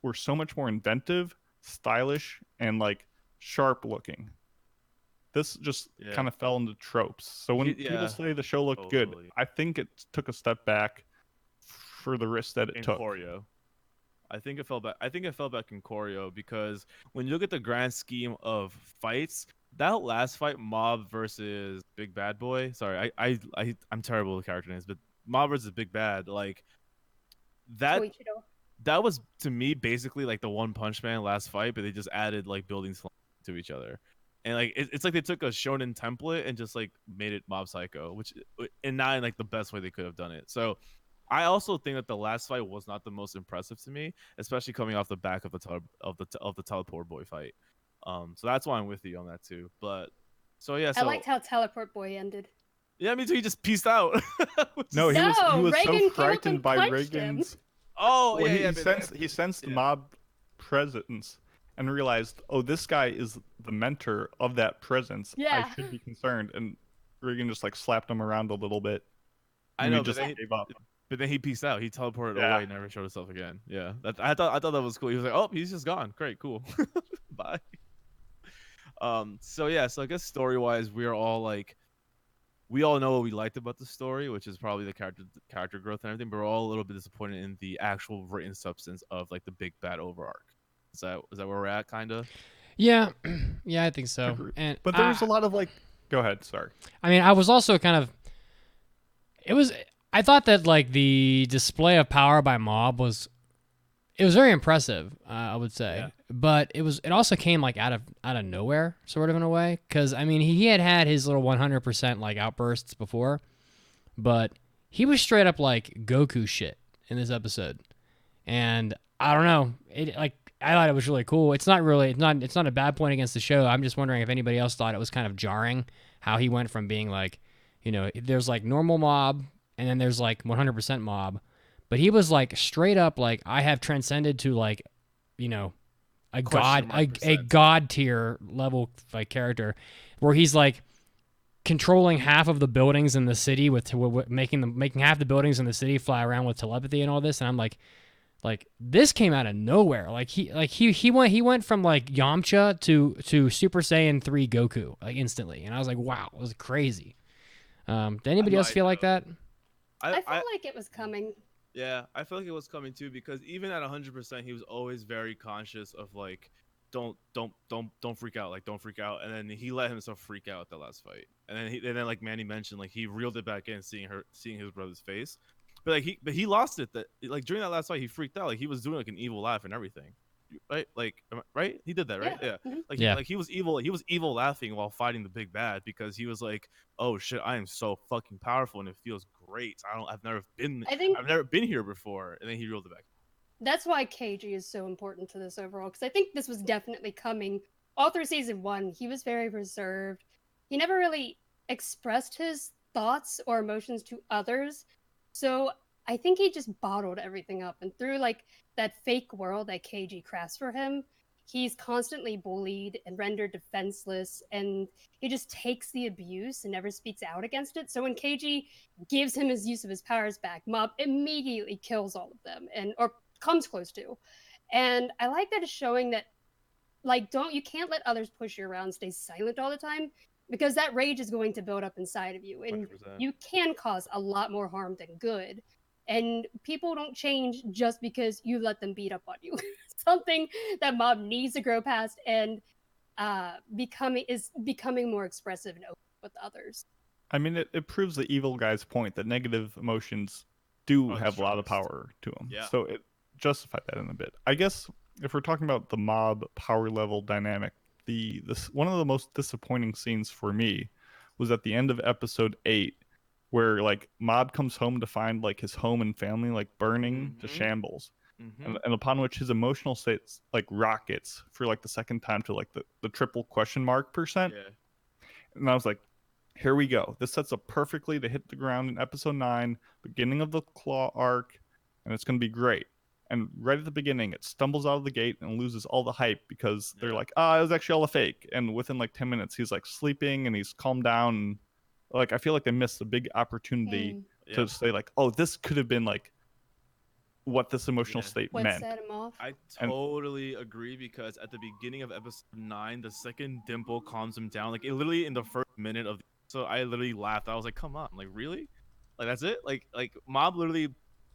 were so much more inventive, stylish, and like sharp looking. This just kind of fell into tropes. So when people say the show looked good, I think it took a step back for the risk that it took. Choreo. I think it fell back in choreo because when you look at the grand scheme of fights, that last fight, Mob versus Big Bad Boy. Sorry, I'm terrible with character names, but Mob versus Big Bad, like that. That was to me basically like the One Punch Man last fight, but they just added like buildings to each other. And like it's like they took a shonen template and just like made it Mob Psycho, which and not in like the best way they could have done it. So I also think that the last fight was not the most impressive to me, especially coming off the back of the Teleport Boy fight. So that's why I'm with you on that too. But so yeah, I liked how Teleport Boy ended. Yeah, me too. He just peaced out. No, he was Reagan so frightened by Reagan's. He sensed Mob presence and realized, oh, this guy is the mentor of that presence. Yeah. I should be concerned. And Reagan just like slapped him around a little bit. I know, he just gave up. But then he peaced out. He teleported away, never showed himself again. Yeah, I thought that was cool. He was like, oh, he's just gone. Great, cool. Bye. So I guess story wise, we all know what we liked about the story, which is probably the character growth and everything. But we're all a little bit disappointed in the actual written substance of like the big bad over arc. Is that where we're at, kind of? Yeah, I think so. But there's a lot of like. Go ahead. Sorry. I mean, I was also kind of. I thought that like the display of power by Mob was very impressive. I would say, but it also came like out of nowhere, sort of in a way. Because I mean, he had his little 100% like outbursts before, but he was straight up like Goku shit in this episode, and I don't know. I thought it was really cool. It's not a bad point against the show. I'm just wondering if anybody else thought it was kind of jarring how he went from being like, there's like normal Mob and then there's like 100% Mob, but he was like straight up like, I have transcended to like, a god tier level like character where he's like controlling half of the buildings in the city with making half the buildings in the city fly around with telepathy and all this. And I'm like this came out of nowhere. Like he went from like Yamcha to Super Saiyan 3 Goku like instantly, and I was like, wow, it was crazy. Did anybody else feel like that? I felt like it was coming. Yeah, I feel like it was coming too because even at 100%, he was always very conscious of like, don't freak out, like don't freak out. And then he let himself freak out at the last fight. And then like Manny mentioned, like he reeled it back in, seeing his brother's face. But he lost it. That like during that last fight, he freaked out. Like he was doing like an evil laugh and everything, right? Like right? He did that, right? Yeah. Mm-hmm. Like he was evil. He was evil laughing while fighting the big bad because he was like, oh shit, I am so fucking powerful and it feels great. I've never been here before. And then he reeled it back. That's why KG is so important to this overall, because I think this was definitely coming. All through season 1, he was very reserved. He never really expressed his thoughts or emotions to others. So I think he just bottled everything up. And through like that fake world that KG crafts for him, he's constantly bullied and rendered defenseless, and he just takes the abuse and never speaks out against it. So when KG gives him his use of his powers back, Mob immediately kills all of them, or comes close to. And I like that it's showing that, like, you can't let others push you around, stay silent all the time, because that rage is going to build up inside of you, and 100%. you can cause a lot more harm than good. And people don't change just because you let them beat up on you. Something that Mob needs to grow past and becoming more expressive and open with others. I mean, it proves the evil guy's point that negative emotions do have a lot of power to them. Yeah. So it justified that in a bit. I guess if we're talking about the Mob power level dynamic, one of the most disappointing scenes for me was at the end of episode 8, where like Mob comes home to find like his home and family like burning to shambles. And upon which his emotional state like rockets for like the second time to like the triple question mark percent. Yeah. And I was like, here we go. This sets up perfectly to hit the ground in episode 9, beginning of the Claw arc, and it's going to be great. And right at the beginning, it stumbles out of the gate and loses all the hype because they're like, it was actually all a fake. And within like 10 minutes, he's like sleeping and he's calmed down. And like, I feel like they missed a big opportunity to say like, oh, this could have been like what this emotional state what meant. set him off. I totally agree because at the beginning of episode 9, the second Dimple calms him down. Like it literally in the first minute of the episode, I literally laughed. I was like, come on, like really? Like that's it? Like Mob literally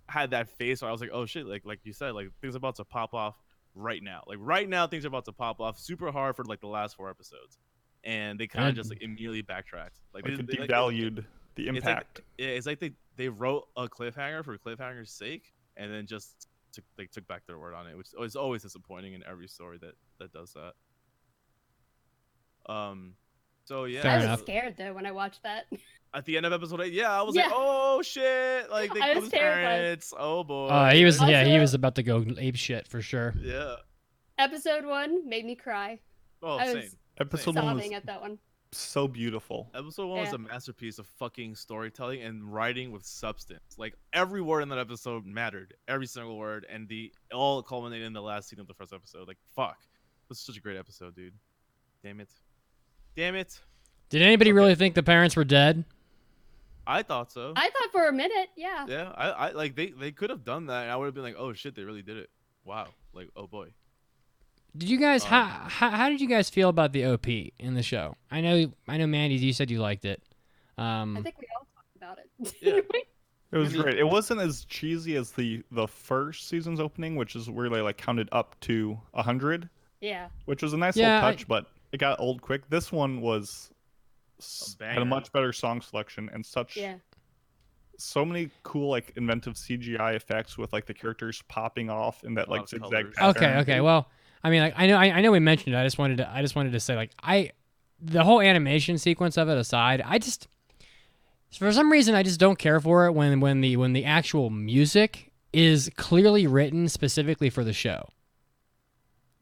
had that face where I was like, oh shit, like you said, like things are about to pop off right now. Like right now things are about to pop off super hard for like the last 4 episodes. And they kind of just like immediately backtracked. Like it they devalued the impact. It's like they wrote a cliffhanger for cliffhanger's sake and then just took back their word on it, which is always disappointing in every story that does that. So yeah, I was scared though when I watched that. At the end of episode 8, I was like, oh shit, like they killed his parents. Oh boy. He was about to go ape shit for sure. Yeah. Episode 1 made me cry. Oh, I same. was Episode 1 was at that one. so beautiful. Episode 1 was a masterpiece of fucking storytelling and writing with substance. Like every word in that episode mattered, every single word, and all culminated in the last scene of the first episode. Like fuck, this is such a great episode, dude. Damn it. Did anybody really think the parents were dead? I thought so. I thought for a minute, yeah. Yeah, I like they could have done that, and I would have been like, oh shit, they really did it. Wow, like oh boy. Did you guys how did you guys feel about the OP in the show? I know Mandy, you said you liked it. I think we all talked about it. Yeah. It was great. It wasn't as cheesy as the first season's opening, which is where they like counted up to 100. Yeah. Which was a nice little touch, but it got old quick. This one had a much better song selection and so many cool like inventive CGI effects with like the characters popping off in that like zigzag pattern. Okay. Well, I mean, like I know we mentioned it. I just wanted to say like the whole animation sequence of it aside, for some reason I just don't care for it when the actual music is clearly written specifically for the show.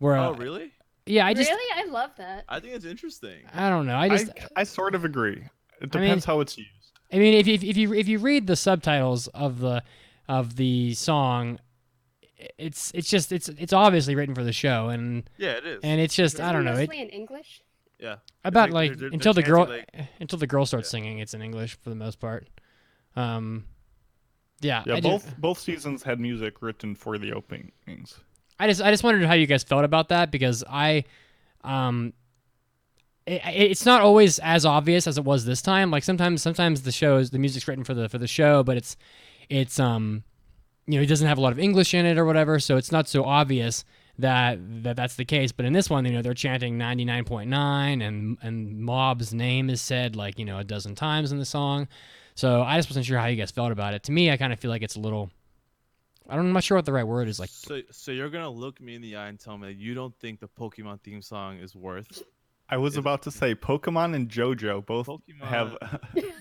Oh, really? Yeah, I love that. I think it's interesting. I don't know. I sort of agree. It depends how it's used. I mean, if you read the subtitles of the song, it's obviously written for the show, and it is. And it's just I don't know. Mostly in English. Yeah. About until the girl starts singing, it's in English for the most part. Both seasons had music written for the openings. I just wondered how you guys felt about that because I it's not always as obvious as it was this time. Like sometimes the music's written for the show, but it's it doesn't have a lot of English in it or whatever, so it's not so obvious that's the case. But in this one, they're chanting 99.9, and Mob's name is said like a dozen times in the song. So I just wasn't sure how you guys felt about it. To me, I kind of feel like it's a little. I'm not sure what the right word is. Like, so you're gonna look me in the eye and tell me that you don't think the Pokemon theme song is worth? I was about to say Pokemon and JoJo both have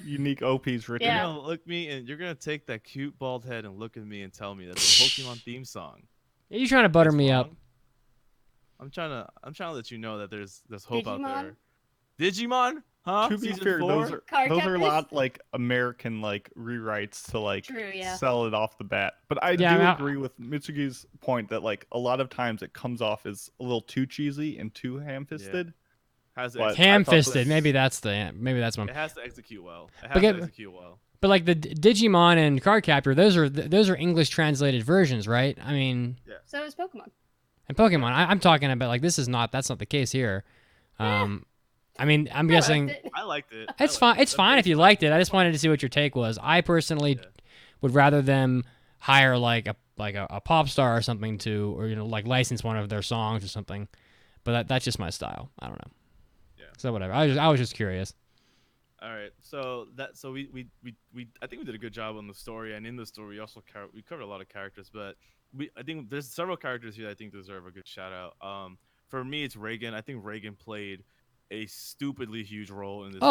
unique OPs written. You're gonna look me and you're gonna take that cute bald head and look at me and tell me that the Pokemon theme song. Are you trying to butter me up? I'm trying to let you know that there's hope Digimon? out there. Digimon? Huh? To be Season fair, 4? those are a lot like American like rewrites to like True, yeah. sell it off the bat. But I do agree with Mitsugi's point that like a lot of times it comes off as a little too cheesy and too ham-fisted. Ham-fisted. Maybe that's one. It has to execute well. But like the Digimon and Cardcaptor, those are English translated versions, right? I mean, So is Pokemon. And Pokemon, I'm talking about like that's not the case here. I mean, I'm guessing I liked it. It's fine. It's fine if you liked it. I just wanted to see what your take was. I personally would rather them hire like a pop star or something or like license one of their songs or something. But that's just my style. I don't know. Yeah. So whatever. I was just curious. All right. So we I think we did a good job on the story, and in the story we covered a lot of characters, but I think there's several characters here that I think deserve a good shout out. For me, it's Reagan. I think Reagan played a stupidly huge role in this.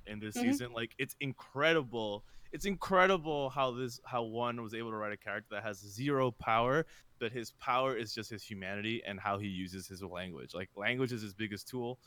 In this season, like it's incredible. It's incredible how one was able to write a character that has zero power, but his power is just his humanity and how he uses his language. Like language is his biggest tool.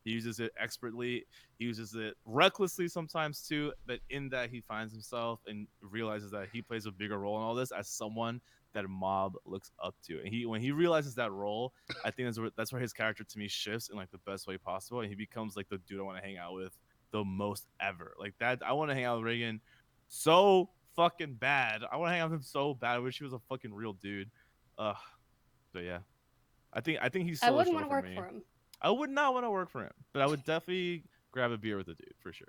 He uses it expertly. He uses it recklessly sometimes too. But in that, he finds himself and realizes that he plays a bigger role in all this as someone that Mob looks up to. And when he realizes that role, I think that's where his character to me shifts in like the best way possible, and he becomes like the dude I want to hang out with the most ever. Like that, I want to hang out with Reagan so fucking bad. I want to hang out with him so bad. I wish he was a fucking real dude. But yeah, I think he's. I wouldn't want to work for him. I would not want to work for him, but I would definitely grab a beer with the dude for sure.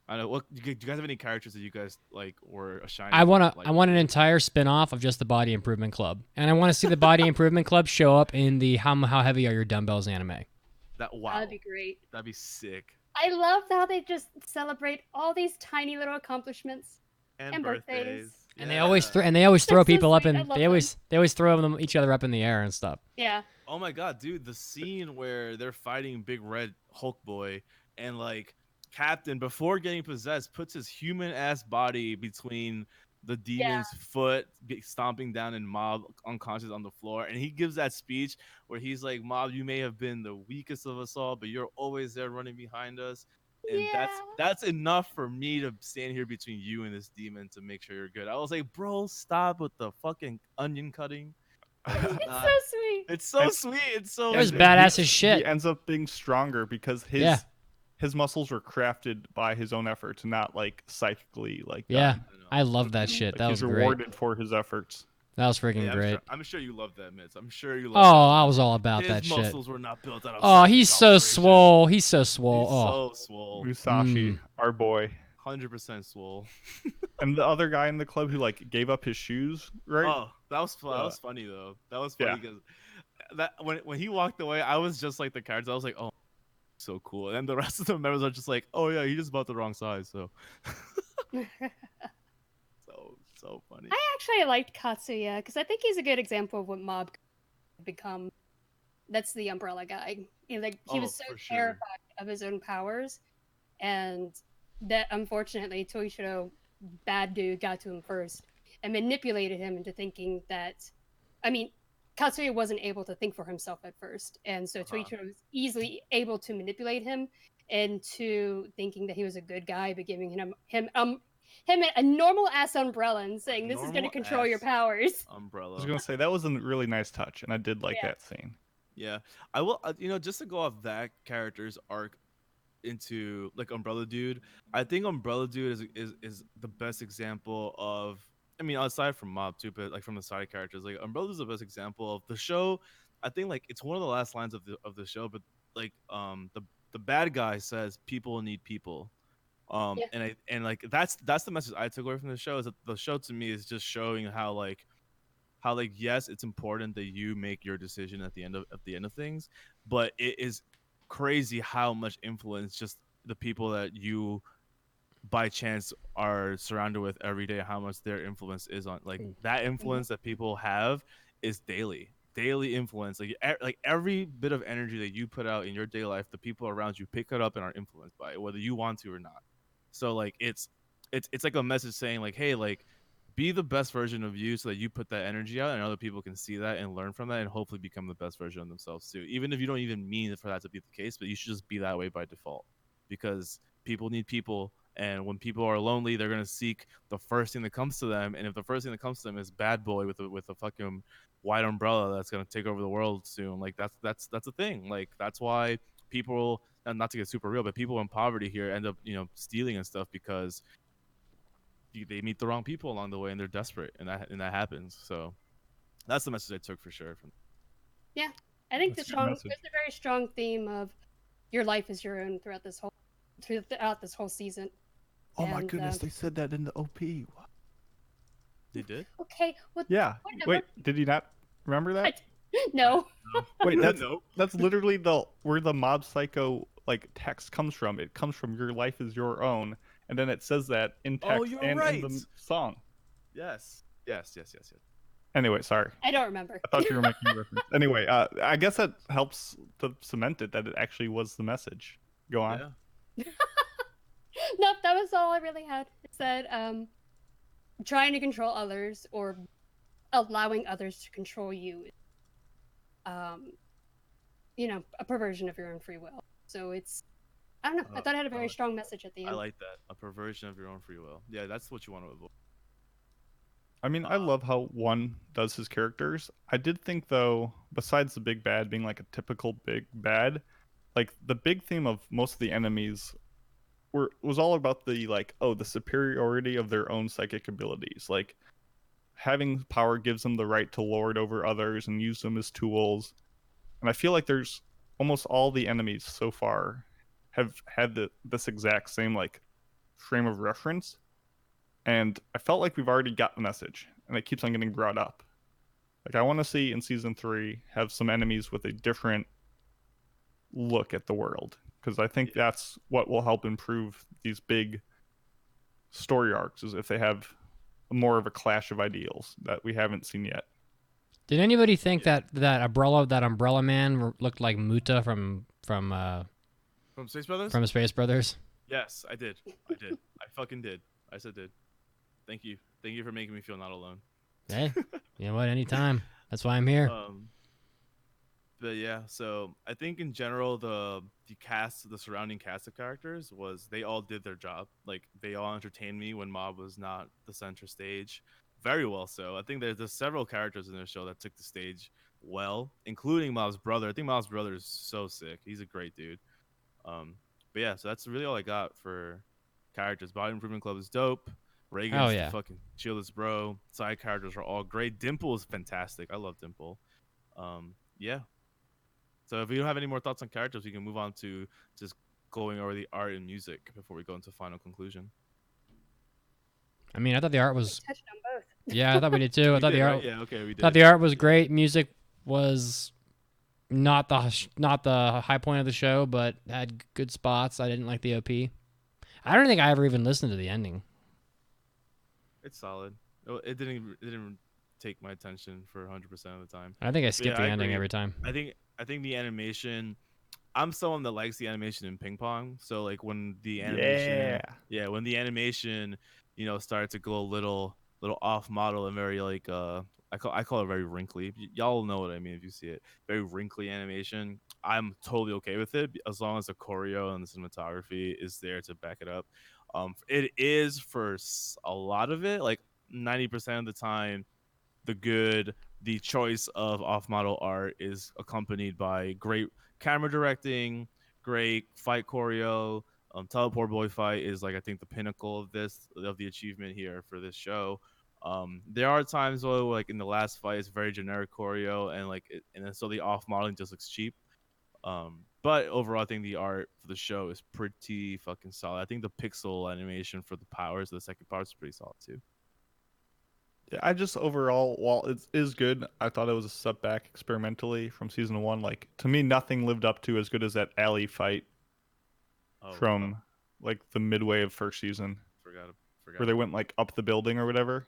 I know. What do you guys have any characters that you guys like were a shiny? I want an entire spin-off of just the Body Improvement Club, and I want to see the Body Improvement Club show up in the How Heavy Are Your Dumbbells anime. That'd be great. That'd be sick. I love how they just celebrate all these tiny little accomplishments and birthdays. And they always throw people up in they always throw each other up in the air and stuff. Yeah. Oh my god, dude, the scene where they're fighting Big Red Hulk Boy and like Captain, before getting possessed, puts his human ass body between the demon's foot, stomping down and Mob unconscious on the floor, and he gives that speech where he's like, "Mob, you may have been the weakest of us all, but you're always there running behind us." And that's enough for me to stand here between you and this demon to make sure you're good. I was like, bro, stop with the fucking onion cutting. It's so sweet. It's so sweet. It's so. It was badass as shit. He ends up being stronger because his muscles were crafted by his own efforts, not like psychically like. Yeah, I love that shit. Like that was great. He's rewarded for his efforts. That was freaking great. I'm sure you loved that, Mitz. I'm sure you loved I was all about that shit. His muscles were not built out of. Oh, he's so swole. He's so swole. He's so swole. Musashi, our boy. 100% swole. And the other guy in the club who like gave up his shoes, right? Oh, that was fun. That was funny though. That was funny because that when he walked away, I was just like the characters. I was like, oh, so cool. And then the rest of the members are just like, oh yeah, he just bought the wrong size. So. So funny. I actually liked Katsuya because I think he's a good example of what Mob could become. That's the umbrella guy. He was so terrified of his own powers, and that unfortunately Toishiro, bad dude, got to him first and manipulated him into thinking that. I mean, Katsuya wasn't able to think for himself at first, and so Toichiro was easily able to manipulate him into thinking that he was a good guy, but giving him a normal ass umbrella and saying this is going to control your powers. Umbrella. I was going to say that was a really nice touch, and I did like that scene. Yeah, I will. Just to go off that character's arc into like Umbrella Dude, I think Umbrella Dude is the best example of. I mean, aside from Mob too, but like from the side characters, like Umbrella is the best example of the show. I think like it's one of the last lines of the show, but like the bad guy says people need people. Yeah. And like that's the message I took away from the show, is that the show to me is just showing how like yes, it's important that you make your decision at the end of things, but it is crazy how much influence just the people that you by chance are surrounded with every day, how much their influence is on like that influence that people have is daily influence. Like every bit of energy that you put out in your daily life, the people around you pick it up and are influenced by it, whether you want to or not. So like it's like a message saying like, hey, like be the best version of you so that you put that energy out and other people can see that and learn from that and hopefully become the best version of themselves too, even if you don't even mean for that to be the case, but you should just be that way by default, because people need people, and when people are lonely they're going to seek the first thing that comes to them, and if the first thing that comes to them is bad boy with a fucking white umbrella that's going to take over the world soon, like that's a thing. Like that's why people, and not to get super real, but people in poverty here end up stealing and stuff because they meet the wrong people along the way and they're desperate, and that happens. So that's the message I took for sure from. Yeah, I think That's there's a good message. a very strong theme of your life is your own throughout this whole season. Oh my And, goodness, they said that in the OP. What? They did? Okay, well, Yeah. whatever. Wait, did you not remember that? No. Wait, that's Nope. that's literally where the Mob Psycho like text comes from. It comes from "Your life is your own," and then it says that in text Oh, you're and right. in the song. Yes. Anyway, sorry. I don't remember. I thought you were making a reference. Anyway, I guess that helps to cement it that it actually was the message. Go on. Yeah. Nope, that was all I really had. It said, trying to control others or allowing others to control you, a perversion of your own free will. So it's, I don't know. I thought it had a very strong message at the I end. like that. A perversion of your own free will. Yeah, that's what you want to avoid. I mean, I love how one does his characters. I did think, though, besides the big bad being like a typical big bad, like the big theme of most of the enemies was all about the the superiority of their own psychic abilities. Like having power gives them the right to lord over others and use them as tools. And I feel like there's almost all the enemies so far have had this exact same like frame of reference. And I felt like we've already got the message, and it keeps on getting brought up. Like I want to see in season 3 have some enemies with a different look at the world, because I think that's what will help improve these big story arcs, is if they have more of a clash of ideals that we haven't seen yet. Did anybody think that umbrella man looked like Muta from Space Brothers? from Space Brothers? Yes, I did. I fucking did. I said did. Thank you for making me feel not alone. Hey, you know what? Anytime. That's why I'm here. But yeah, so I think in general the surrounding cast of characters they all did their job. Like they all entertained me when Mob was not the center stage, very well. So I think there's several characters in this show that took the stage well, including Mob's brother. I think Mob's brother is so sick. He's a great dude. But yeah, so that's really all I got for characters. Body Improvement Club is dope. Reagan's the fucking chillest bro. Side characters are all great. Dimple is fantastic. I love Dimple. Yeah. So if we don't have any more thoughts on characters, we can move on to just going over the art and music before we go into final conclusion. I mean, I thought the art was. We touched on both. Yeah, I thought we did too. I thought the art. Right? Yeah, okay, we did. Thought the art was great. Music was not the high point of the show, but had good spots. I didn't like the OP. I don't think I ever even listened to the ending. It's solid. It didn't take my attention for 100% of the time. I think I skipped the ending agree. every time. I think the animation. I'm someone that likes the animation in ping pong. So like when the animation, when the animation, started to go a little off model and very like I call it very wrinkly. Y'all know what I mean if you see it. Very wrinkly animation. I'm totally okay with it as long as the choreo and the cinematography is there to back it up. It is for a lot of it, like 90% of the time, the choice of off-model art is accompanied by great camera directing, great fight choreo. Teleport Boy fight is like I think the pinnacle of the achievement here for this show. There are times though, like in the last fight, it's very generic choreo, and and then so the off modeling just looks cheap. But overall, I think the art for the show is pretty fucking solid. I think the pixel animation for the powers of the second part is pretty solid too. Yeah, I just overall, while it is good, I thought it was a step back experimentally from season 1. Like to me, nothing lived up to as good as that alley fight from like the midway of first season, Forgot where they went like up the building or whatever.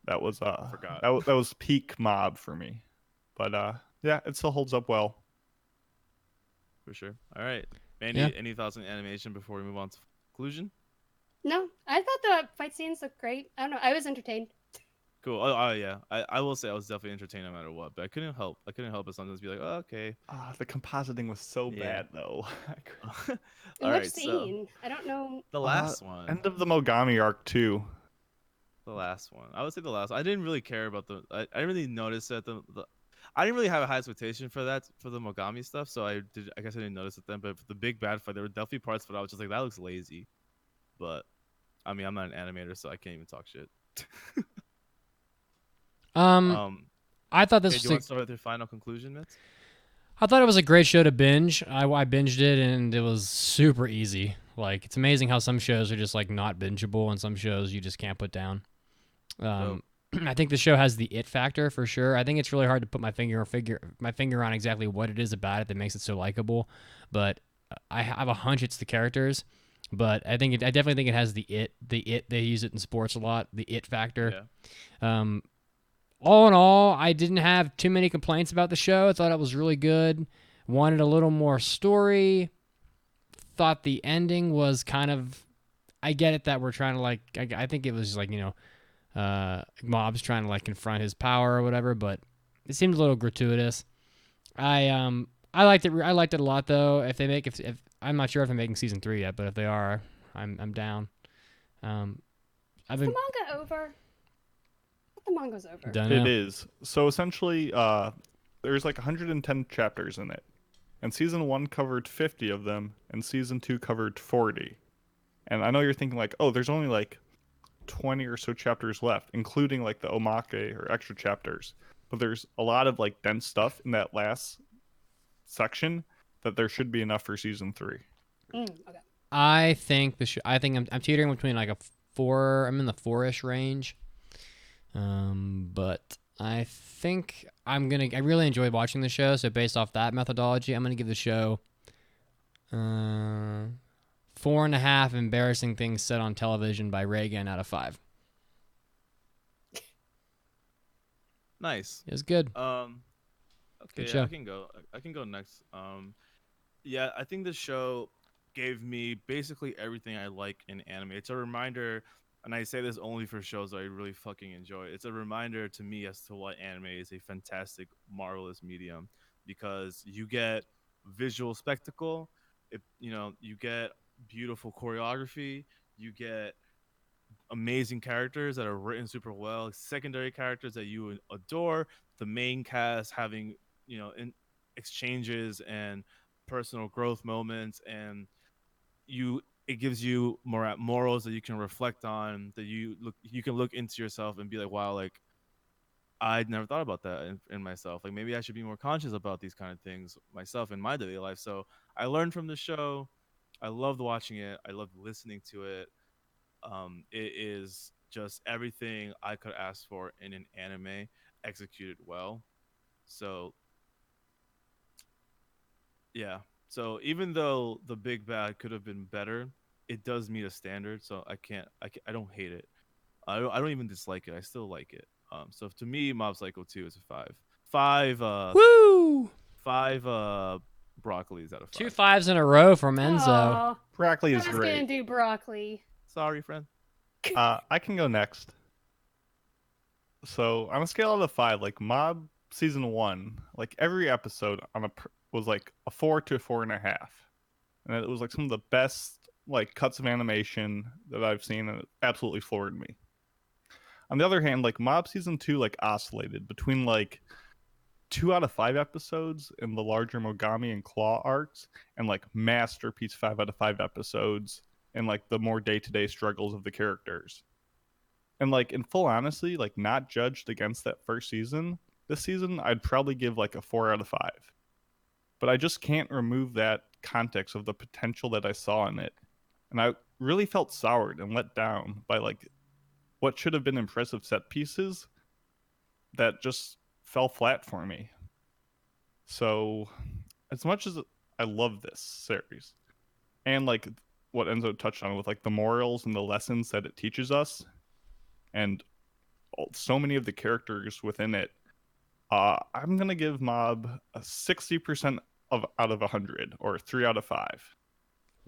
That was Forgot. that was peak mob for me. But yeah, it still holds up well. For sure. All right, Mandy, any thoughts on animation before we move on to conclusion? No, I thought the fight scenes looked great. I don't know. I was entertained. Cool. Oh yeah. I will say I was definitely entertained no matter what, but I couldn't help but sometimes be like, oh, okay. The compositing was so bad though. All Which right, scene? I don't know. the last one. End of the Mogami arc too. The last one. I would say the last one. I didn't really care about I didn't really notice that I didn't really have a high expectation for the Mogami stuff, so I guess I didn't notice it then. But for the big bad fight, there were definitely parts of it I was just like, that looks lazy. But I mean, I'm not an animator, so I can't even talk shit. I thought this do was. you want to start with your final conclusion, Mitz? I thought it was a great show to binge. I binged it and it was super easy. Like it's amazing how some shows are just like not bingeable, and some shows you just can't put down. I think the show has the it factor for sure. I think it's really hard to put my finger on exactly what it is about it that makes it so likable, but I have a hunch it's the characters. But I definitely think it has the it. They use it in sports a lot. The it factor. Yeah. All in all, I didn't have too many complaints about the show. I thought it was really good. Wanted a little more story. Thought the ending was kind of. I get it that we're trying to like. I think it was like Mob's trying to like confront his power or whatever, but it seemed a little gratuitous. I liked it. I liked it a lot though. If I'm not sure if they're making season 3 yet, but if they are, I'm down. Is the manga over? The manga's over. It is. So essentially, there's like 110 chapters in it, and season 1 covered 50 of them, and season 2 covered 40. And I know you're thinking like, oh, there's only like 20 or so chapters left, including like the omake or extra chapters. But there's a lot of like dense stuff in that last section that there should be enough for season 3. Okay. I think I'm teetering between like a 4. I'm in the 4-ish range. But I think I really enjoyed watching the show. So based off that methodology, I'm gonna give the show 4.5 embarrassing things said on television by Reagan out of 5. Nice. It was good. Okay, good yeah, show. I can go next. Yeah, I think the show gave me basically everything I like in anime. It's a reminder, and I say this only for shows I really fucking enjoy. It's a reminder to me as to why anime is a fantastic, marvelous medium, because you get visual spectacle, you get beautiful choreography, you get amazing characters that are written super well, secondary characters that you adore, the main cast having in exchanges and personal growth moments, and it gives you more morals that you can reflect on, that you can look into yourself and be like, wow, like I'd never thought about that in myself. Like maybe I should be more conscious about these kind of things myself in my daily life. So I learned from the show. I loved watching it. I loved listening to it. It is just everything I could ask for in an anime executed well. So yeah. So even though the big bad could have been better, it does meet a standard. So I don't hate it. I don't even dislike it. I still like it. So to me, Mob Psycho 2 is a 5. 5 Woo! 5 broccolis out of 5. 2 5s in a row from Enzo. Aw, Broccoli I is was great. gonna do broccoli. Sorry, friend. I can go next. So on a scale out of 5, like Mob season 1, like every episode was like a 4 to 4.5, and it was like some of the best like cuts of animation that I've seen, and it absolutely floored me. On the other hand, like Mob season 2 like oscillated between like 2 out of 5 episodes in the larger Mogami and Claw arcs, and like masterpiece 5 out of 5 episodes and like the more day-to-day struggles of the characters. And like in full honesty, like not judged against that first season, this season I'd probably give like a 4 out of 5. But I just can't remove that context of the potential that I saw in it. And I really felt soured and let down by like what should have been impressive set pieces that just fell flat for me. So, as much as I love this series, and like what Enzo touched on with like the morals and the lessons that it teaches us, and so many of the characters within it, I'm gonna give Mob a 60% out of 100, or 3 out of 5.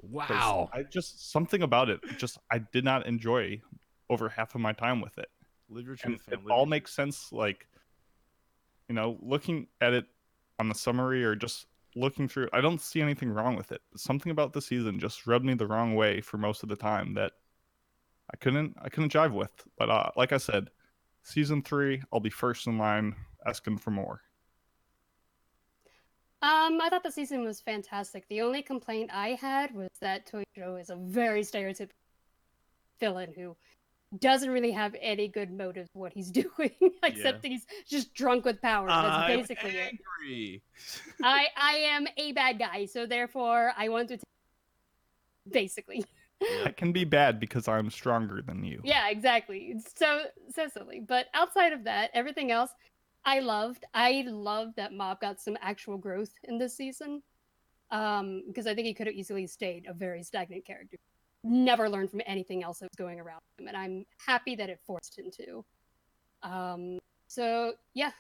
Wow. I just something about it, just I did not enjoy over half of my time with it. Live your And truth, fam. it all makes sense, like, looking at it on the summary or just looking through, I don't see anything wrong with it. Something about the season just rubbed me the wrong way for most of the time that I couldn't jive with. But like I said, season 3, I'll be first in line asking for more. I thought the season was fantastic. The only complaint I had was that Toichiro is a very stereotypical villain who doesn't really have any good motive for what he's doing, except he's just drunk with powers. That's basically angry. it. I am a bad guy, so therefore I want to basically. I can be bad because I'm stronger than you. Yeah, exactly. It's so silly. But outside of that, everything else I loved. I loved that Mob got some actual growth in this season. Because I think he could have easily stayed a very stagnant character. Never learned from anything else that was going around him, and I'm happy that it forced him to. So yeah,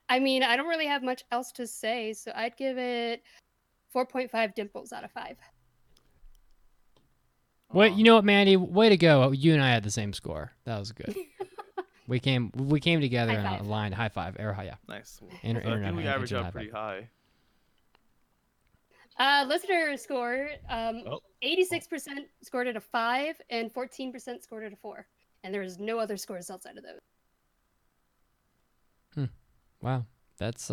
I mean, I don't really have much else to say, so I'd give it 4.5 dimples out of 5. Wait, you know what, Mandy? Way to go! You and I had the same score. That was good. we came together in a line. High five, air high, yeah. Nice. I think we average out pretty high. Listener score, 86% scored it a 5, and 14% scored it a 4. And there's no other scores outside of those. Wow, that's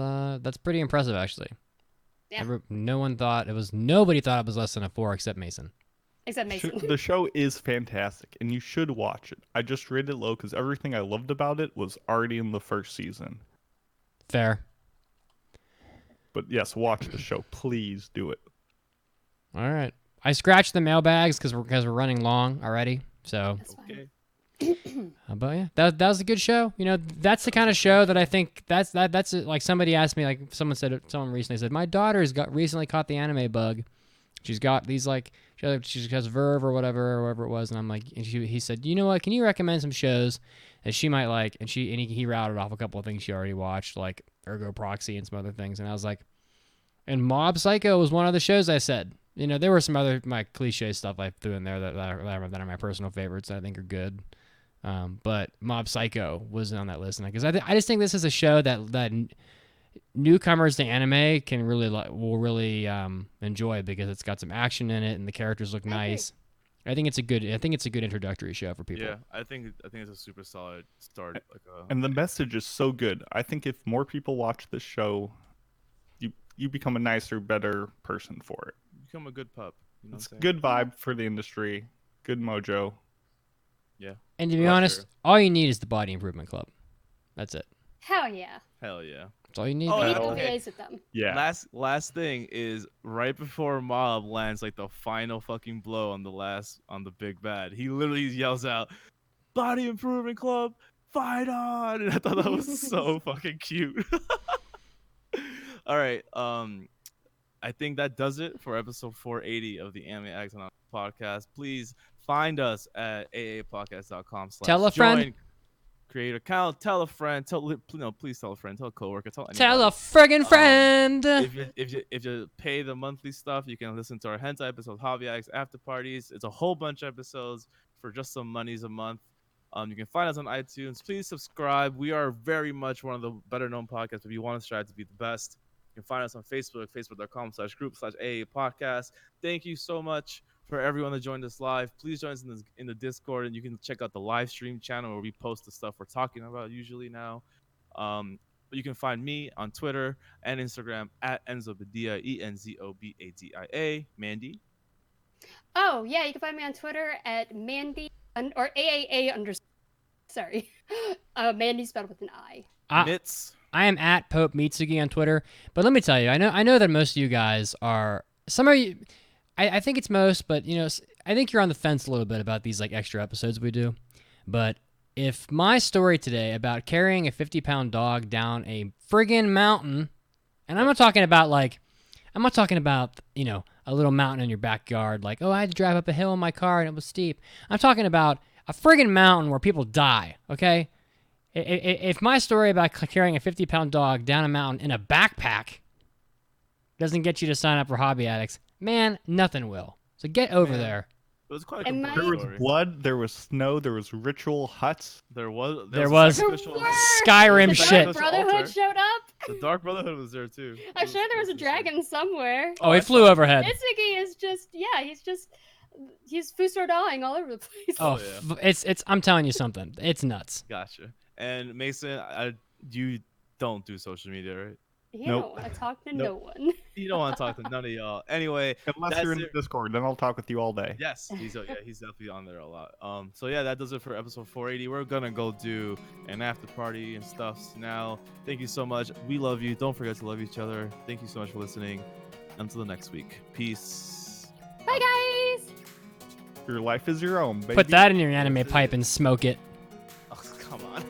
pretty impressive, actually. Yeah. Nobody thought it was less than a 4 except Mason. Except Mason. The show is fantastic, and you should watch it. I just rated it low because everything I loved about it was already in the first season. Fair. But yes, watch the show. Please do it. All right. I scratched the mailbags because we're running long already. So. That's fine. But yeah, that was a good show. That's the kind of show that I think that's like somebody asked me, like someone recently said, my daughter's recently caught the anime bug. She's got these like she has Verve or whatever it was, and I'm like, and he said, you know what? Can you recommend some shows that she might like? And he routed off a couple of things she already watched, like Ergo Proxy and some other things, and I was like, and Mob Psycho was one of the shows I said. There were some other my cliche stuff I threw in there that are my personal favorites that I think are good. But Mob Psycho was on that list, because I just think this is a show that newcomers to anime will really enjoy, because it's got some action in it and the characters look nice. I think it's a good introductory show for people. Yeah, I think it's a super solid start. And the message is so good. I think if more people watch this show, you become a nicer, better person for it. Become a good pup. It's good vibe for the industry. Good mojo. Yeah. And to be honest, all you need is the Body Improvement Club. That's it. Hell yeah. Hell yeah. That's all you need. We need OVAs with them. Yeah. Last thing is right before Mob lands like the final fucking blow on the big bad. He literally yells out, "Body Improvement Club, fight on!" And I thought that was so fucking cute. All right. I think that does it for episode 480 of the Anime Addicts podcast. Please find us at AAAPodcast.com. Tell a friend. Create an account. Tell a friend. Please tell a friend. Tell a coworker. Tell a friggin' friend. If you pay the monthly stuff, you can listen to our hentai episode, Hobby Addicts After Parties. It's a whole bunch of episodes for just some monies a month. You can find us on iTunes. Please subscribe. We are very much one of the better known podcasts. If you want to strive to be the best, you can find us on Facebook, facebook.com/group/AAPodcast. Thank you so much for everyone that joined us live. Please join us in the Discord, and you can check out the live stream channel where we post the stuff we're talking about usually now. But you can find me on Twitter and Instagram at Enzobadia, ENZOBADIA. Mandy? Oh, yeah, you can find me on Twitter at Mandy or AAA_. Sorry. Mandy spelled with an I. Mitts. I am at Pope Mitsugi on Twitter. But let me tell you, I know that most of you guys are. Some of you, I think it's most, but I think you're on the fence a little bit about these like extra episodes we do. But if my story today about carrying a 50-pound dog down a friggin' mountain, and I'm not talking about a little mountain in your backyard, like, oh, I had to drive up a hill in my car and it was steep. I'm talking about a friggin' mountain where people die, okay? If my story about carrying a 50-pound dog down a mountain in a backpack doesn't get you to sign up for Hobby Addicts, man, nothing will. So get over there. It was quite a And compelling There was story. blood, there was snow, there was ritual huts. There was Skyrim The shit. Dark Brotherhood showed up. The Dark Brotherhood was there too. I'm sure there was a dragon somewhere. Oh, it flew overhead. Mitsugi is he's Fusor dying all over the place. Oh, it's. I'm telling you something. It's nuts. Gotcha. And Mason, you don't do social media, right? You Nope. don't want to talk to no one. You don't want to talk to none of y'all. Anyway, Unless that's you're in it. the Discord, then I'll talk with you all day. Yes, he's definitely on there a lot. So yeah, that does it for episode 480. We're gonna go do an after party and stuff now. Thank you so much. We love you. Don't forget to love each other. Thank you so much for listening. Until the next week. Peace. Bye, guys. Your life is your own, baby. Put that in your anime pipe and smoke it. Oh, come on.